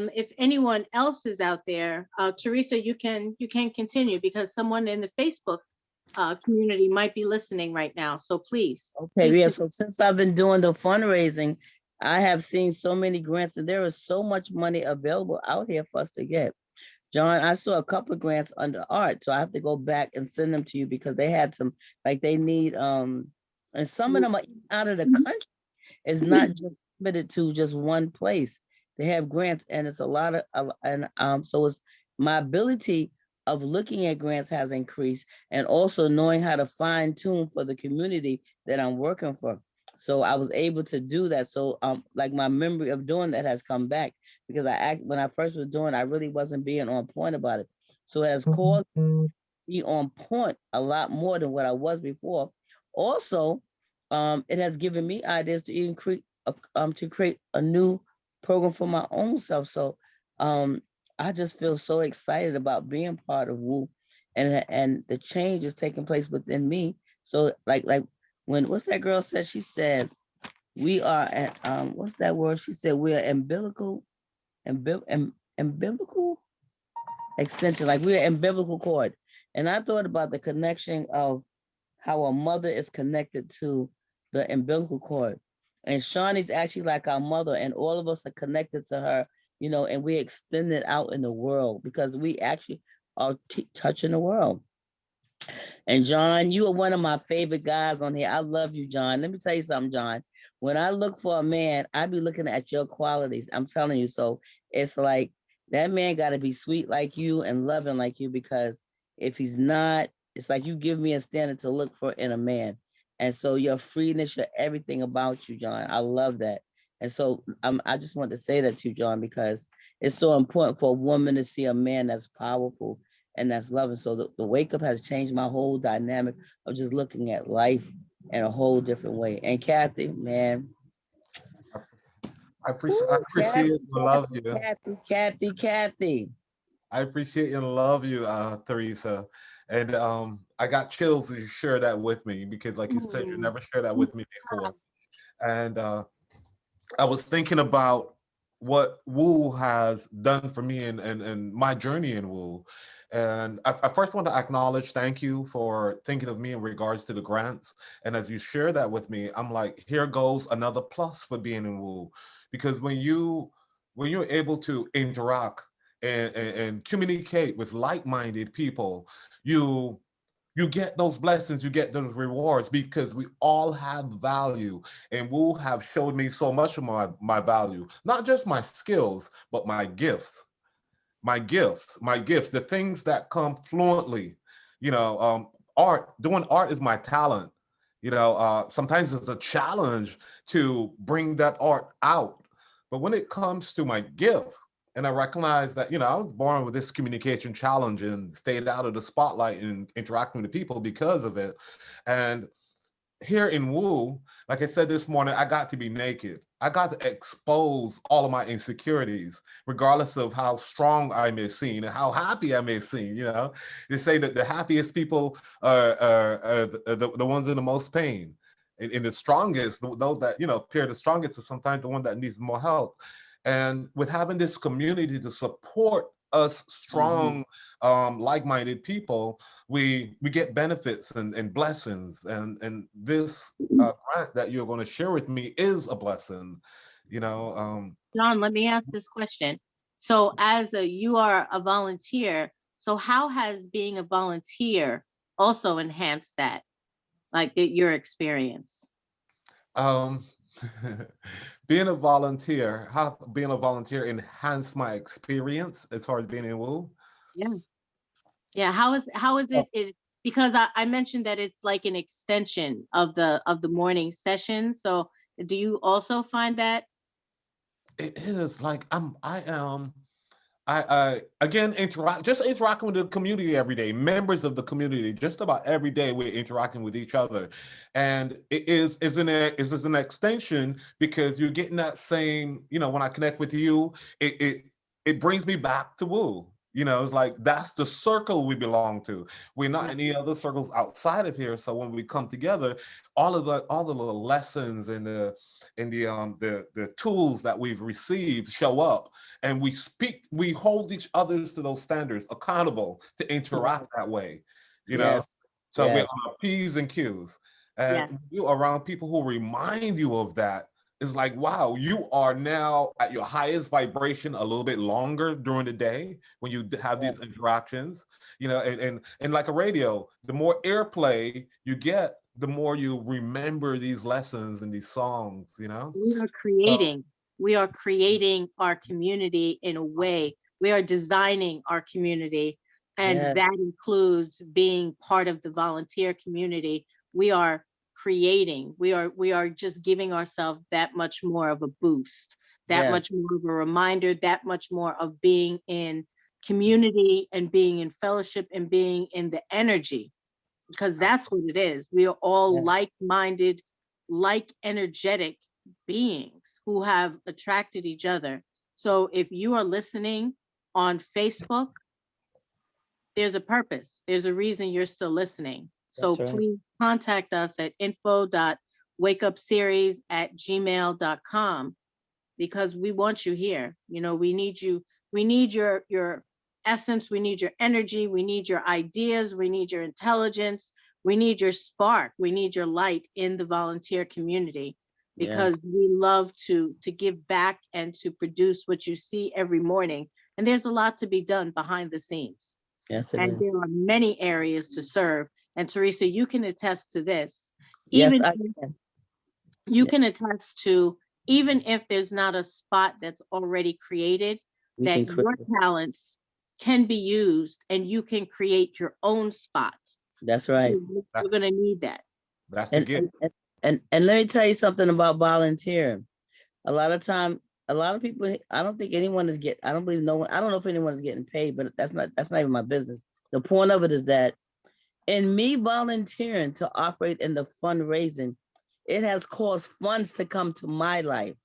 you. If anyone else is out there, Teresa, you can continue because someone in the Facebook community might be listening right now. So please. Okay, yeah. So since I've been doing the fundraising, I have seen so many grants, and there is so much money available out here for us to get. John, I saw a couple of grants under art, so I have to go back and send them to you because they had some, like they need, and some of them are out of the country. It's not just limited to just one place. They have grants, and it's a lot of, so it's my ability of looking at grants has increased, and also knowing how to fine tune for the community that I'm working for. So I was able to do that. So like my memory of doing that has come back because when I first was doing, I really wasn't being on point about it. So it has caused me to be on point a lot more than what I was before. Also, it has given me ideas to even create a new program for my own self. So I just feel so excited about being part of WUE, and the change is taking place within me. So like what's that girl said? She said we are at what's that word? She said we are umbilical extension, like we're umbilical cord. And I thought about the connection of how a mother is connected to the umbilical cord. And Shawnee's actually like our mother, and all of us are connected to her, and we extend it out in the world because we actually are touching the world. And John, you are one of my favorite guys on here. I love you, John. Let me tell you something, John. when I look for a man, I be looking at your qualities. I'm telling you. So it's like that man got to be sweet like you and loving like you, because if he's not, it's like you give me a standard to look for in a man. And so your freeness, your everything about you, John, I love that. And so I just want to say that to you, John, because it's so important for a woman to see a man that's powerful and that's loving. So the wake up has changed my whole dynamic of just looking at life in a whole different way. And Kathy, man. I appreciate and love you. Kathy. I appreciate and love you, Teresa. And I got chills as you share that with me, because like you said, you never shared that with me before. And I was thinking about what WUE has done for me and my journey in WUE. And I first want to acknowledge, thank you for thinking of me in regards to the grants. And as you share that with me, I'm like, here goes another plus for being in WUE. Because when you're able to interact and communicate with like-minded people, you get those blessings, you get those rewards, because we all have value. And WUE have showed me so much of my value, not just my skills, but my gifts, the things that come fluently. Doing art is my talent. Sometimes it's a challenge to bring that art out. But when it comes to my gift, and I recognize that, I was born with this communication challenge and stayed out of the spotlight and interacting with people because of it. And here in WUE, like I said this morning, I got to be naked. I got to expose all of my insecurities, regardless of how strong I may seem and how happy I may seem. They say that the happiest people are the ones in the most pain. And the strongest, those that, appear the strongest, are sometimes the one that needs more help. And with having this community to support us strong, like-minded people, we get benefits and blessings. And this grant that you're going to share with me is a blessing. John, let me ask this question. So you are a volunteer, so how has being a volunteer also enhanced that, like your experience? Being a volunteer enhanced my experience as far as being in WUE. Yeah. How is it? Because I mentioned that it's like an extension of the morning session. So do you also find that? It is like I again interacting with the community every day, members of the community, just about every day we're interacting with each other. And it's an extension, because you're getting that same, when I connect with you, it brings me back to WUE. It's like that's the circle we belong to. We're not any other circles outside of here. So when we come together, all of the lessons and the tools that we've received show up, and we hold each others to those standards, accountable to interact that way. So we're on our P's and Q's, and you're around people who remind you of that. It's like, wow, you are now at your highest vibration a little bit longer during the day when you have these interactions, and like a radio, the more airplay you get, the more you remember these lessons and these songs. We are creating our community in a way. We are designing our community, and that includes being part of the volunteer community. We are creating, we are just giving ourselves that much more of a boost, that much more of a reminder, that much more of being in community and being in fellowship and being in the energy, because that's what it is. We are all like-minded, like energetic beings who have attracted each other. So if you are listening on Facebook, there's a purpose. There's a reason you're still listening. So please contact us at info.wakeupseries@gmail.com, because we want you here. We need you. We need your essence. We need your energy. We need your ideas. We need your intelligence. We need your spark. We need your light in the volunteer community, because we love to give back and to produce what you see every morning. And there's a lot to be done behind the scenes. And there are many areas to serve. And Teresa, you can attest to this. Yes, I can. you can attest to, even if there's not a spot that's already created, We that can your create. talents can be used and you can create your own spot. That's right. You're gonna need that. That's the gift. And let me tell you something about volunteering. A lot of time, a lot of people, I don't think anyone is I don't believe no one, I don't know if anyone is getting paid, but that's not even my business. The point of it is that in me volunteering to operate in the fundraising, it has caused funds to come to my life.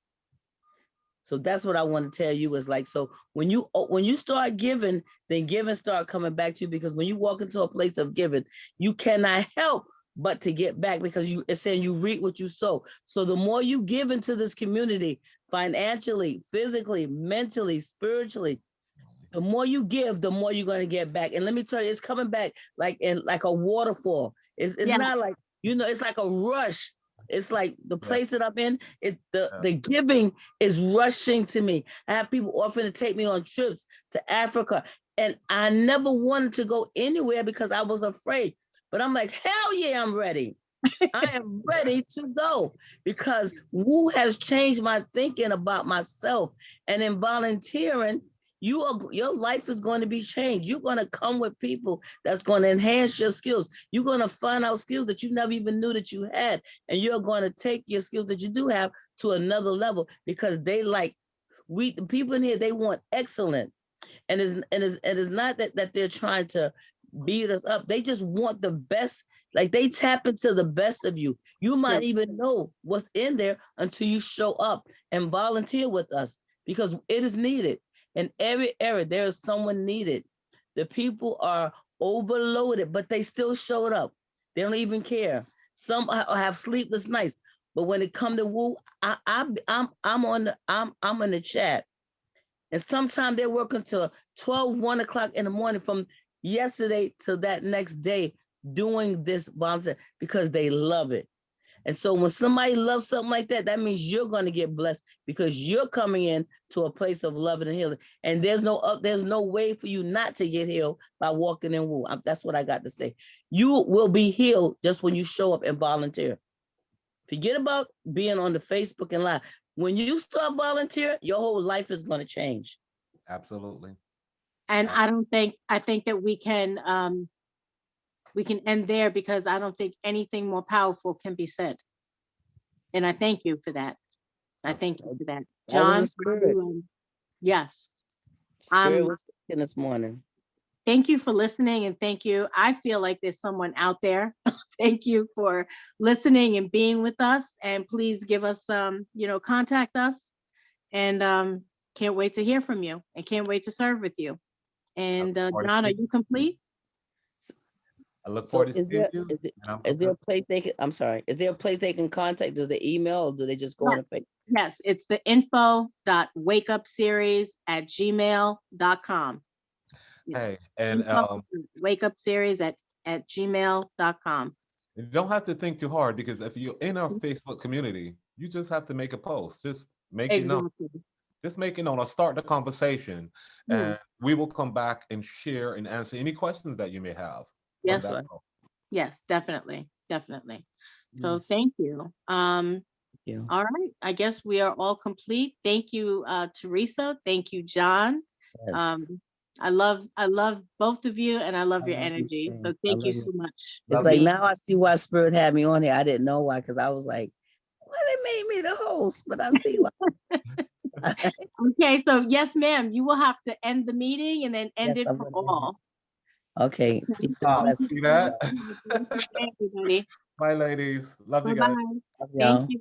So that's what I want to tell you is like, so when you start giving, then giving start coming back to you, because when you walk into a place of giving, you cannot help but to get back, because it's saying you reap what you sow. So the more you give into this community, financially, physically, mentally, spiritually, the more you give, the more you're going to get back. And let me tell you, it's coming back like a waterfall. It's not like, it's like a rush. It's like the place that I'm in, the giving is rushing to me. I have people offering to take me on trips to Africa, and I never wanted to go anywhere because I was afraid. But I'm like, hell yeah, I'm ready. I am ready to go, because WUE has changed my thinking about myself. And in volunteering, your life is going to be changed. You're going to come with people that's going to enhance your skills. You're going to find out skills that you never even knew that you had. And you're going to take your skills that you do have to another level, because the people in here, they want excellence. And it's not that they're trying to beat us up. They just want the best. Like, they tap into the best of you. You might even know what's in there until you show up and volunteer with us, because it is needed. In every area, there is someone needed. The people are overloaded, but they still showed up. They don't even care. Some have sleepless nights. But when it comes to WUE, I'm in the chat. And sometimes they're working till 12, 1 o'clock in the morning from yesterday to that next day doing this volunteer, because they love it. And so when somebody loves something like that, that means you're going to get blessed, because you're coming in to a place of love and healing. And there's no way for you not to get healed by walking in WUE. That's what I got to say. You will be healed just when you show up and volunteer. Forget about being on the Facebook and live. When you start volunteering, your whole life is going to change. Absolutely. And I think that we can end there, because I don't think anything more powerful can be said. And I thank you for that. I thank you for that. John, yes. Spirit was speaking this morning. Thank you for listening, and thank you. I feel like there's someone out there. Thank you for listening and being with us. And please give us, contact us. And can't wait to hear from you, and can't wait to serve with you. And John, are you complete? I look forward to seeing you. Is there a place they can, I'm sorry, is there a place they can contact? Does they email, or do they just go on a Facebook? Yes, it's the info.wakeupseries@gmail.com. Hey, and wakeupseries@gmail.com. you don't have to think too hard, because if you're in our Facebook community, you just have to make a post. Just make it known. Just make it known, or start the conversation, and we will come back and share and answer any questions that you may have. Yes, sir. Yes, definitely. So thank you. All right, I guess we are all complete. Thank you, Teresa. Thank you, John. Yes. I love both of you, and I love your energy. So thank you so much. It's like, now I see why Spirit had me on here. I didn't know why, because I was like, why they made me the host? But I see why. Okay, so yes, ma'am, you will have to end the meeting and then end it for all. Okay. See that? Everybody. Bye, ladies. Love you guys. Thank you.